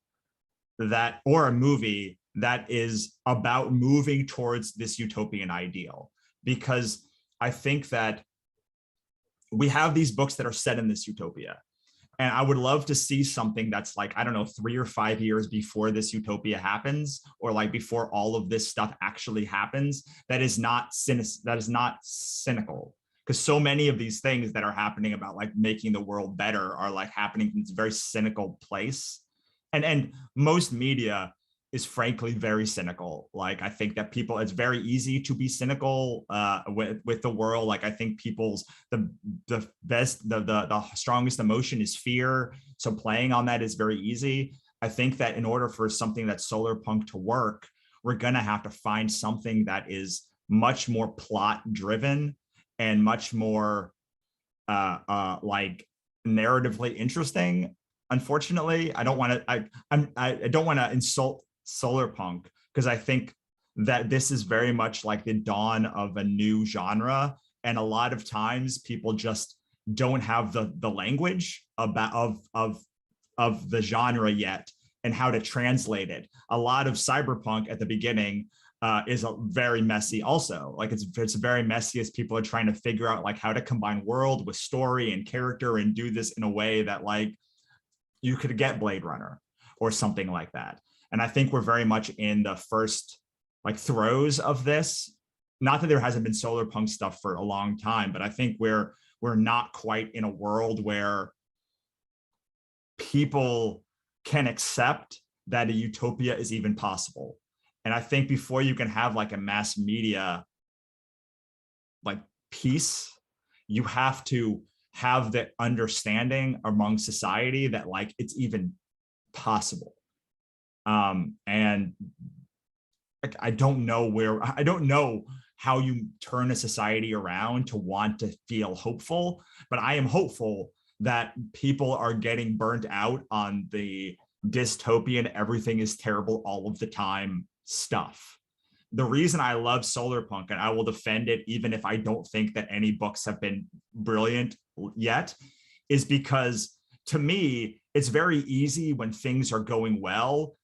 that, or a movie that is about moving towards this utopian ideal, because I think that we have these books that are set in this utopia. And I would love to see something that's like, I don't know, 3 or 5 years before this utopia happens, or like before all of this stuff actually happens, that is not cynical. Because so many of these things that are happening about like making the world better are like happening from this very cynical place. And most media is frankly very cynical. Like, I think that people, it's very easy to be cynical with the world. Like, I think people's the strongest emotion is fear. So playing on that is very easy. I think that in order for something that's solar punk to work, we're gonna have to find something that is much more plot driven and much more like narratively interesting. Unfortunately, I don't want to. I don't want to insult solar punk, because I think that this is very much like the dawn of a new genre, and a lot of times people just don't have the language about of the genre yet and how to translate it. A lot of cyberpunk at the beginning is a very messy also. Like, it's very messy as people are trying to figure out like how to combine world with story and character and do this in a way that like you could get Blade Runner or something like that. And I think we're very much in the first like throes of this. Not that there hasn't been solar punk stuff for a long time, but I think we're not quite in a world where people can accept that a utopia is even possible. And I think before you can have like a mass media like piece, you have to have the understanding among society that like it's even possible. And like, I don't know how you turn a society around to want to feel hopeful, but I am hopeful that people are getting burnt out on the dystopian, everything is terrible all of the time stuff. The reason I love solarpunk, and I will defend it even if I don't think that any books have been brilliant yet, is because to me, it's very easy when things are going well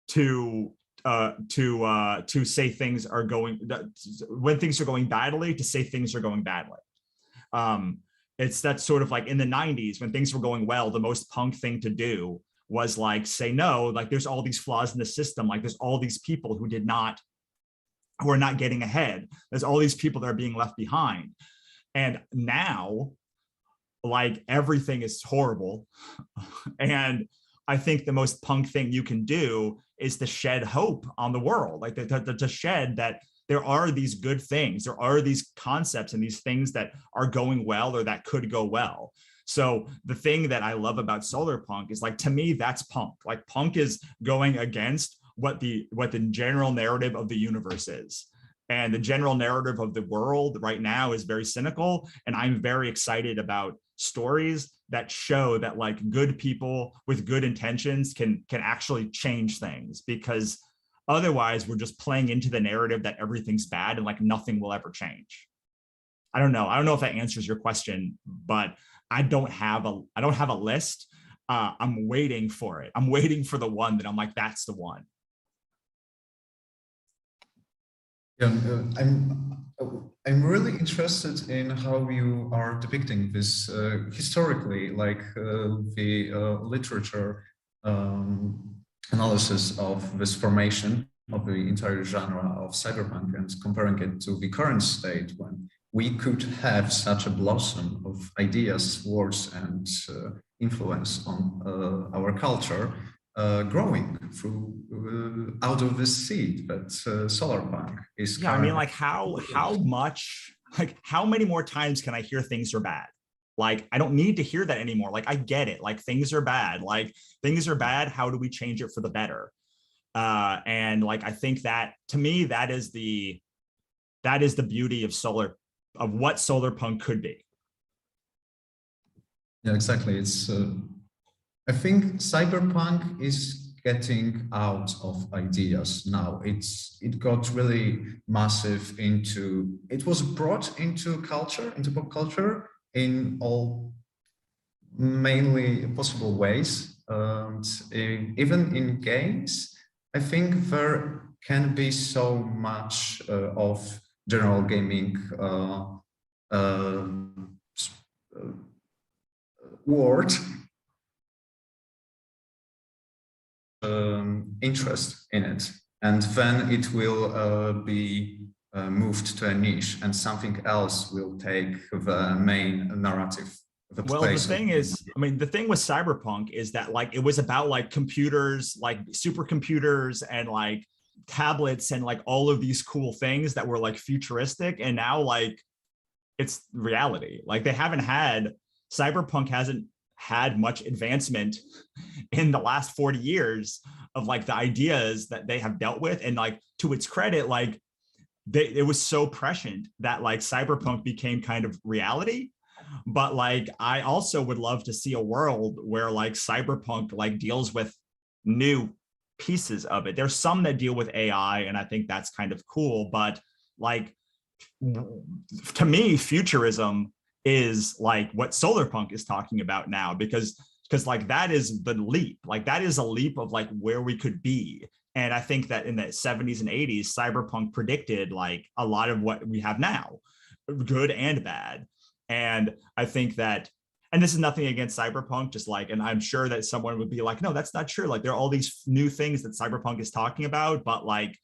to say things are going, when things are going badly, to say things are going badly. It's that sort of like in the 90s when things were going well, the most punk thing to do was like say no, like there's all these flaws in the system, like there's all these people who are not getting ahead, there's all these people that are being left behind. And now like everything is horrible. And I think the most punk thing you can do is to shed hope on the world, like to shed that there are these good things, there are these concepts and these things that are going well or that could go well. So the thing that I love about solar punk is like, to me, that's punk. Like punk is going against what the general narrative of the universe is. And the general narrative of the world right now is very cynical. And I'm very excited about stories that show that like good people with good intentions can actually change things, because otherwise we're just playing into the narrative that everything's bad and like nothing will ever change. I don't know if that answers your question, but I don't have a list. I'm waiting for it. I'm waiting for the one that I'm like, that's the one. Yeah, I'm really interested in how you are depicting this historically, like the literature analysis of this formation of the entire genre of cyberpunk and comparing it to the current state when we could have such a blossom of ideas, words, and and influence on our culture growing through out of this seed that solar punk is. Yeah, I mean, like how much, like how many more times can I hear things are bad? Like, I don't need to hear that anymore. Like, I get it. Like, things are bad. Like, things are bad. How do we change it for the better? And like, I think that, to me, that is the beauty of what solar punk could be. Yeah, exactly. It's I think cyberpunk is getting out of ideas now. It got really massive into, it was brought into culture, into pop culture in all mainly possible ways. And even in games, I think there can be so much of general gaming word interest in it, and then it will be moved to a niche, and something else will take the main narrative. Well, the thing is, I mean, the thing with cyberpunk is that like it was about like computers, like supercomputers and like tablets and like all of these cool things that were like futuristic, and now like it's reality. Like they haven't had, cyberpunk hasn't had much advancement in the last 40 years of like the ideas that they have dealt with. And like, to its credit, like it was so prescient that like cyberpunk became kind of reality. But like, I also would love to see a world where like cyberpunk like deals with new pieces of it. There's some that deal with AI, and I think that's kind of cool. But like, to me, futurism is like what solarpunk is talking about now, because like that is the leap. Like that is a leap of like where we could be. And I think that in the 70s and 80s, cyberpunk predicted like a lot of what we have now, good and bad. And I think that, and this is nothing against cyberpunk, just like, and I'm sure that someone would be like, no, that's not true. Like there are all these new things that cyberpunk is talking about, but like,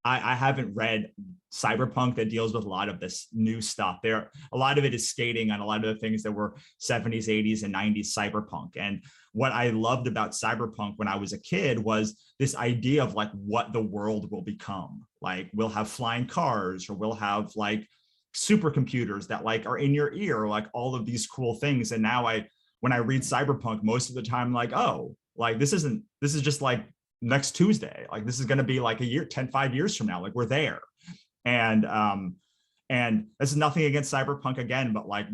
I haven't read cyberpunk that deals with a lot of this new stuff. There, a lot of it is skating on a lot of the things that were 70s, 80s, and 90s cyberpunk. And what I loved about cyberpunk when I was a kid was this idea of like what the world will become. Like we'll have flying cars, or we'll have like supercomputers that like are in your ear, like all of these cool things. And now when I read cyberpunk, most of the time, like, oh, like this is just like next Tuesday. Like this is going to be like 5 years from now. Like we're there. And this is nothing against cyberpunk again, but like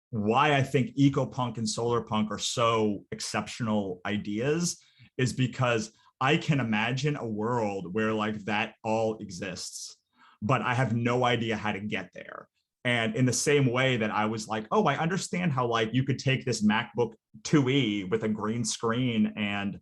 why I think ecopunk and solarpunk are so exceptional ideas is because I can imagine a world where like that all exists, but I have no idea how to get there. And in the same way that I was like, oh, I understand how like you could take this MacBook 2E with a green screen and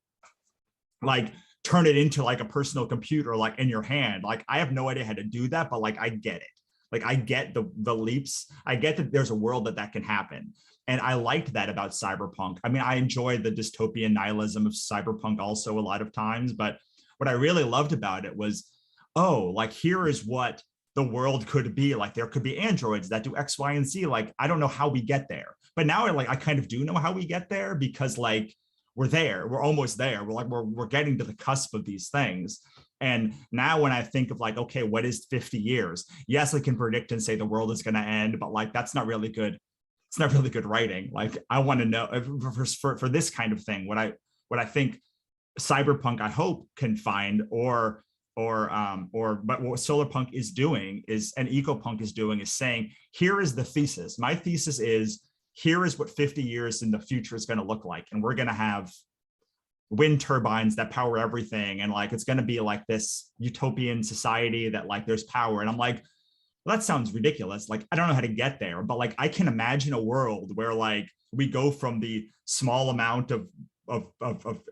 like turn it into like a personal computer, like in your hand. Like I have no idea how to do that, but like I get it. Like I get the leaps. I get that there's a world that can happen. And I liked that about cyberpunk. I mean, I enjoy the dystopian nihilism of cyberpunk also a lot of times, but what I really loved about it was, oh, like here is what the world could be. Like there could be androids that do X, Y, and Z. Like I don't know how we get there, but now I kind of do know how we get there, because like we're there, we're almost there. We're getting to the cusp of these things. And now when I think of like, okay, what is 50 years? Yes, I can predict and say the world is going to end, but like, that's not really good. It's not really good writing. Like I want to know for this kind of thing, what I think cyberpunk, I hope, can find, but what solarpunk is doing is, and ecopunk is doing, is saying, here is the thesis. My thesis is, here is what 50 years in the future is going to look like. And we're going to have wind turbines that power everything. And like, it's going to be like this utopian society that like there's power. And I'm like, well, that sounds ridiculous. Like, I don't know how to get there, but like, I can imagine a world where like we go from the small amount of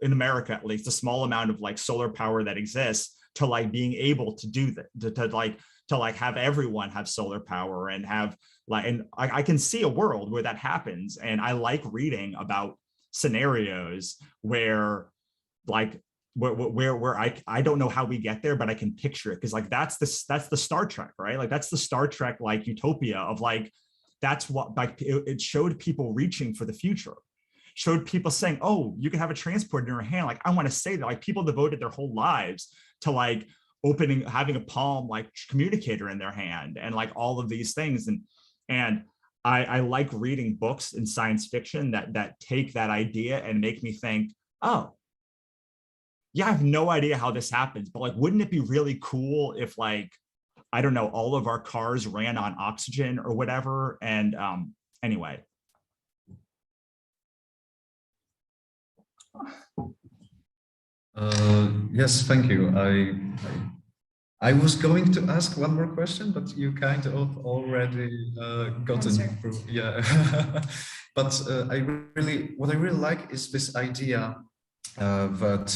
in America, at least a small amount of like solar power that exists, to like being able to do that, to have everyone have solar power and have like, and I can see a world where that happens. And I like reading about scenarios where like where I don't know how we get there, but I can picture it, because like that's the Star Trek, right? Like that's the Star Trek like utopia of like that's what, like, it showed people reaching for the future, showed people saying, oh, you can have a transport in your hand. Like, I want to say that, like, people devoted their whole lives to like having a palm like communicator in their hand and like all of these things. And I like reading books in science fiction that take that idea and make me think, oh, yeah, I have no idea how this happens, but like, wouldn't it be really cool if, like, I don't know, all of our cars ran on oxygen or whatever? And anyway. Yes, thank you. I was going to ask one more question, but you kind of already gotten through. Yeah, but what I really like is this idea that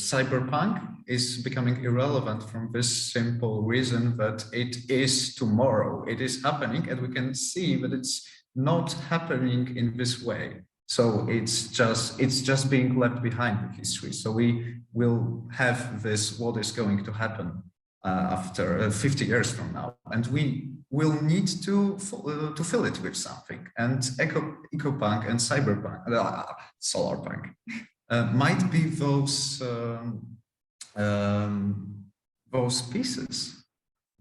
cyberpunk is becoming irrelevant from this simple reason that it is tomorrow. It is happening, and we can see that it's not happening in this way. So it's just being left behind in history. So we will have this, what is going to happen after 50 years from now, and we will need to fill it with something. And ecopunk and cyberpunk, solarpunk, might be those pieces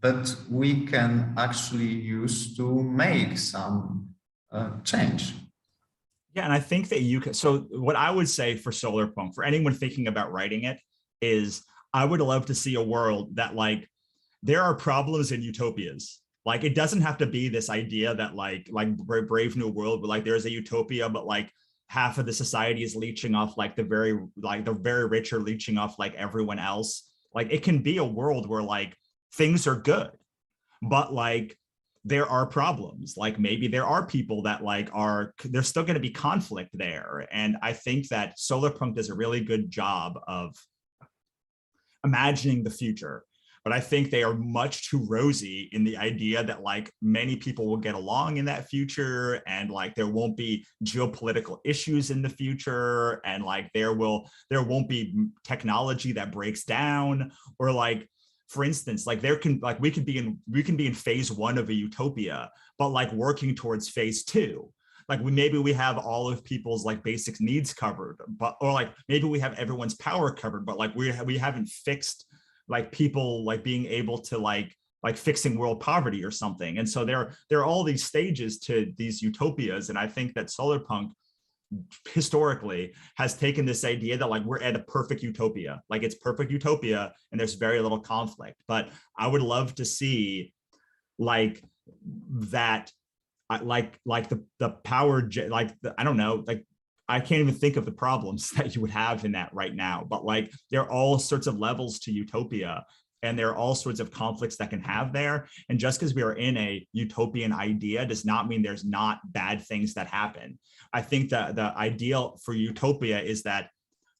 that we can actually use to make some change. Yeah, and I think that you can. So what I would say for solarpunk, for anyone thinking about writing it, is I would love to see a world that, like, there are problems in utopias. Like, it doesn't have to be this idea that like Brave New World, but like there's a utopia, but like half of the society is leeching off like the very rich are leeching off like everyone else. Like, it can be a world where like things are good, but like there are problems. Like, maybe there are people that like there's still going to be conflict there. And I think that solarpunk does a really good job of imagining the future, but I think they are much too rosy in the idea that like many people will get along in that future, and like there won't be geopolitical issues in the future, and like there won't be technology that breaks down, or like, for instance, like we can be in phase 1 of a utopia, but like working towards phase 2. Like maybe we have all of people's like basic needs covered, but, or like maybe we have everyone's power covered, but like we haven't fixed like people like being able to like fixing world poverty or something. And so there are all these stages to these utopias. And I think that solarpunk historically has taken this idea that like we're at a perfect utopia, like it's perfect utopia and there's very little conflict. But I would love to see like that, like the power, like I don't know, like I can't even think of the problems that you would have in that right now, but like there are all sorts of levels to utopia, and there are all sorts of conflicts that can have there. And just because we are in a utopian idea does not mean there's not bad things that happen. I think that the ideal for utopia is that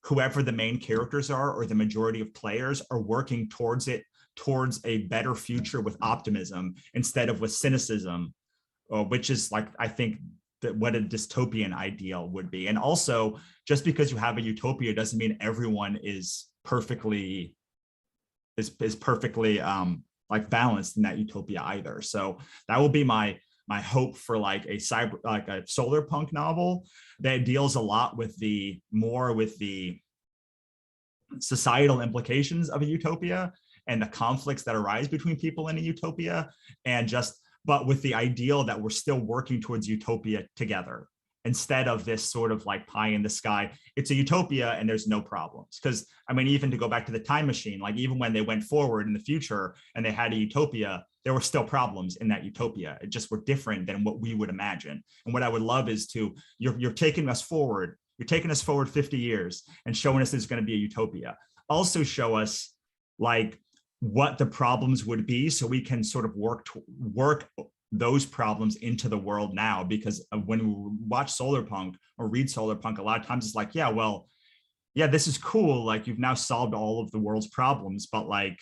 whoever the main characters are, or the majority of players, are working towards a better future with optimism instead of with cynicism, which is like, I think that what a dystopian ideal would be. And also, just because you have a utopia doesn't mean everyone is perfectly like balanced in that utopia either. So that will be my hope for like a solarpunk novel that deals a lot with the societal implications of a utopia and the conflicts that arise between people in a utopia, but with the ideal that we're still working towards utopia together, instead of this sort of like pie in the sky, it's a utopia and there's no problems. Because I mean, even to go back to the time machine, like even when they went forward in the future and they had a utopia, there were still problems in that utopia. It just were different than what we would imagine. And what I would love is you're taking us forward. You're taking us forward 50 years and showing us there's going to be a utopia. Also show us like what the problems would be, so we can sort of work those problems into the world now. Because when we watch solarpunk or read solarpunk, a lot of times it's like, yeah, well, yeah, this is cool, like you've now solved all of the world's problems, but like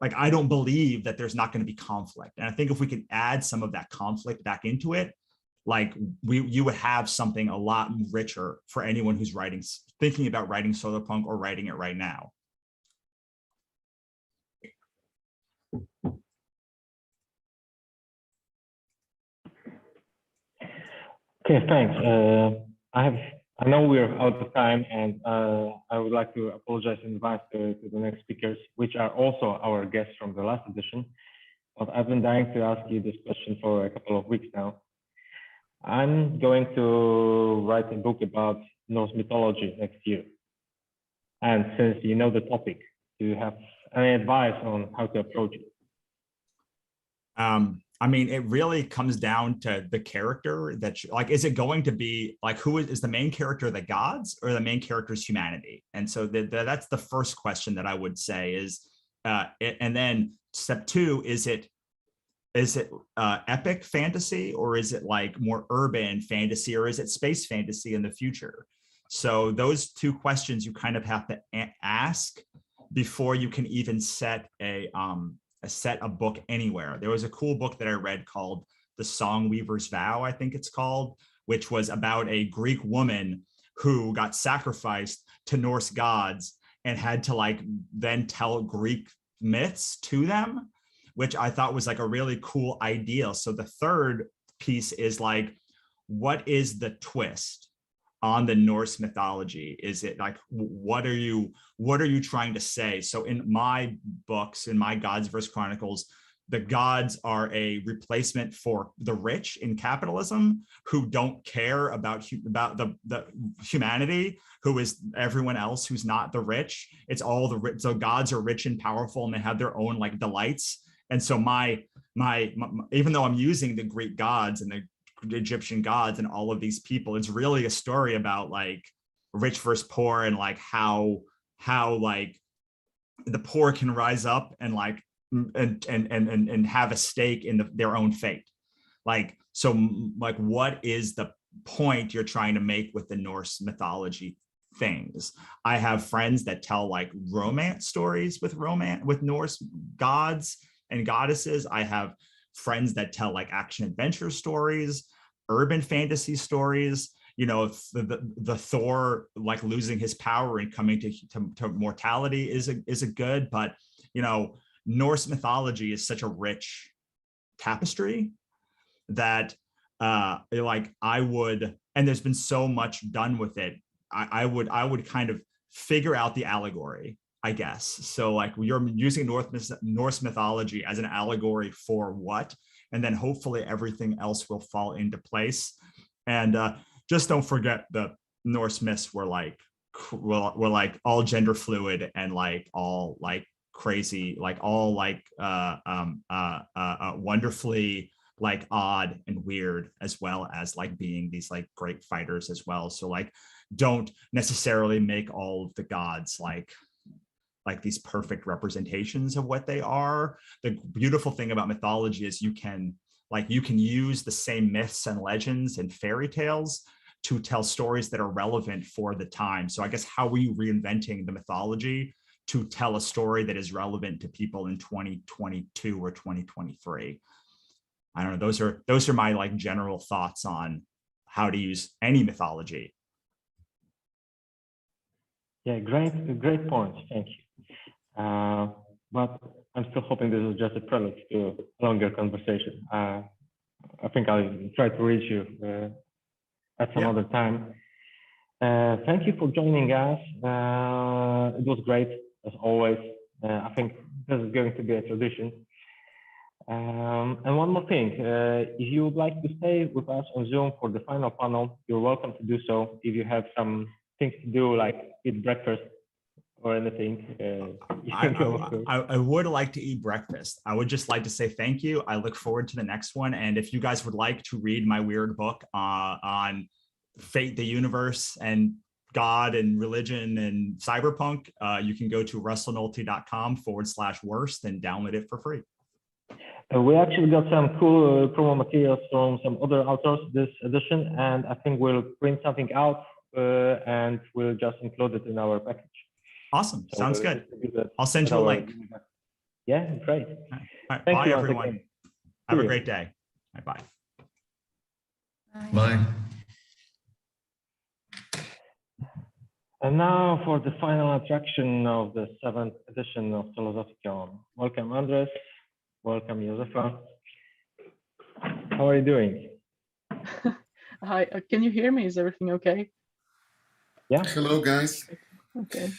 I don't believe that there's not going to be conflict. And I think if we can add some of that conflict back into it, like you would have something a lot richer for anyone who's thinking about writing solarpunk or writing it right now. Okay, thanks. I know we're out of time, and I would like to apologize in advance to the next speakers, which are also our guests from the last edition. But I've been dying to ask you this question for a couple of weeks now. I'm going to write a book about Norse mythology next year. And since you know the topic, do you have any advice on how to approach it? I mean, it really comes down to the character that like, is it going to be like, who is the main character, the gods, or the main character is humanity? And so that's the first question that I would say is, and then step two, is it epic fantasy, or is it like more urban fantasy, or is it space fantasy in the future? So those two questions you kind of have to ask before you can even set a book anywhere. There was a cool book that I read called The Song Weaver's Vow, I think it's called, which was about a Greek woman who got sacrificed to Norse gods and had to like then tell Greek myths to them, which I thought was like a really cool idea. So the third piece is like, what is the twist on the Norse mythology? Is it like, what are you trying to say? So in my books, in my Gods vs. Chronicles, the gods are a replacement for the rich in capitalism who don't care about the humanity, who is everyone else who's not the rich. It's all the rich. So gods are rich and powerful and they have their own like delights. And so my even though I'm using the Greek gods and the Egyptian gods and all of these people, it's really a story about like rich versus poor and like how like the poor can rise up and like and have a stake in their own fate. Like, so like, what is the point you're trying to make with the Norse mythology things? I have friends that tell like romance stories with Norse gods and goddesses. I have friends that tell like action adventure stories, urban fantasy stories. You know, the Thor like losing his power and coming to mortality is a good, but you know, Norse mythology is such a rich tapestry that like I would, and there's been so much done with it. I would kind of figure out the allegory, I guess. So like you're using Norse mythology as an allegory for what, and then hopefully everything else will fall into place. And just don't forget the Norse myths were like all gender fluid and like all like crazy, like all like wonderfully like odd and weird, as well as like being these like great fighters as well. So like don't necessarily make all of the gods like these perfect representations of what they are. The beautiful thing about mythology is you can use the same myths and legends and fairy tales to tell stories that are relevant for the time. So I guess, how are you reinventing the mythology to tell a story that is relevant to people in 2022 or 2023? I don't know. Those are my like general thoughts on how to use any mythology. Yeah, great points. Thank you. But I'm still hoping this is just a prelude to a longer conversation. I think I'll try to reach you at some other time. Thank you for joining us. It was great, as always. I think this is going to be a tradition. And one more thing, if you would like to stay with us on Zoom for the final panel, you're welcome to do so. If you have some things to do, like eat breakfast or anything. I would like to eat breakfast. I would just like to say thank you. I look forward to the next one. And if you guys would like to read my weird book on fate, the universe, and God and religion and cyberpunk, you can go to russellnolte.com/worst and download it for free. We actually got some cool promo materials from some other authors this edition, and I think we'll print something out and we'll just include it in our package. Awesome. So sounds good. I'll send you a link. Yeah, great. All right. Thank bye, you, everyone. Have a great day. Bye. Bye. And now for the final attraction of the 7th edition of PhilosophyCon. Welcome, Andres. Welcome, Josefa. How are you doing? Hi, can you hear me? Is everything okay? Yeah. Hello, guys. Okay.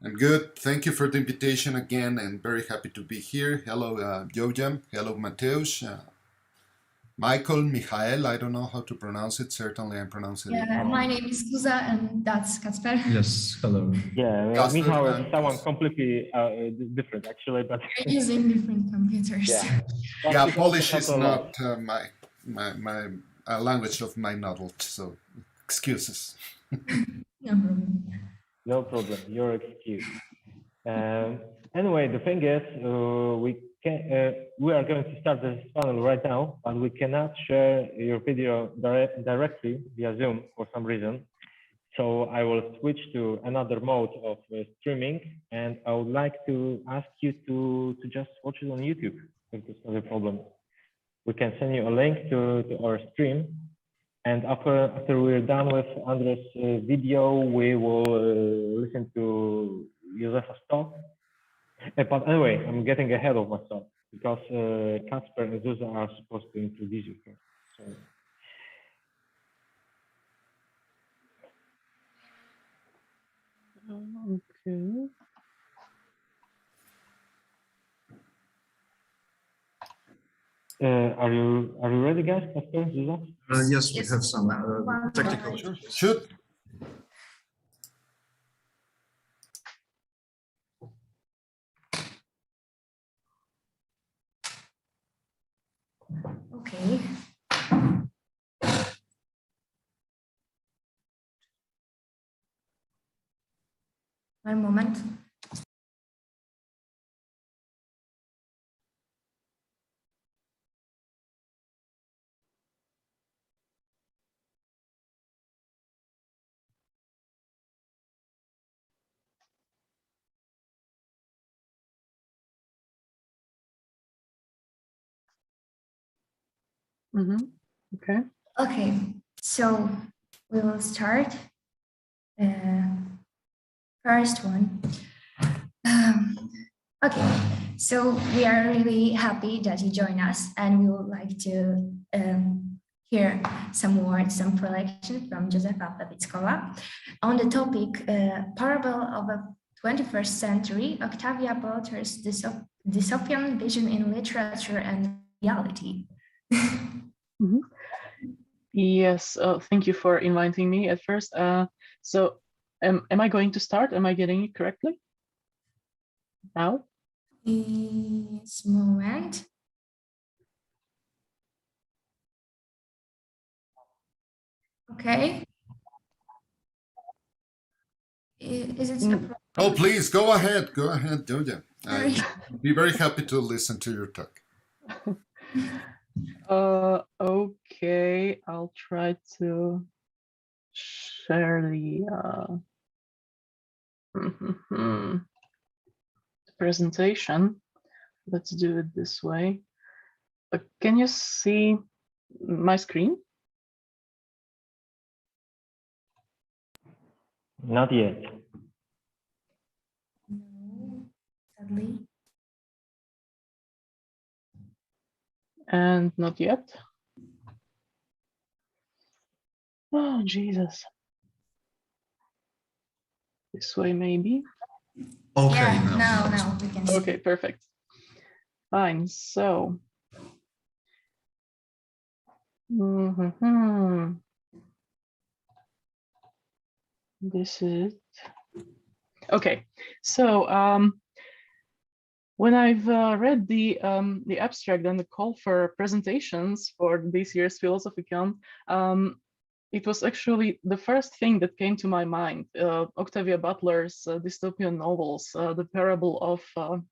I'm good. Thank you for the invitation again, and very happy to be here. Hello, Jojam. Hello, Mateusz. Michael, Michael, I don't know how to pronounce it. Certainly, I'm pronouncing it Yeah, wrong. my name is Kuza, and that's Kacper. Yes, hello. Yeah, Casper Michał is and someone Kus. completely different, actually, but We're using different computers. yeah. But Yeah, it also Polish helps is a lot. not my language of my knowledge, so excuses. No problem. No problem, you're excused. Anyway, the thing is, we are going to start this panel right now, but we cannot share your video directly via Zoom for some reason. So I will switch to another mode of streaming, and I would like to ask you to just watch it on YouTube, if there's not a problem. We can send you a link to our stream, and after we're done with Andres' video, we will listen to Josefa's talk. But anyway, I'm getting ahead of myself because Kacper and Zuza are supposed to introduce you first. So. Okay. Are you ready, guys? Kacper, Zuza? Yes, we have some technical issues. Shoot. Okay. One moment. Okay. Okay, so we will start. First one. Okay, so we are really happy that you join us, and we would like to hear some words, some reflection from Josefa Pawlickowa on the topic Parable of a 21st Century, Octavia Butler's dystopian vision in literature and reality. Yes, thank you for inviting me at first. So am I going to start? Am I getting it correctly? Now? Yes, moment. Okay. Is it? Oh, please go ahead. Go ahead, Jojam. I'd be very happy to listen to your talk. Okay, I'll try to share the presentation. Let's do it this way. Can you see my screen? Not yet. No, sadly. And not yet. Oh, Jesus. This way, maybe. Okay, Yeah, now. now we can see. Okay, perfect. Fine. So. This is okay. So when I've read the abstract and the call for presentations for this year's PhilosophyCon, it was actually the first thing that came to my mind. Octavia Butler's dystopian novels, The Parable of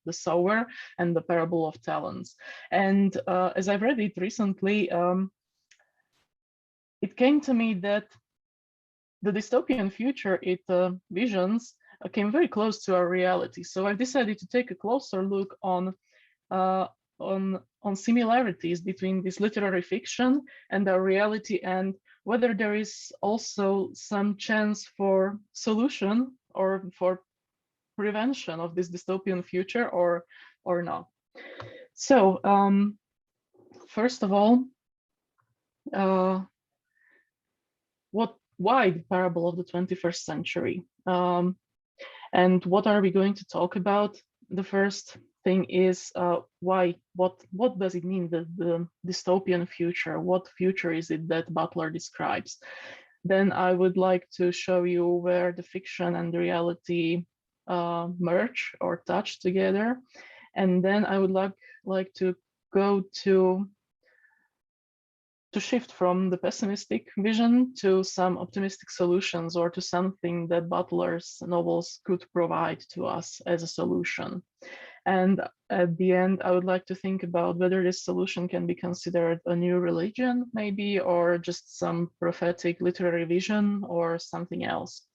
the Sower and The Parable of Talents. And as I've read it recently, it came to me that the dystopian future it visions came very close to our reality. So I decided to take a closer look on similarities between this literary fiction and our reality, and whether there is also some chance for solution or for prevention of this dystopian future or not. So first of all, why the parable of the 21st century? And what are we going to talk about? The first thing is what does it mean, the dystopian future? What future is it that Butler describes? Then I would like to show you where the fiction and the reality merge or touch together. And then I would like to go to shift from the pessimistic vision to some optimistic solutions, or to something that Butler's novels could provide to us as a solution. And at the end, I would like to think about whether this solution can be considered a new religion, maybe, or just some prophetic literary vision, or something else.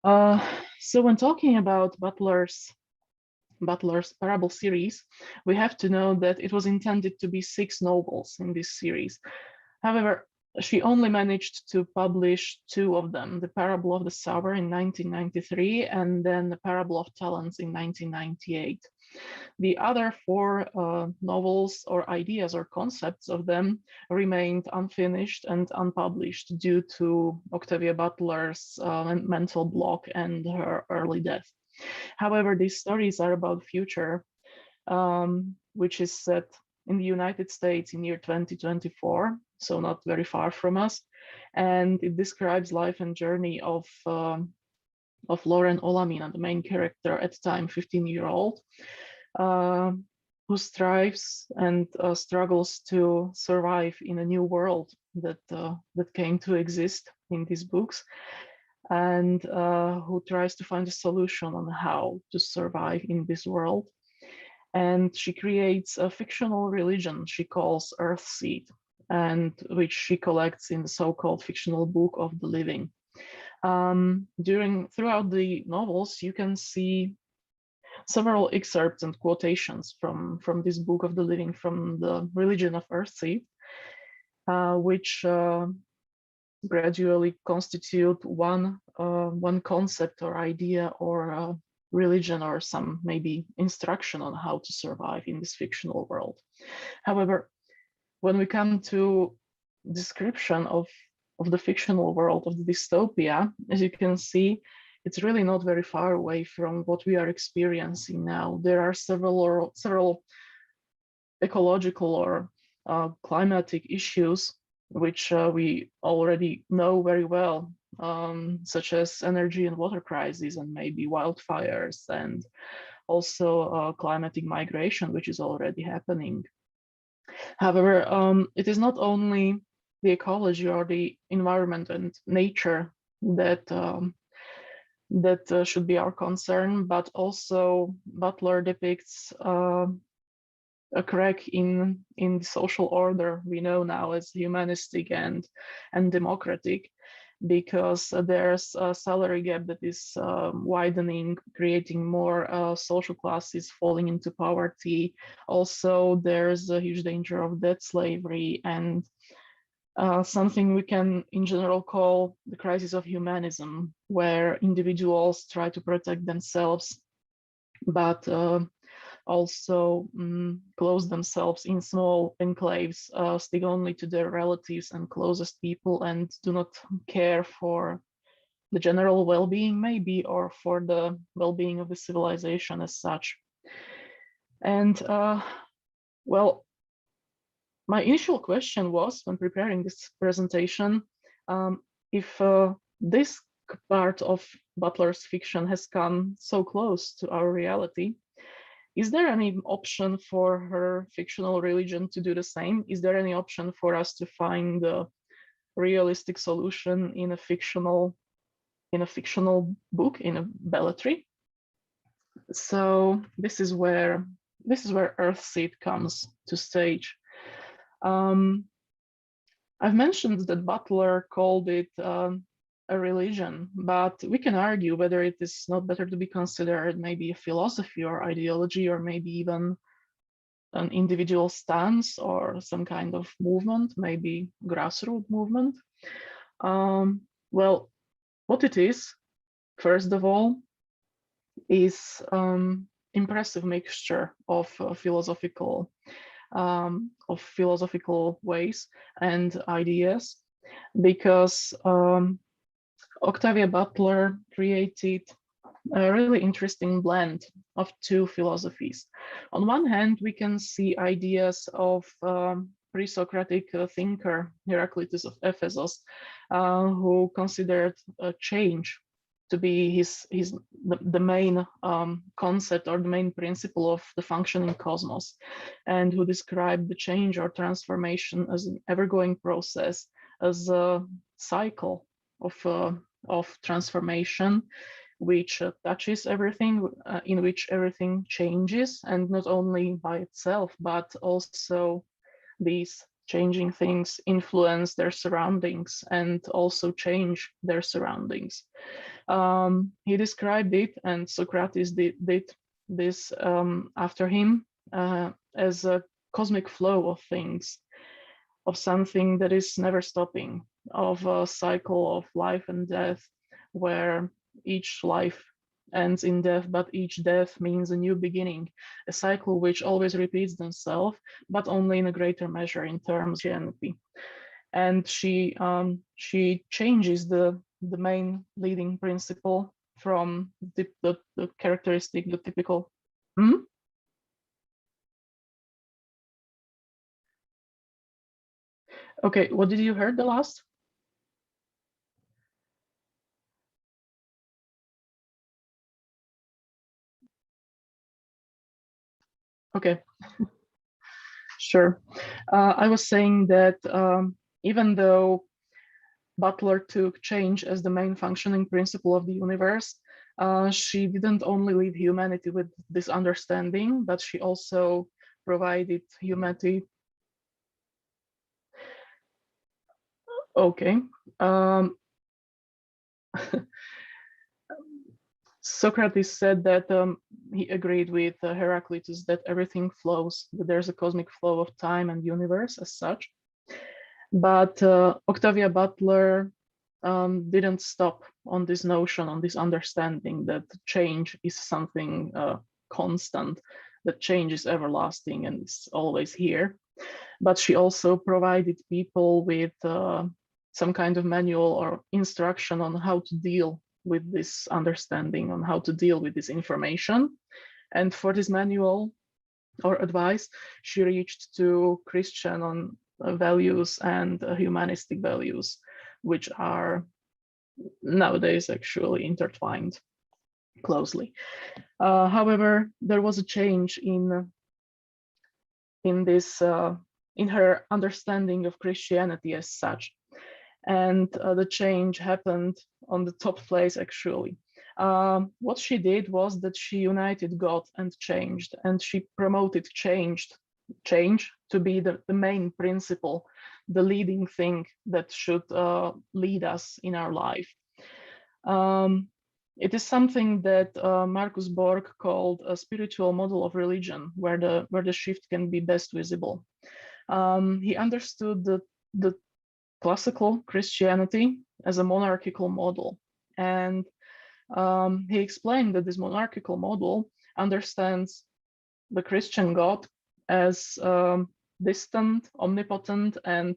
So when talking about Butler's parable series, we have to know that it was intended to be 6 novels in this series. However, she only managed to publish 2 of them, The Parable of the Sower in 1993 and then The Parable of Talents in 1998. The other 4 novels or ideas or concepts of them remained unfinished and unpublished due to Octavia Butler's mental block and her early death. However, these stories are about the future, which is set in the United States in year 2024, so not very far from us. And it describes life and journey of Lauren Olamina, the main character at the time, 15-year-old, who strives and struggles to survive in a new world that came to exist in these books, and who tries to find a solution on how to survive in this world. And she creates a fictional religion she calls Earthseed, and which she collects in the so-called fictional Book of the Living. Throughout the novels, you can see several excerpts and quotations from this Book of the Living, from the religion of Earthseed, which gradually constitute one concept or idea or religion, or some maybe instruction on how to survive in this fictional world. However, when we come to description of the fictional world, of the dystopia, as you can see, it's really not very far away from what we are experiencing now. There are several ecological or climatic issues which we already know very well, such as energy and water crises, and maybe wildfires, and also climatic migration, which is already happening. However, it is not only the ecology or the environment and nature that should be our concern, but also Butler depicts a crack in the social order we know now as humanistic and democratic, because there's a salary gap that is widening, creating more social classes falling into poverty. Also, there's a huge danger of debt slavery, and something we can in general call the crisis of humanism, where individuals try to protect themselves, but also close themselves in small enclaves, stick only to their relatives and closest people, and do not care for the general well-being, maybe, or for the well-being of the civilization as such. And well, my initial question was, when preparing this presentation, if this part of Butler's fiction has come so close to our reality, is there any option for her fictional religion to do the same? Is there any option for us to find a realistic solution in a fictional book, in a belletry? So this is where Earthseed comes to stage. I've mentioned that Butler called it a religion, but we can argue whether it is not better to be considered maybe a philosophy or ideology, or maybe even an individual stance or some kind of movement, maybe grassroots movement. Well, what it is, first of all, is impressive mixture of philosophical ways and ideas. because Octavia Butler created a really interesting blend of two philosophies. On one hand, we can see ideas of pre-Socratic thinker Heraclitus of Ephesus, who considered change to be the main concept or the main principle of the functioning cosmos, and who described the change or transformation as an ever-going process, as a cycle of transformation, which touches everything, in which everything changes, and not only by itself, but also these changing things influence their surroundings and also change their surroundings. He described it, and Socrates did this after him, as a cosmic flow of things, of something that is never stopping, of a cycle of life and death, where each life ends in death, but each death means a new beginning, a cycle which always repeats themselves, but only in a greater measure in terms of Christianity. And she changes the main leading principle from the characteristic, the typical. Okay, what did you hear the last? Okay, sure. I was saying that even though Butler took change as the main functioning principle of the universe, she didn't only leave humanity with this understanding, but she also provided humanity. Okay. Socrates said that he agreed with Heraclitus that everything flows, that there's a cosmic flow of time and universe as such. But Octavia Butler didn't stop on this notion, on this understanding that change is something constant, that change is everlasting and is always here. But she also provided people with some kind of manual or instruction on how to deal with this understanding, on how to deal with this information. And for this manual or advice, she reached to Christian values and humanistic values, which are nowadays actually intertwined closely. However, there was a change in this in her understanding of Christianity as such, and the change happened on the top place actually. What she did was that she united God and changed, and she promoted change to be the main principle, the leading thing that should lead us in our life. It is something that Marcus Borg called a spiritual model of religion, where the shift can be best visible. He understood the classical Christianity as a monarchical model, and he explained that this monarchical model understands the Christian God as distant, omnipotent, and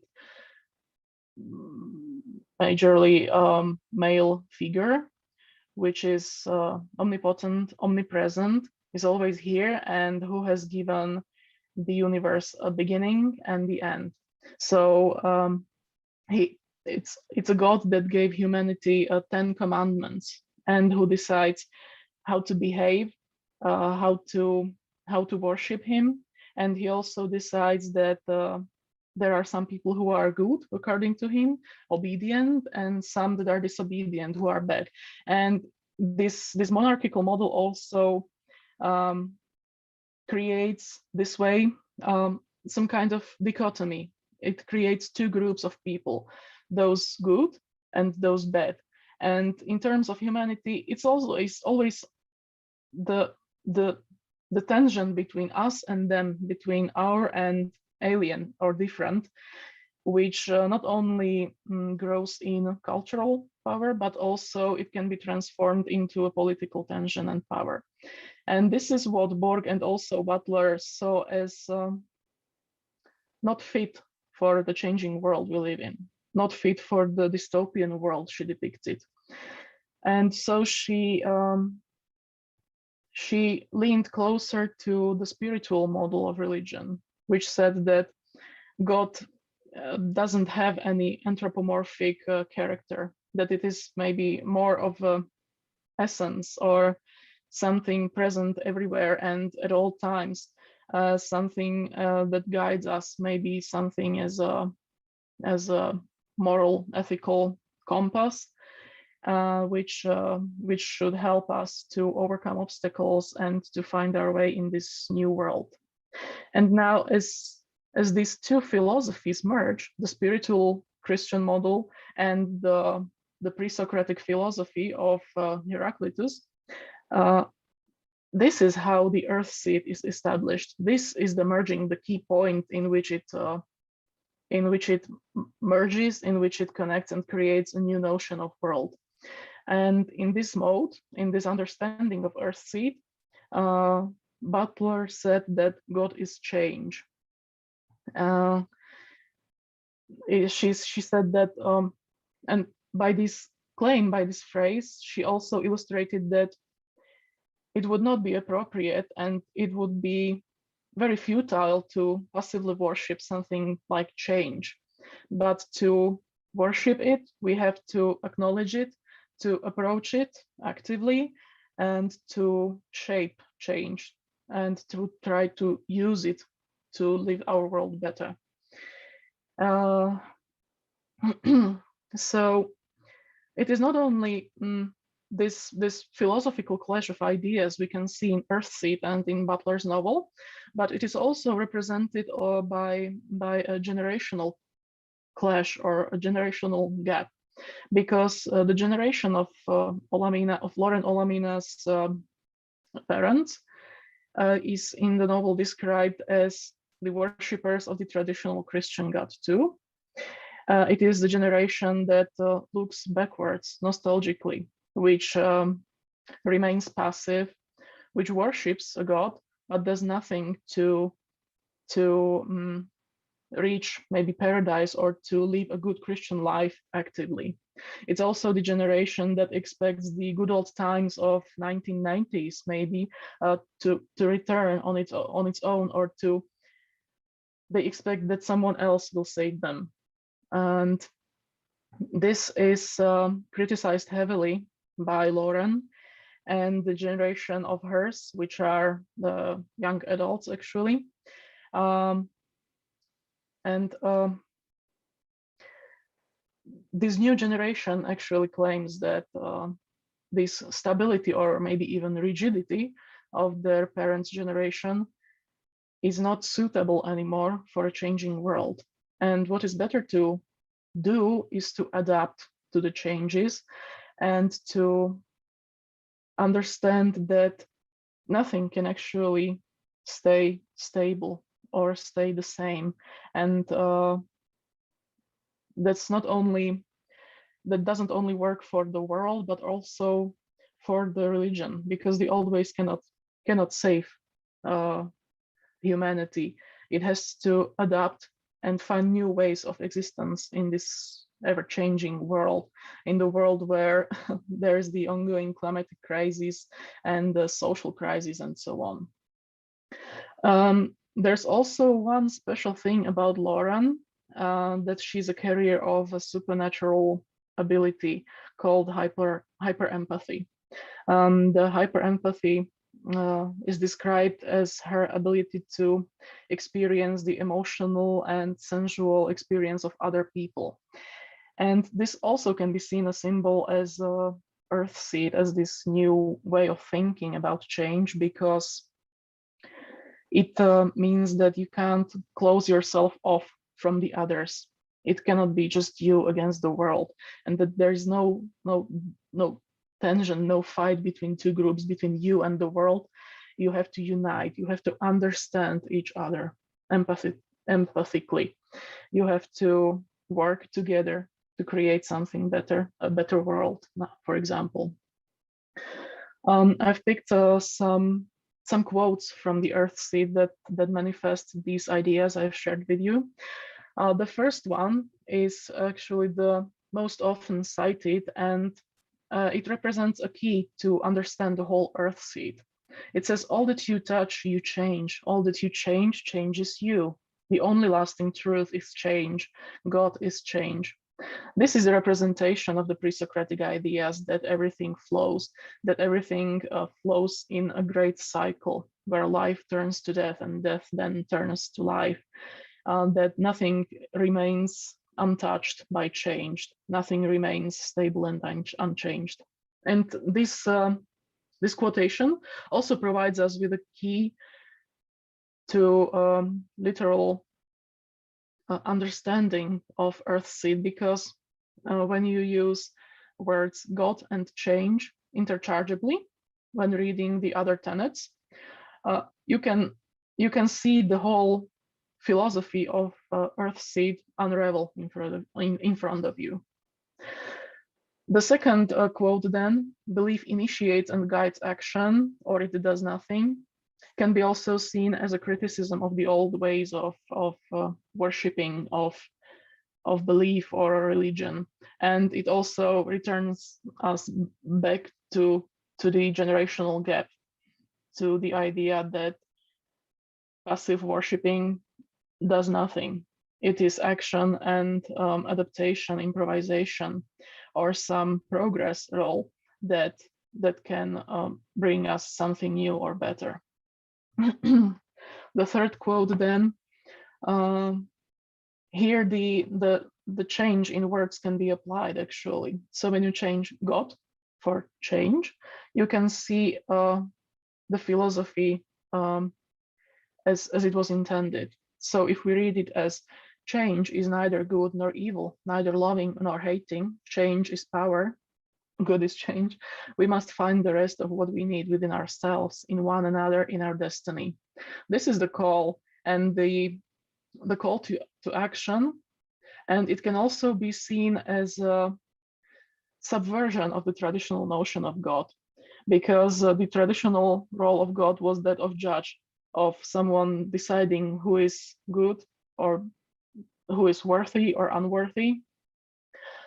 majorly male figure, which is omnipotent, omnipresent, is always here, and who has given the universe a beginning and the end. So it's a God that gave humanity 10 commandments, and who decides how to behave, how to worship him. And he also decides that there are some people who are good, according to him, obedient, and some that are disobedient, who are bad. And this monarchical model also creates this way some kind of dichotomy. It creates two groups of people, those good and those bad. And in terms of humanity, it's always the tension between us and them, between our and alien or different, which not only grows in cultural power, but also it can be transformed into a political tension and power. And this is what Borg and also Butler saw as not fit for the changing world we live in. not fit for the dystopian world she depicted. And so she leaned closer to the spiritual model of religion, which said that God doesn't have any anthropomorphic character, that it is maybe more of a essence or something present everywhere and at all times, something that guides us, maybe something as a moral, ethical compass, which should help us to overcome obstacles and to find our way in this new world. And now, as these two philosophies merge, the spiritual Christian model and the pre-Socratic philosophy of Heraclitus, this is how the earth seed is established. This is the merging, the key point in which it merges, in which it connects and creates a new notion of world. And in this mode, in this understanding of earth seed, Butler said that God is change. She said that, and by this claim, by this phrase, she also illustrated that it would not be appropriate and it would be very futile to passively worship something like change. But to worship it, we have to acknowledge it, to approach it actively, and to shape change, and to try to use it to live our world better. So it is not only this philosophical clash of ideas we can see in Earthseed and in Butler's novel, but it is also represented by a generational clash or a generational gap, because the generation of Lauren Olamina's parents is in the novel described as the worshippers of the traditional Christian God too. It is the generation that looks backwards nostalgically, which remains passive, which worships a God, but does nothing to reach maybe paradise or to live a good Christian life actively. It's also the generation that expects the good old times of 1990s maybe to return on its own, or they expect that someone else will save them. And this is criticized heavily by Lauren and the generation of hers, which are the young adults actually. This new generation actually claims that this stability or maybe even rigidity of their parents' generation is not suitable anymore for a changing world. And what is better to do is to adapt to the changes and to understand that nothing can actually stay stable or stay the same. And that doesn't only work for the world, but also for the religion, because the old ways cannot save humanity. It has to adapt and find new ways of existence in this ever-changing world, in the world where there's the ongoing climatic crisis and the social crisis and so on. There's also one special thing about Lauren, that she's a carrier of a supernatural ability called hyper-empathy. The hyper-empathy is described as her ability to experience the emotional and sensual experience of other people. And this also can be seen a symbol as Earthseed, as this new way of thinking about change, because it means that you can't close yourself off from the others. It cannot be just you against the world, and that there is no tension, no fight between two groups, between you and the world. You have to unite. You have to understand each other empathically. You have to work together to create something better, a better world, for example. I've picked some quotes from the Earthseed that manifest these ideas I've shared with you. The first one is actually the most often cited, and it represents a key to understand the whole earth seed. It says, all that you touch, you change. All that you change, changes you. The only lasting truth is change. God is change. This is a representation of the pre-Socratic ideas that everything flows, that everything flows in a great cycle where life turns to death and death then turns to life, that nothing remains untouched by change, nothing remains stable and unchanged. And this quotation also provides us with a key to literal understanding of Earthseed, because when you use words God and change interchangeably when reading the other tenets, you can see the whole philosophy of Earthseed unravel in front of you. The second quote then, belief initiates and guides action, or it does nothing, can be also seen as a criticism of the old ways of worshipping, of belief or religion. And it also returns us back to the generational gap, to the idea that passive worshipping does nothing. It is action and adaptation, improvisation, or some progress role that can bring us something new or better. The third quote then, here the change in words can be applied actually. So when you change God for change, you can see the philosophy as it was intended. So if we read it as change is neither good nor evil, neither loving nor hating, change is power, good is change, we must find the rest of what we need within ourselves, in one another, in our destiny. This is the call, and the call to action, and it can also be seen as a subversion of the traditional notion of God, because the traditional role of God was that of judge, of someone deciding who is good or who is worthy or unworthy,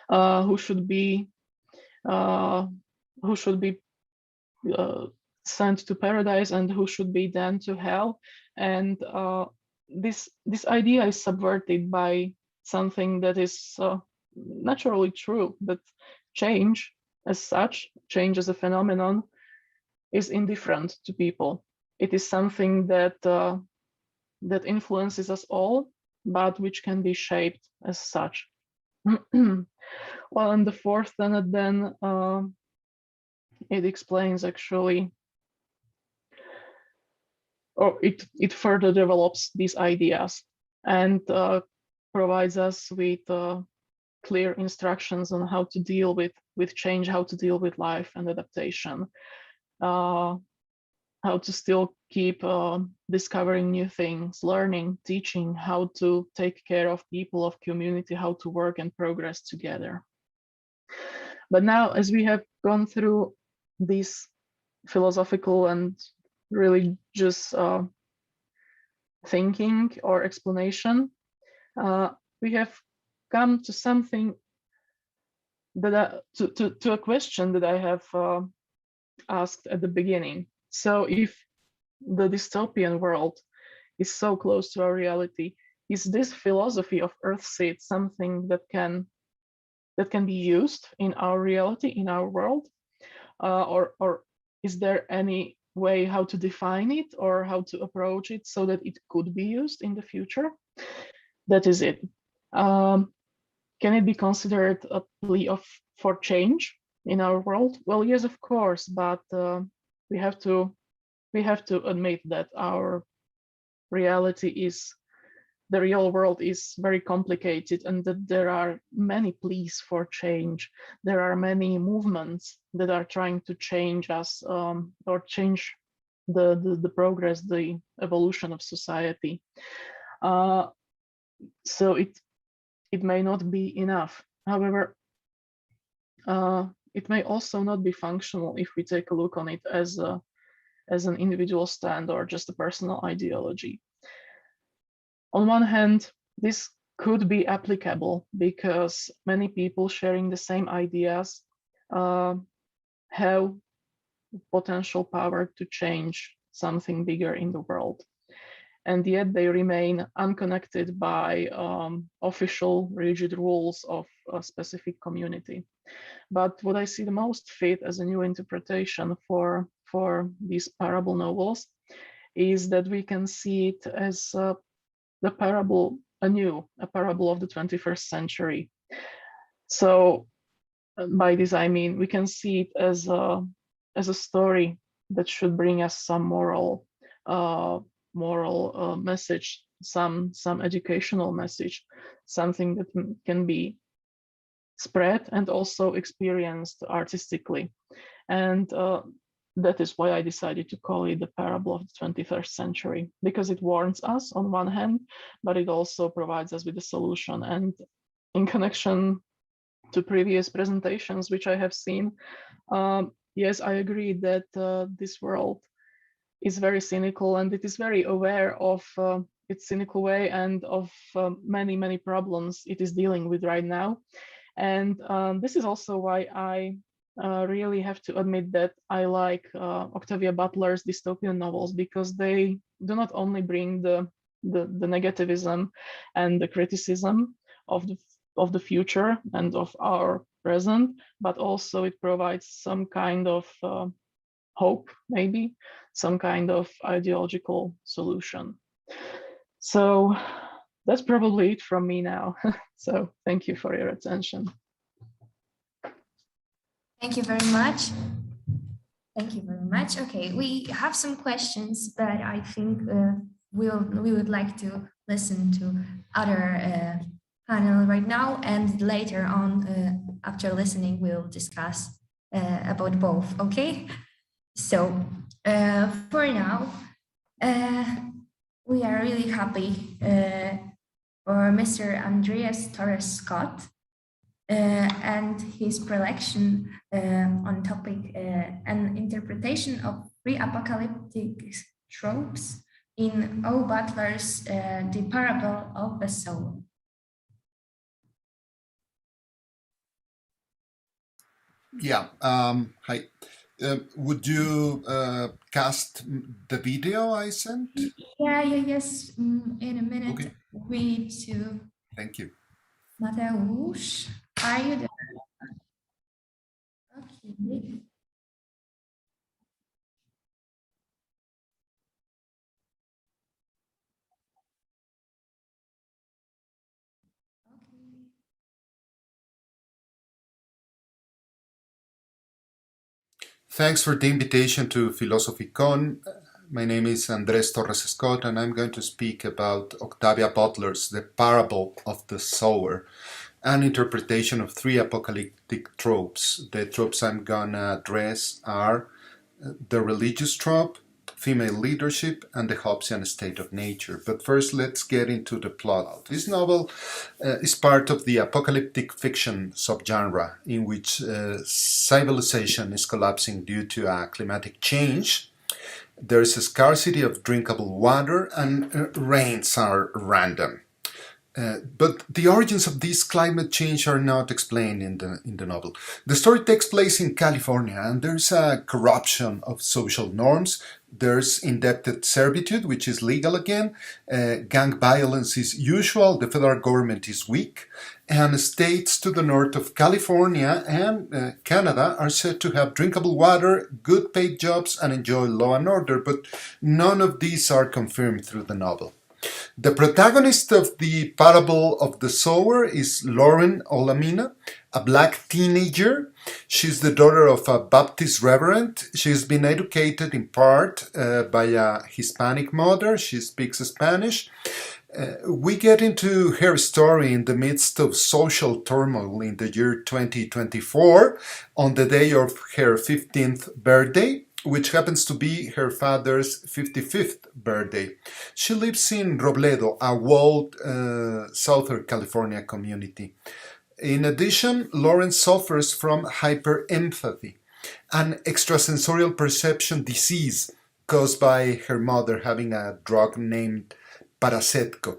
who should be sent to paradise and who should be then to hell. And this idea is subverted by something that is naturally true, that change as such, change as a phenomenon, is indifferent to people. It is something that that influences us all, but which can be shaped as such. Well, and the fourth tenet then, it explains actually, or it further develops these ideas and provides us with clear instructions on how to deal with change, how to deal with life and adaptation, how to still keep discovering new things, learning, teaching, how to take care of people, of community, how to work and progress together. But now, as we have gone through this philosophical and religious thinking or explanation, we have come to something that to a question that I have asked at the beginning. So if the dystopian world is so close to our reality, is this philosophy of Earthseed something that can be used in our reality, in our world, or is there any way how to define it or how to approach it so that it could be used in the future? That is it. Can it be considered a plea for change in our world? Well, yes, of course, but we have to admit that our reality is, the real world is very complicated, and that there are many pleas for change. There are many movements that are trying to change us or change the progress, the evolution of society. So it may not be enough. However, it may also not be functional if we take a look on it as an individual stand or just a personal ideology. On one hand, this could be applicable because many people sharing the same ideas have potential power to change something bigger in the world. And yet they remain unconnected by official rigid rules of a specific community. But what I see the most fit as a new interpretation for these parable novels is that we can see it as the parable, a parable of the 21st century. So by this, I mean, we can see it as a story that should bring us some moral message, some educational message, something that can be spread and also experienced artistically. And that is why I decided to call it the parable of the 21st century, because it warns us on one hand, but it also provides us with a solution. And in connection to previous presentations, which I have seen, yes, I agree that this world is very cynical and it is very aware of its cynical way and of many, many problems it is dealing with right now. And this is also why I really have to admit that I like Octavia Butler's dystopian novels, because they do not only bring the negativism and the criticism of the future and of our present, but also it provides some kind of hope, maybe some kind of ideological solution. So that's probably it from me now. So thank you for your attention. Thank you very much. Thank you very much. Okay, we have some questions, but I think we would like to listen to other panel right now, and later on, after listening, we'll discuss about both. Okay. So for now, we are really happy for Mr. Andreas Torres Scott and his prelection on topic an interpretation of pre-apocalyptic tropes in O. Butler's The Parable of the Soul. Yeah, hi. Would you cast the video I sent? Yes, in a minute. Okay. We to Thank you. Mateusz. Are you there? Okay. Thanks for the invitation to PhilosophyCon. My name is Andrés Torres Scott, and I'm going to speak about Octavia Butler's The Parable of the Sower, an interpretation of three apocalyptic tropes. The tropes I'm gonna address are the religious trope, female leadership, and the Hobbesian state of nature. But first, let's get into the plot. This novel is part of the apocalyptic fiction subgenre, in which civilization is collapsing due to a climatic change. There's a scarcity of drinkable water, and rains are random. But the origins of this climate change are not explained in the novel. The story takes place in California, and there's a corruption of social norms. There's indebted servitude, which is legal again. Gang violence is usual. The federal government is weak. And states to the north of California and Canada are said to have drinkable water, good paid jobs, and enjoy law and order. But none of these are confirmed through the novel. The protagonist of The Parable of the Sower is Lauren Olamina, a black teenager. She's the daughter of a Baptist reverend. She's been educated in part by a Hispanic mother. She speaks Spanish. We get into her story in the midst of social turmoil in the year 2024, on the day of her 15th birthday, which happens to be her father's 55th birthday. She lives in Robledo, a walled Southern California community. In addition, Lauren suffers from hyperempathy, an extrasensorial perception disease caused by her mother having a drug named Paracetamol.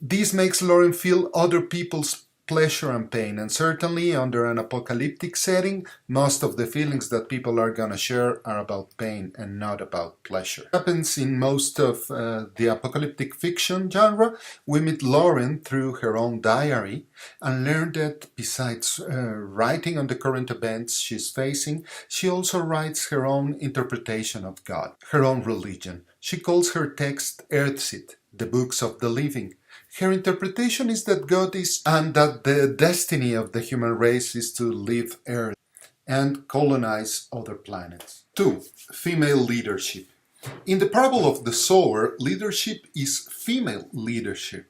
This makes Lauren feel other people's pleasure and pain, and certainly under an apocalyptic setting, most of the feelings that people are gonna share are about pain and not about pleasure. It happens in most of the apocalyptic fiction genre. We meet Lauren through her own diary and learn that besides writing on the current events she's facing, she also writes her own interpretation of God, her own religion. She calls her text Earthseed, the books of the living. Her interpretation is that God is, and that the destiny of the human race is to leave Earth and colonize other planets. 2. Female leadership. In the parable of the sower, leadership is female leadership,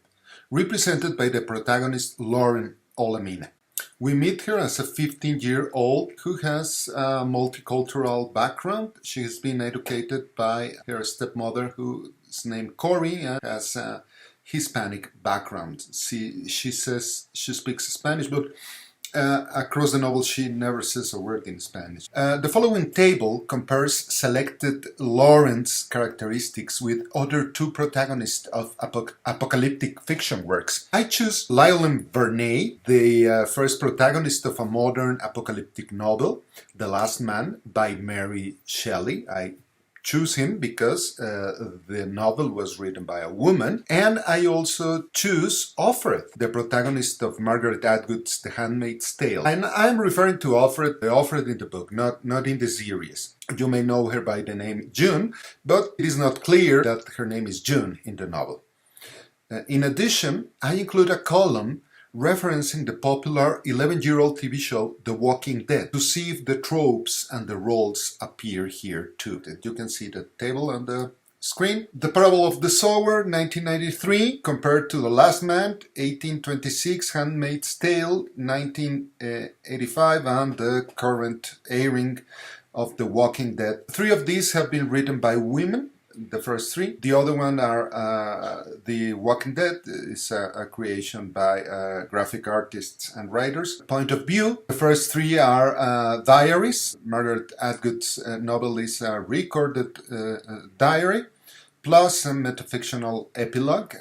represented by the protagonist Lauren Olamina. We meet her as a 15-year-old who has a multicultural background. She has been educated by her stepmother, who is named Corey, and has a Hispanic background. She says she speaks Spanish, but across the novel she never says a word in Spanish. The following table compares selected Lauren's characteristics with other two protagonists of apocalyptic fiction works. I choose Lionel Verney, the first protagonist of a modern apocalyptic novel, The Last Man by Mary Shelley. I choose him because the novel was written by a woman, and I also choose Offred, the protagonist of Margaret Atwood's The Handmaid's Tale. And I'm referring to Offred in the book, not in the series. You may know her by the name June, but it is not clear that her name is June in the novel. In addition, I include a column referencing the popular 11-year-old TV show The Walking Dead to see if the tropes and the roles appear here too. You can see the table on the screen. The Parable of the Sower, 1993, compared to The Last Man, 1826, Handmaid's Tale, 1985, and the current airing of The Walking Dead. 3 of these have been written by women. The first 3. The other one are The Walking Dead is a creation by graphic artists and writers. Point of view. The first 3 are diaries. Margaret Atwood's novel is a recorded diary, plus a metafictional epilogue.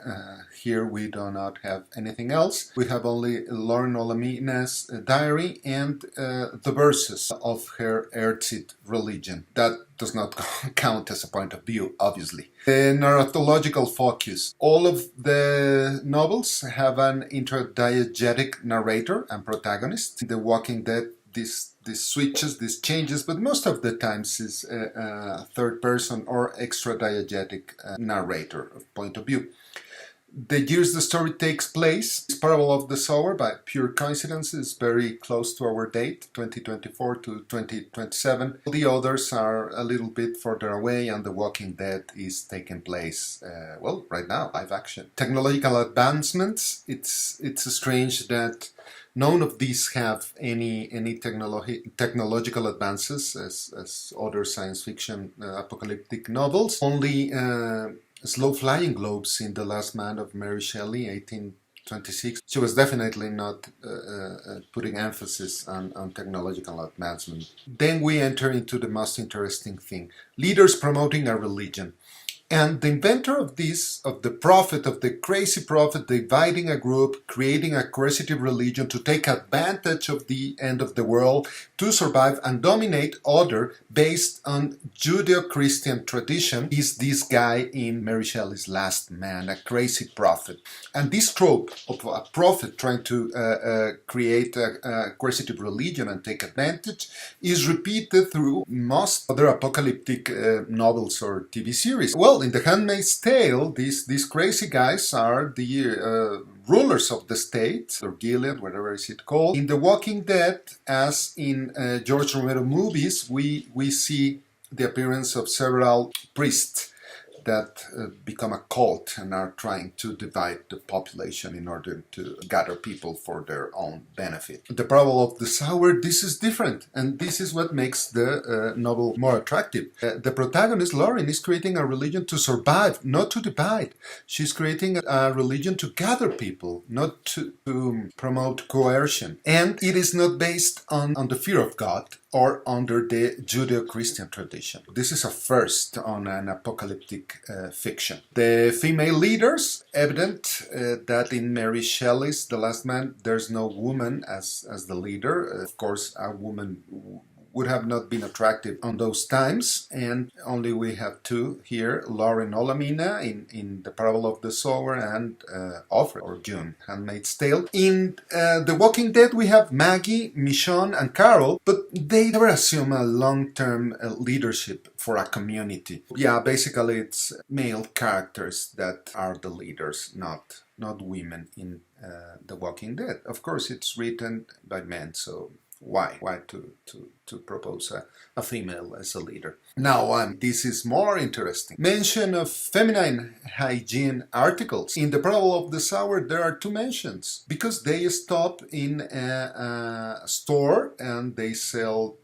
Here we do not have anything else. We have only Lauren Olamina's diary and the verses of her Earthseed religion. That does not count as a point of view, obviously. The narratological focus. All of the novels have an interdiegetic narrator and protagonist. In The Walking Dead, this switches, this changes, but most of the times is a third person or extra-diegetic narrator of point of view. The years the story takes place, this Parable of the Sower, by pure coincidence, is very close to our date, 2024 to 2027. The others are a little bit further away, and The Walking Dead is taking place, well, right now, live action. Technological advancements, it's strange that none of these have any technological advances as other science fiction apocalyptic novels. Only slow-flying globes in The Last Man of Mary Shelley, 1826. She was definitely not putting emphasis on technological advancement. Then we enter into the most interesting thing. Leaders promoting a religion. And the inventor of this, of the prophet, of the crazy prophet, dividing a group, creating a coercive religion to take advantage of the end of the world, to survive and dominate other based on Judeo-Christian tradition, is this guy in Mary Shelley's Last Man, a crazy prophet. And this trope of a prophet trying to create a coercive religion and take advantage is repeated through most other apocalyptic novels or TV series. Well, in The Handmaid's Tale, these crazy guys are the rulers of the state, or Gilead, whatever is it called. In The Walking Dead, as in George Romero movies, we see the appearance of several priests that become a cult and are trying to divide the population in order to gather people for their own benefit. The Parable of the Sower, this is different, and this is what makes the novel more attractive. The protagonist, Lauren, is creating a religion to survive, not to divide. She's creating a religion to gather people, not to promote coercion. And it is not based on the fear of God. or under the Judeo-Christian tradition. This is a first on an apocalyptic fiction. The female leaders, evident that in Mary Shelley's The Last Man, there's no woman as the leader. Of course, a woman would have not been attractive on those times, and only we have two here, Lauren Olamina in The Parable of the Sower, and Offred, or June, Handmaid's Tale. In The Walking Dead, we have Maggie, Michonne, and Carol, but they never assume a long-term leadership for a community. Yeah, basically it's male characters that are the leaders, not women in The Walking Dead. Of course, it's written by men, so why to propose a female as a leader? Now, this is more interesting. Mention of feminine hygiene articles. In The Parable of the Sower, there are two mentions, because they stop in a store and they sell,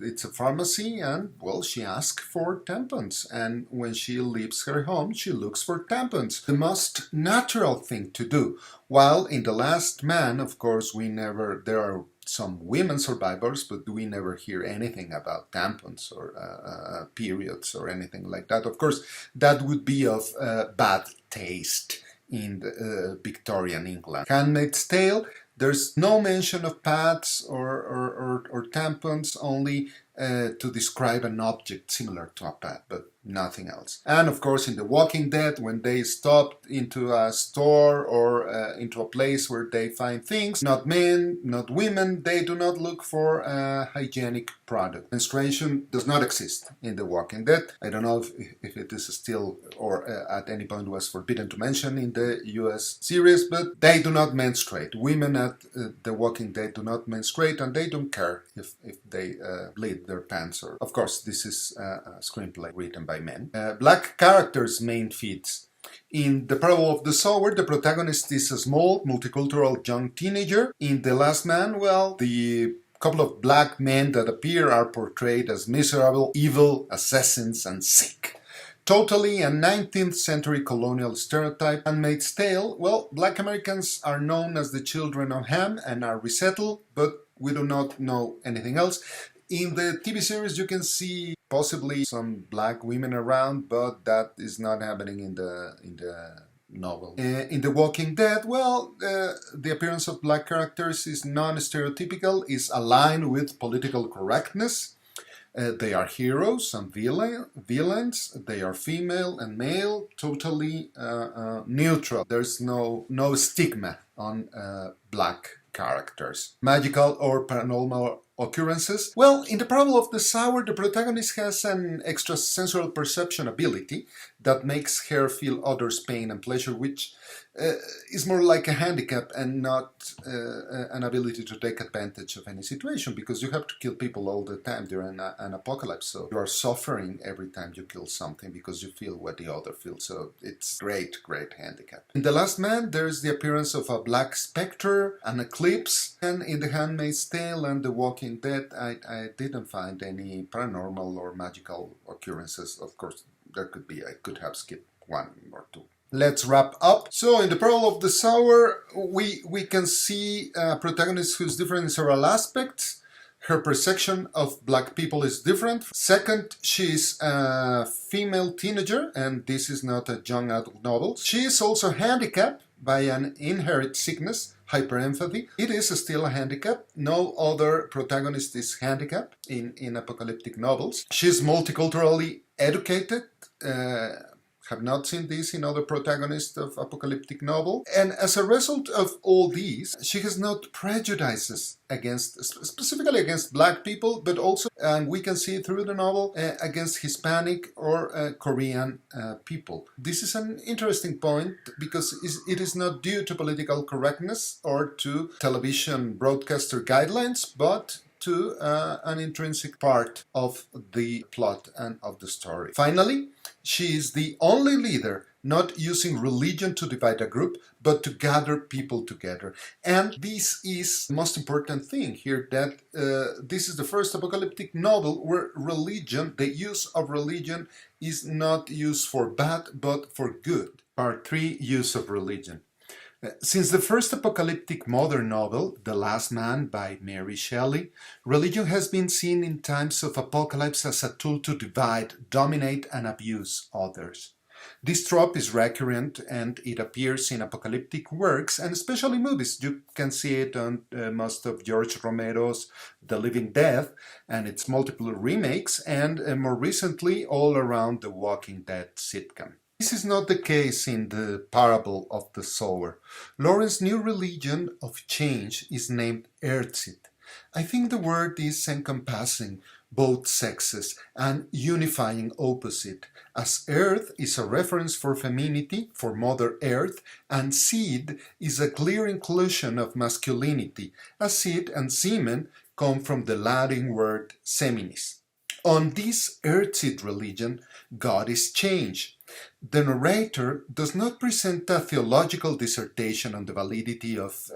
it's a pharmacy, and, well, she asks for tampons. And when she leaves her home, she looks for tampons. The most natural thing to do. While in The Last Man, of course, there are some women survivors, but we never hear anything about tampons or periods or anything like that. Of course, that would be of bad taste in the, Victorian England. Handmaid's Tale, there's no mention of pads or tampons, only to describe an object similar to a pad, but nothing else. And of course, in The Walking Dead, when they stopped into a store or into a place where they find things, not men, not women, they do not look for a hygienic product. Menstruation does not exist in The Walking Dead. I don't know if it is still or at any point was forbidden to mention in the US series, but they do not menstruate. Women at The Walking Dead do not menstruate, and they don't care if they bleed their pants. Or, of course, this is a screenplay written by men. Black characters' main feats. In The Parable of the Sower, the protagonist is a small, multicultural young teenager. In The Last Man, well, the couple of black men that appear are portrayed as miserable, evil, assassins, and sick. Totally a 19th century colonial stereotype. Handmaid's Tale, well, black Americans are known as the children of Ham and are resettled, but we do not know anything else. In the TV series, you can see possibly some black women around, but that is not happening in the novel. In The Walking Dead, well, the appearance of black characters is non-stereotypical, is aligned with political correctness. They are heroes and villains. They are female and male, totally neutral. There's no stigma on black characters. Magical or paranormal occurrences. Well, in The Parable of the Sower, the protagonist has an extrasensory perception ability that makes her feel others' pain and pleasure, which is more like a handicap and not an ability to take advantage of any situation, because you have to kill people all the time during an apocalypse. So you are suffering every time you kill something because you feel what the other feels. So it's great handicap. In The Last Man, there's the appearance of a black specter, an eclipse, and in The Handmaid's Tale and The Walking Dead, I didn't find any paranormal or magical occurrences. Of course, there could be. I could have skipped one or two. Let's wrap up. So in The Parable of the Sower, we can see a protagonist who's different in several aspects. Her perception of black people is different. Second, she's a female teenager, and this is not a young adult novel. She is also handicapped by an inherent sickness, hyperempathy. It is still a handicap. No other protagonist is handicapped in apocalyptic novels. She's multiculturally educated. Have not seen this in other protagonists of apocalyptic novel. And as a result of all these, she has not prejudices specifically against black people, but also, and we can see through the novel, against Hispanic or Korean people. This is an interesting point because it is not due to political correctness or to television broadcaster guidelines, but to an intrinsic part of the plot and of the story. Finally, she is the only leader not using religion to divide a group, but to gather people together. And this is the most important thing here, that this is the first apocalyptic novel where religion, the use of religion, is not used for bad, but for good. Part 3, use of religion. Since the first apocalyptic modern novel, The Last Man by Mary Shelley, religion has been seen in times of apocalypse as a tool to divide, dominate, and abuse others. This trope is recurrent and it appears in apocalyptic works and especially movies. You can see it on most of George Romero's The Living Dead and its multiple remakes, and more recently all around the Walking Dead sitcom. This is not the case in the parable of the sower. Lauren's new religion of change is named Earthsit. I think the word is encompassing both sexes and unifying opposite, as earth is a reference for femininity, for Mother Earth, and seed is a clear inclusion of masculinity, as seed and semen come from the Latin word seminis. On this Earthsit religion, God is change. The narrator does not present a theological dissertation on the validity of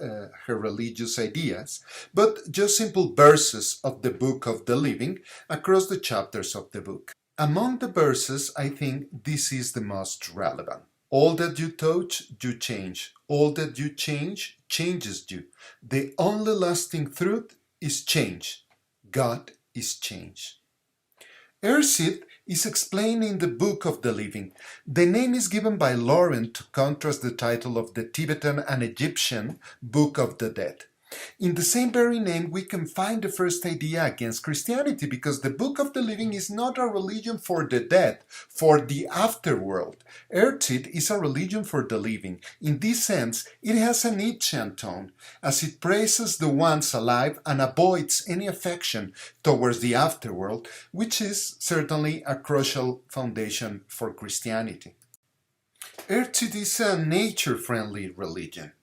her religious ideas, but just simple verses of the Book of the Living across the chapters of the book. Among the verses, I think this is the most relevant. All that you touch, you change. All that you change, changes you. The only lasting truth is change. God is change. Earthsit is explained in the Book of the Living. The name is given by Lauren to contrast the title of the Tibetan and Egyptian Book of the Dead. In the same very name, we can find the first idea against Christianity, because the Book of the Living is not a religion for the dead, for the afterworld. Earthsit is a religion for the living. In this sense, it has a Nietzschean tone, as it praises the ones alive and avoids any affection towards the afterworld, which is certainly a crucial foundation for Christianity. Earthsit is a nature-friendly religion.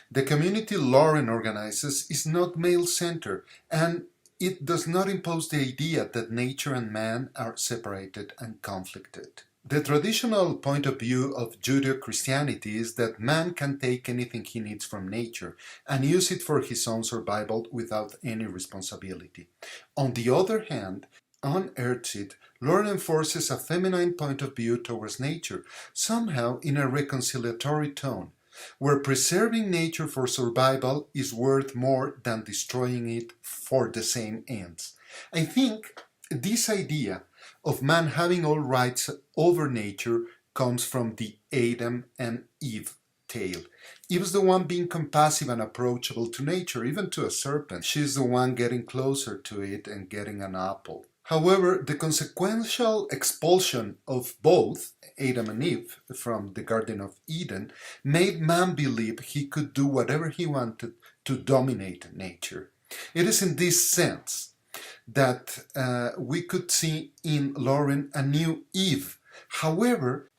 The community Lauren organizes is not male-centered, and it does not impose the idea that nature and man are separated and conflicted. The traditional point of view of Judeo-Christianity is that man can take anything he needs from nature and use it for his own survival without any responsibility. On the other hand, on Earthsit, Lauren enforces a feminine point of view towards nature, somehow in a reconciliatory tone, where preserving nature for survival is worth more than destroying it for the same ends. I think this idea of man having all rights over nature comes from the Adam and Eve tale. Eve is the one being compassive and approachable to nature, even to a serpent. She's the one getting closer to it and getting an apple. However, the consequential expulsion of both Adam and Eve from the Garden of Eden made man believe he could do whatever he wanted to dominate nature. It is in this sense that we could see in Lauren a new Eve. However,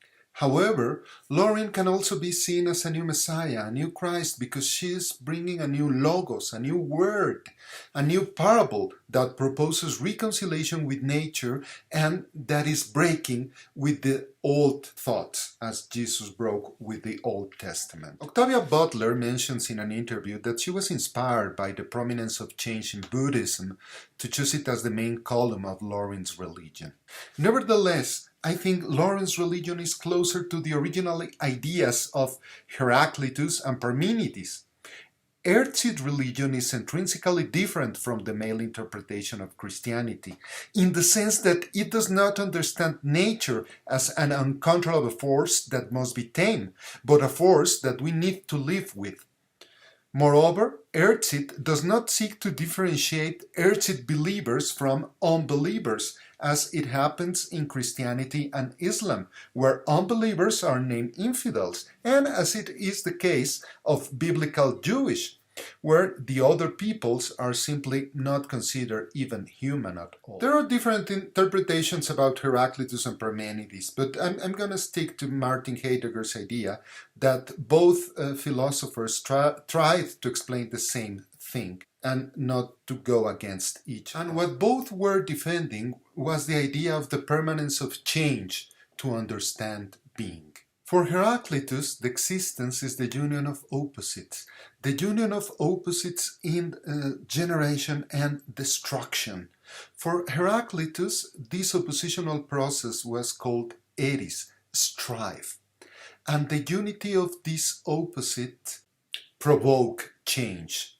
Lauren can also be seen as a new Messiah, a new Christ, because she is bringing a new logos, a new word, a new parable that proposes reconciliation with nature and that is breaking with the old thoughts, as Jesus broke with the Old Testament. Octavia Butler mentions in an interview that she was inspired by the prominence of change in Buddhism to choose it as the main column of Lauren's religion. Nevertheless, I think Lauren's religion is closer to the original ideas of Heraclitus and Parmenides. Earthsit religion is intrinsically different from the male interpretation of Christianity, in the sense that it does not understand nature as an uncontrollable force that must be tamed, but a force that we need to live with. Moreover, Earthsit does not seek to differentiate Earthsit believers from unbelievers, as it happens in Christianity and Islam, where unbelievers are named infidels, and as it is the case of biblical Jewish, where the other peoples are simply not considered even human at all. There are different interpretations about Heraclitus and Parmenides, but I'm going to stick to Martin Heidegger's idea that both philosophers tried to explain the same thing and not to go against each. And what both were defending was the idea of the permanence of change to understand being. For Heraclitus, the existence is the union of opposites in generation and destruction. For Heraclitus, this oppositional process was called eris, strife. And the unity of this opposite provoke change.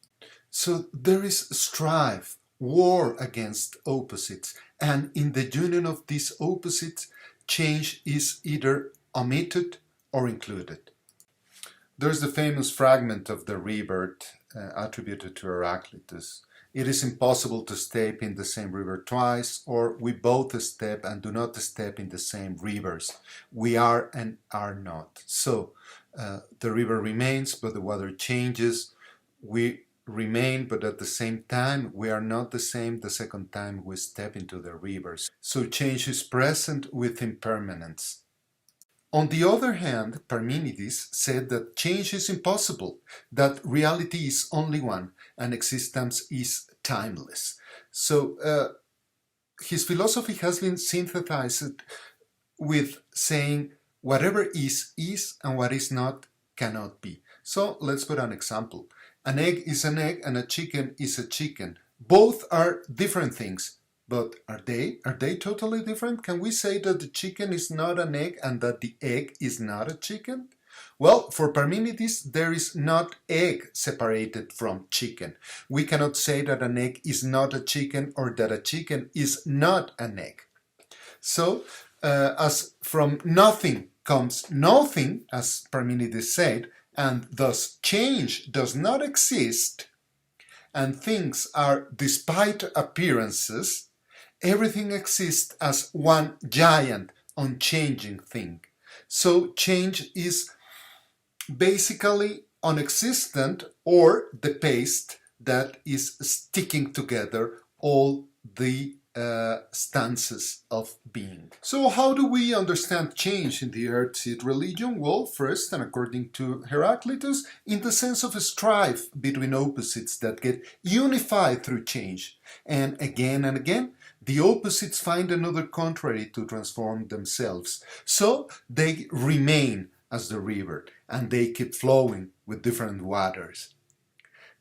So there is strife, war against opposites, and in the union of these opposites, change is either omitted or included. There's the famous fragment of the rebirth attributed to Heraclitus. It is impossible to step in the same river twice, or we both step and do not step in the same rivers. We are and are not. So the river remains, but the water changes. We remain, but at the same time, we are not the same the second time we step into the rivers. So change is present with impermanence. On the other hand, Parmenides said that change is impossible, that reality is only one, and existence is timeless. So his philosophy has been synthesized with saying whatever is, and what is not, cannot be. So let's put an example. An egg is an egg and a chicken is a chicken. Both are different things. But are they totally different? Can we say that the chicken is not an egg and that the egg is not a chicken? Well, for Parmenides, there is not egg separated from chicken. We cannot say that an egg is not a chicken or that a chicken is not an egg. So, as from nothing comes nothing, as Parmenides said, and thus change does not exist, and things are despite appearances, everything exists as one giant, unchanging thing. So change is basically unexistent, or the paste that is sticking together all the stances of being. So how do we understand change in the Earth-seed religion? Well, first, and according to Heraclitus, in the sense of a strife between opposites that get unified through change. And again, the opposites find another contrary to transform themselves. So they remain as the river, and they keep flowing with different waters.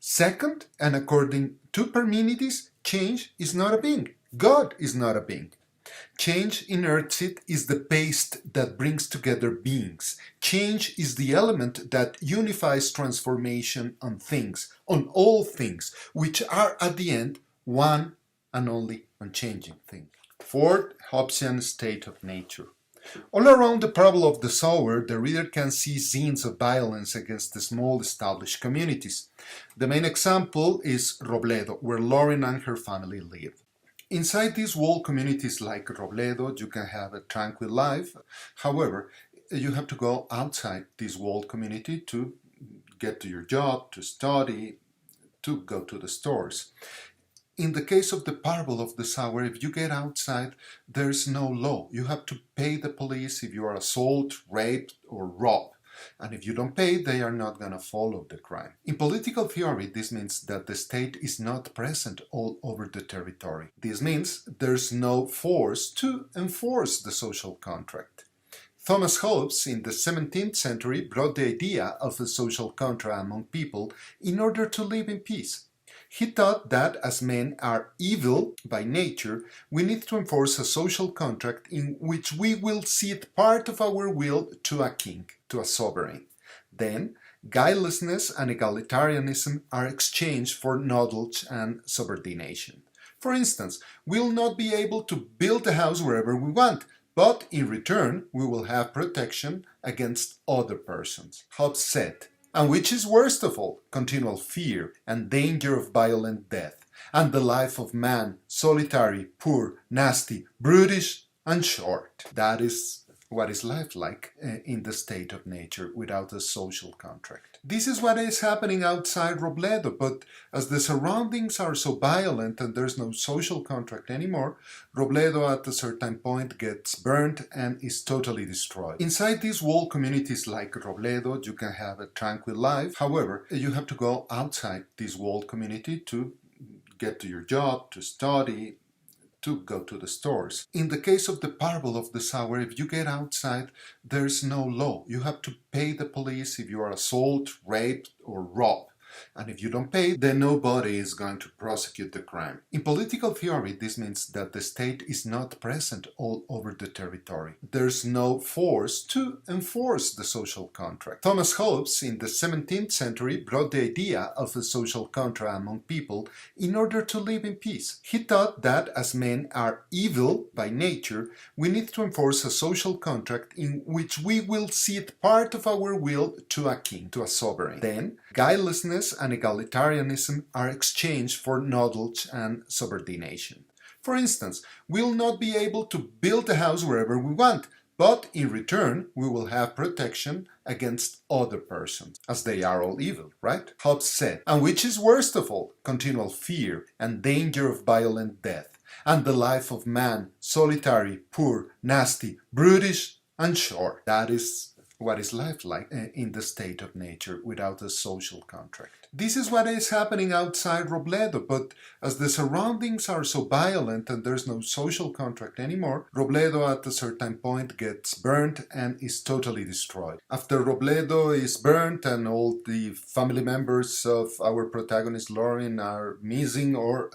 Second, and according to Parmenides, change is not a being. God is not a being. Change in Earthseed is the paste that brings together beings. Change is the element that unifies transformation on things, on all things, which are at the end one and only unchanging thing. Fourth, Hobbesian state of nature. All around the parable of the sower, the reader can see scenes of violence against the small established communities. The main example is Robledo, where Lauren and her family live. Inside these walled communities like Robledo, you can have a tranquil life. However, you have to go outside this walled community to get to your job, to study, to go to the stores. In the case of the parable of the sower, if you get outside, there's no law. You have to pay the police if you are assaulted, raped, or robbed. And if you don't pay, they are not going to follow the crime. In political theory, this means that the state is not present all over the territory. This means there's no force to enforce the social contract. Thomas Hobbes in the 17th century brought the idea of a social contract among people in order to live in peace. He thought that as men are evil by nature, we need to enforce a social contract in which we will cede part of our will to a king, to a sovereign. Then, guilelessness and egalitarianism are exchanged for knowledge and subordination. For instance, we'll not be able to build a house wherever we want, but in return, we will have protection against other persons. Hobbes said, and which is worst of all, continual fear and danger of violent death, and the life of man, solitary, poor, nasty, brutish, and short. That is what is life like in the state of nature without a social contract. This is what is happening outside Robledo, but as the surroundings are so violent and there's no social contract anymore, Robledo at a certain point gets burned and is totally destroyed. Inside these walled communities like Robledo, you can have a tranquil life. However, you have to go outside this walled community to get to your job, to study, to go to the stores. In the case of the parable of the sower, if you get outside, there's no law. You have to pay the police if you are assaulted, raped, or robbed. And if you don't pay, then nobody is going to prosecute the crime. In political theory, this means that the state is not present all over the territory. There's no force to enforce the social contract. Thomas Hobbes in the 17th century brought the idea of a social contract among people in order to live in peace. He thought that as men are evil by nature, we need to enforce a social contract in which we will cede part of our will to a king, to a sovereign. Then, guilelessness and egalitarianism are exchanged for knowledge and subordination. For instance, we'll not be able to build a house wherever we want, but in return, we will have protection against other persons, as they are all evil, right? Hobbes said, and which is worst of all, continual fear and danger of violent death, and the life of man, solitary, poor, nasty, brutish, and short. That is what is life like in the state of nature without a social contract. This is what is happening outside Robledo, but as the surroundings are so violent and there's no social contract anymore, Robledo at a certain point gets burnt and is totally destroyed. After Robledo is burnt and all the family members of our protagonist Lauren are missing or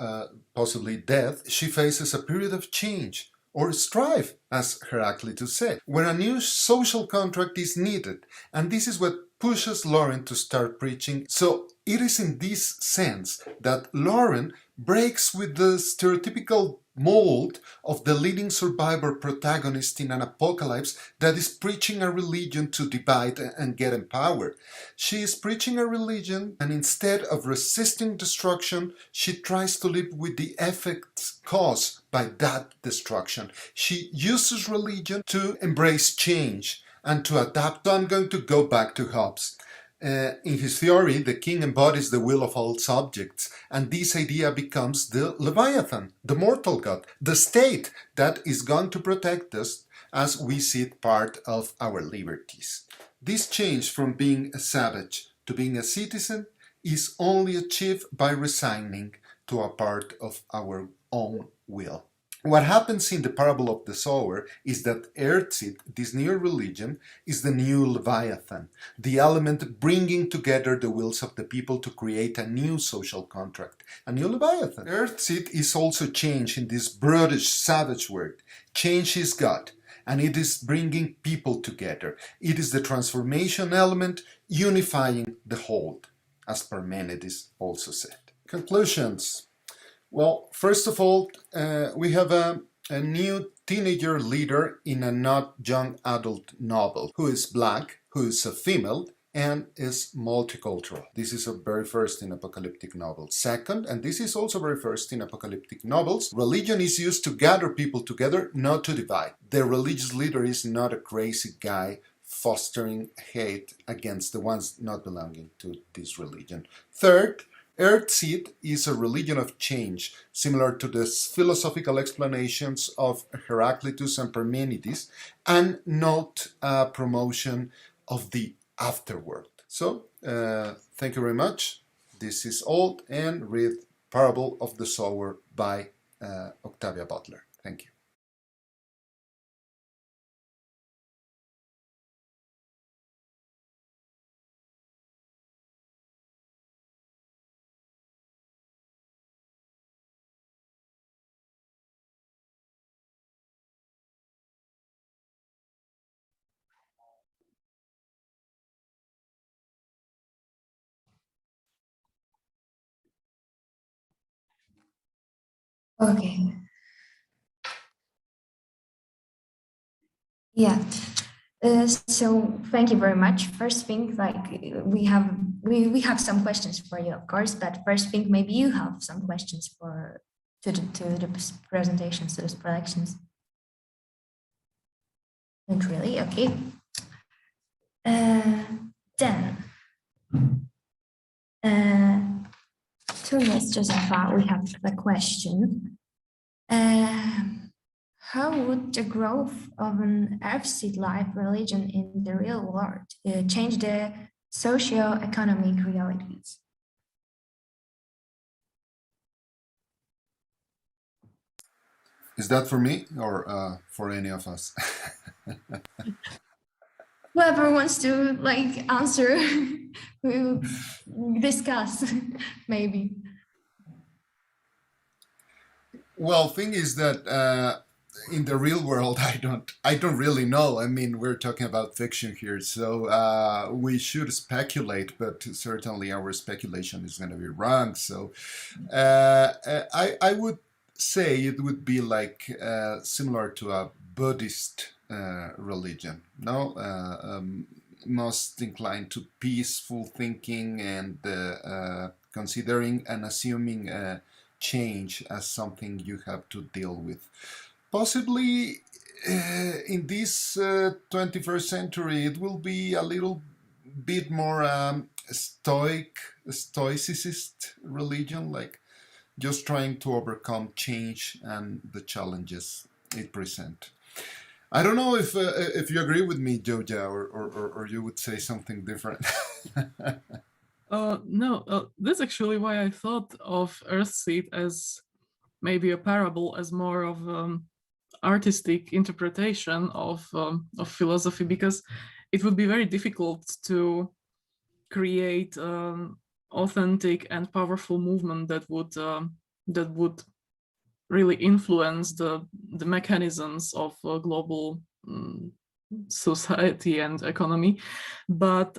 possibly dead, she faces a period of change, or strife, as Heraclitus said, where a new social contract is needed. And this is what pushes Lauren to start preaching. So it is in this sense that Lauren breaks with the stereotypical mold of the leading survivor protagonist in an apocalypse that is preaching a religion to divide and get in power. She is preaching a religion, and instead of resisting destruction, she tries to live with the effects caused by that destruction. She uses religion to embrace change and to adapt. So I'm going to go back to Hobbes. In his theory, the king embodies the will of all subjects, and this idea becomes the Leviathan, the mortal god, the state that is going to protect us as we cede part of our liberties. This change from being a savage to being a citizen is only achieved by resigning to a part of our own will. What happens in the parable of the sower is that Earthseed, this new religion, is the new Leviathan, the element bringing together the wills of the people to create a new social contract, a new Leviathan. Earthseed is also change in this brutish, savage word. Change is God, and it is bringing people together. It is the transformation element unifying the whole, as Parmenides also said. Conclusions. Well, first of all, we have a new teenager leader in a not young adult novel who is black, who is a female, and is multicultural. This is a very first in apocalyptic novels. Second, and this is also very first in apocalyptic novels, religion is used to gather people together, not to divide. The religious leader is not a crazy guy fostering hate against the ones not belonging to this religion. Third, Earthseed is a religion of change, similar to the philosophical explanations of Heraclitus and Parmenides, and not a promotion of the afterworld. So, thank you very much. This is all, and read Parable of the Sower by Octavia Butler. Thank you. Okay. Yeah. So thank you very much. First thing, like we have some questions for you, of course, but first thing, maybe you have some questions to the presentations, to the productions. Not really. Okay. Then to Ms. Josefa, we have a question. How would the growth of an Earthseed-like religion in the real world change the socio-economic realities? Is that for me or for any of us? whoever wants to like answer, we'll discuss maybe. Well, thing is that in the real world, I don't really know. I mean, we're talking about fiction here, so we should speculate, but certainly our speculation is going to be wrong. So I would say it would be like similar to a Buddhist religion, no? Most inclined to peaceful thinking and considering and assuming change as something you have to deal with. Possibly in this 21st century, it will be a little bit more stoicist religion, like just trying to overcome change and the challenges it presents. I don't know if you agree with me, Joja, or you would say something different. No, that's actually why I thought of Earthseed as maybe a parable, as more of artistic interpretation of philosophy, because it would be very difficult to create authentic and powerful movement that would really influence the mechanisms of global society and economy. But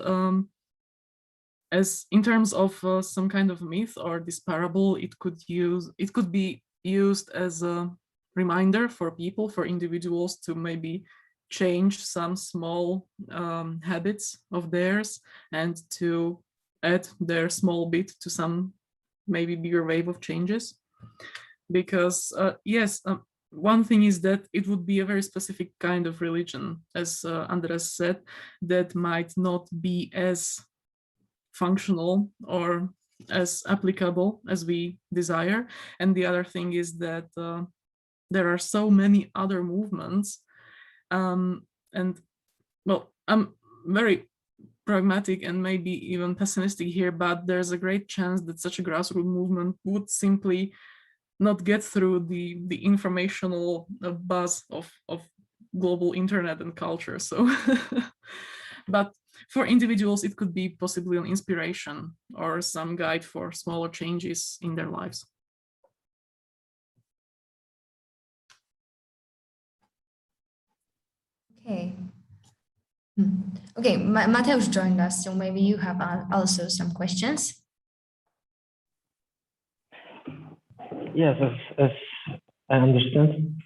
as in terms of some kind of myth or this parable, it could be used as a reminder for people, for individuals, to maybe change some small habits of theirs and to add their small bit to some maybe bigger wave of changes. Because yes, one thing is that it would be a very specific kind of religion, as Andres said, that might not be as functional or as applicable as we desire. And the other thing is that there are so many other movements. And well, I'm very pragmatic and maybe even pessimistic here, but there's a great chance that such a grassroots movement would simply not get through the informational buzz of global internet and culture. So, but for individuals, it could be possibly an inspiration or some guide for smaller changes in their lives. Okay. Okay, Mateusz joined us, so maybe you have also some questions. Yes, as I understand,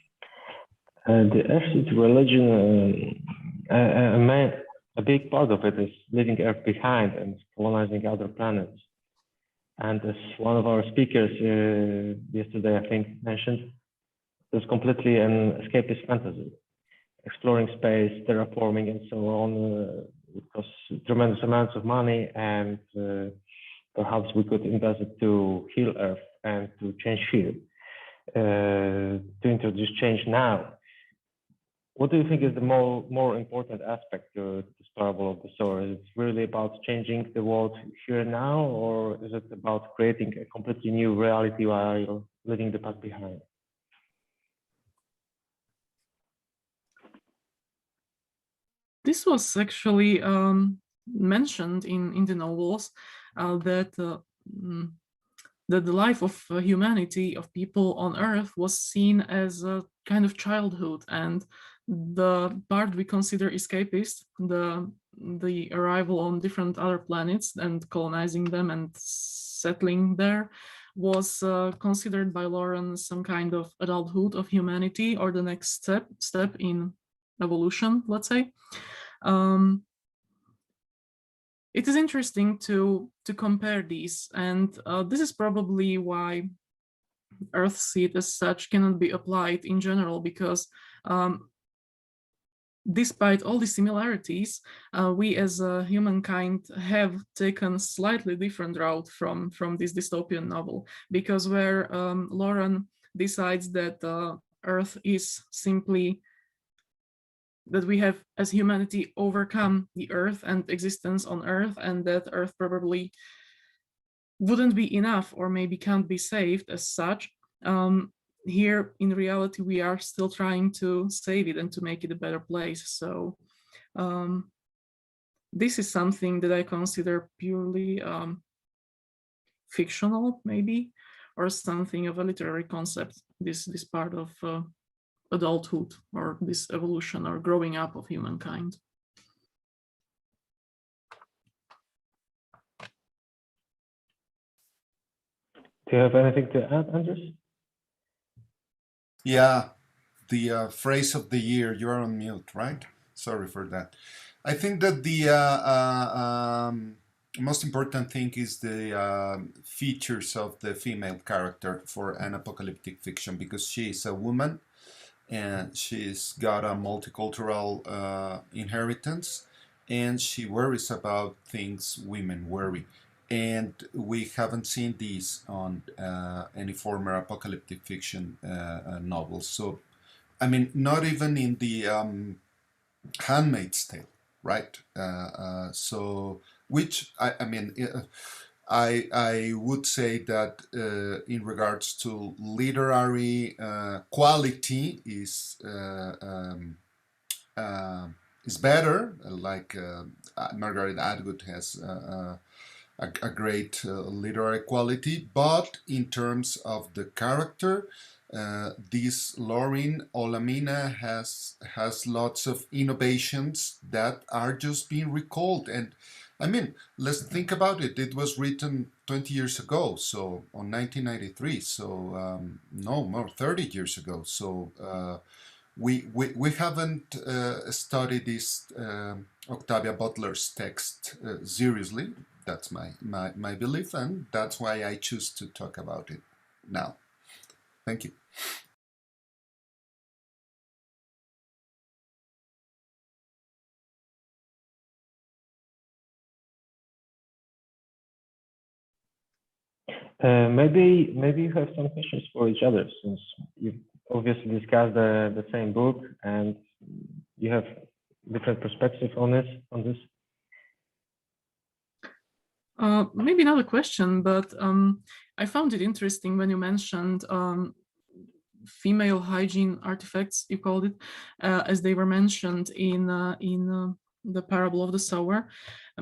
the Earthseed religion, a big part of it is leaving Earth behind and colonizing other planets. And as one of our speakers yesterday, I think, mentioned, it's completely an escapist fantasy. Exploring space, terraforming, and so on, it costs tremendous amounts of money, and perhaps we could invest it to heal Earth and to change here, to introduce change now. What do you think is the more important aspect to this parable of the sower? Is it really about changing the world here and now, or is it about creating a completely new reality while leaving the past behind? This was actually mentioned in the novels, that the life of humanity, of people on Earth, was seen as a kind of childhood, and the part we consider escapist, the arrival on different other planets and colonizing them and settling there, was considered by Lauren some kind of adulthood of humanity, or the next step in evolution, let's say. It is interesting to compare these, and this is probably why Earthseed as such cannot be applied in general, because despite all the similarities, we as humankind have taken slightly different route from this dystopian novel, because where Lauren decides that Earth is simply that we have, as humanity, overcome the Earth and existence on Earth, and that Earth probably wouldn't be enough, or maybe can't be saved as such. Here, in reality, we are still trying to save it and to make it a better place. So this is something that I consider purely fictional, maybe, or something of a literary concept, this part of adulthood, or this evolution or growing up of humankind. Do you have anything to add, Andres? Yeah, the phrase of the year, you're on mute, right? Sorry for that. I think that the most important thing is the features of the female character for an apocalyptic fiction, because she is a woman and she's got a multicultural inheritance, and she worries about things women worry. And we haven't seen these on any former apocalyptic fiction novels. So, I mean, not even in the Handmaid's Tale, right? So, which I mean, I would say that in regards to literary quality is better. Like Margaret Atwood has a great literary quality, but in terms of the character, this Lauren Olamina has lots of innovations that are just being recalled. And I mean, let's think about it. It was written 20 years ago, so on 1993. So no more, 30 years ago. So we haven't studied this Octavia Butler's text seriously. That's my belief, and that's why I choose to talk about it now. Thank you. Maybe you have some questions for each other, since you've obviously discussed the same book and you have different perspectives on this. Maybe not a question, but I found it interesting when you mentioned female hygiene artifacts, you called it, as they were mentioned in the parable of the sower,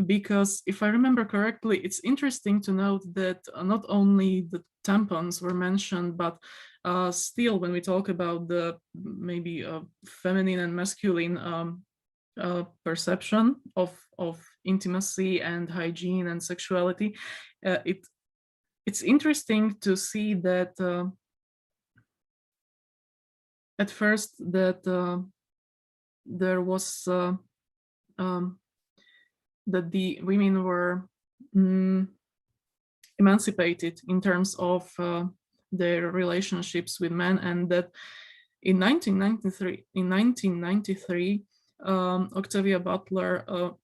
because if I remember correctly, it's interesting to note that not only the tampons were mentioned, but still, when we talk about the maybe feminine and masculine perception of intimacy and hygiene and sexuality, it's interesting to see that at first that there was that the women were emancipated in terms of their relationships with men, and that in 1993, Octavia Butler,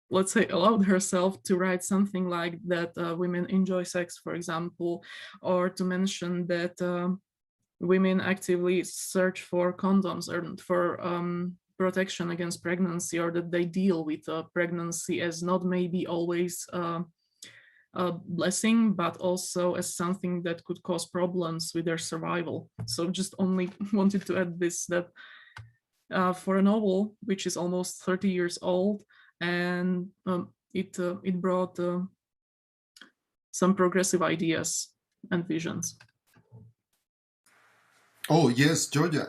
let's say, allowed herself to write something like that women enjoy sex, for example, or to mention that women actively search for condoms or for protection against pregnancy, or that they deal with pregnancy as not maybe always a blessing, but also as something that could cause problems with their survival. So just only wanted to add this, that for a novel which is almost 30 years old, and it brought some progressive ideas and visions. Oh yes, Georgia,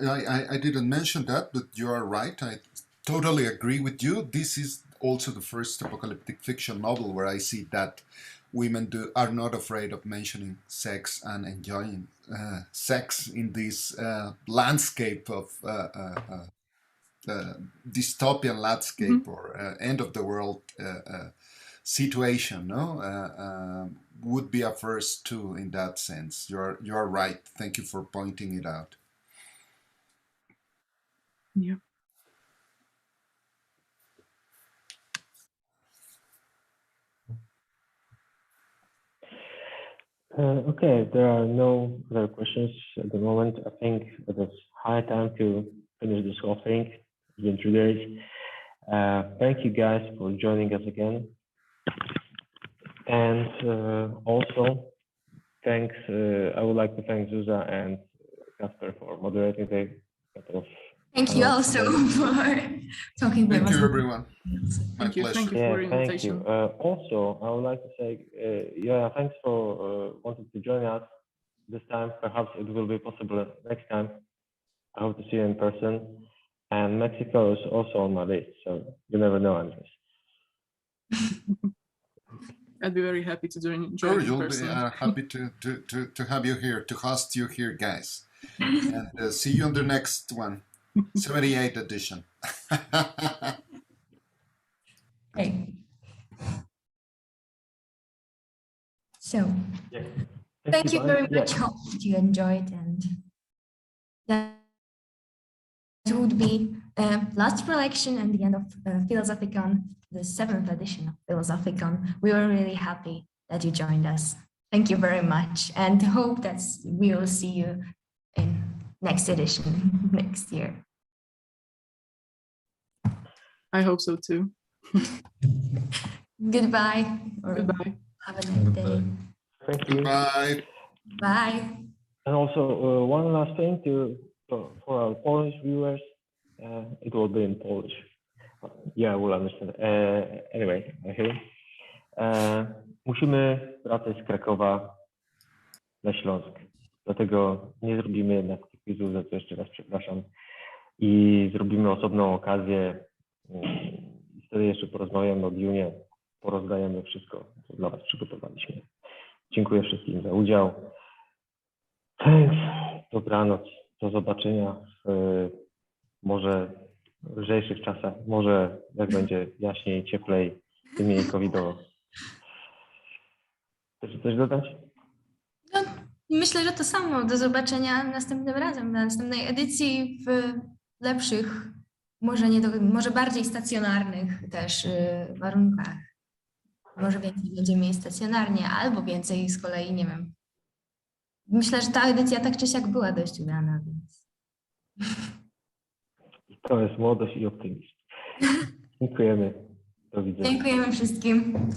I didn't mention that, but you are right. I totally agree with you. This is also the first apocalyptic fiction novel where I see that women are not afraid of mentioning sex and enjoying sex in this landscape of dystopian landscape, or end of the world situation. No, would be a first too in that sense. You're right. Thank you for pointing it out. Yeah. Okay, there are no other questions at the moment. I think it is high time to finish this whole thing. It's been 2 days. Thank you guys for joining us again. And also, I would like to thank Zuza and Kasper for moderating the couple of Thank you also for talking with us. Thank you, everyone. My Thank you. pleasure. Thank you for your Thank invitation. you. Also, I would like to say, yeah, thanks for wanting to join us this time. Perhaps it will be possible next time. I hope to see you in person. And Mexico is also on my list, so you never know, Andres. I'd be very happy to join Sure, in you'll be person. happy to have you here, to host you here, guys. And see you on the next one, 78 edition. Hey. So, Yeah. thank you very Yeah. much. Hope that you enjoyed, and that would be last prelection and the end of PhilosophyCon, the 7th edition of PhilosophyCon. We were really happy that you joined us. Thank you very much, and hope that we will see you in next edition next year. I hope so too. Goodbye. Goodbye. Have a nice day. Thank you. Bye. Bye. And also, one last thing for our Polish viewers, it will be in Polish. Yeah, I will understand. Anyway, here. Musimy wracać z Krakowa na Śląsk. Dlatego nie zrobimy jednak quizu, za co jeszcze raz przepraszam. I zrobimy osobną okazję. I wtedy jeszcze porozmawiamy o Dunie. Porozdajemy wszystko, co dla Was przygotowaliśmy. Dziękuję wszystkim za udział. Thanks. Dobranoc. Do zobaczenia w może lżejszych czasach. Może jak będzie jaśniej, cieplej, tym mniej covidowo. Chcesz coś dodać? No, myślę, że to samo. Do zobaczenia następnym razem, na następnej edycji w lepszych, może bardziej stacjonarnych też warunkach. Może więcej będzie miejsc stacjonarnie, albo więcej z kolei, nie wiem. Myślę, że ta edycja tak czy siak była dość udana, więc... To jest młodość i optymizm. Dziękujemy. Do widzenia. Dziękujemy wszystkim.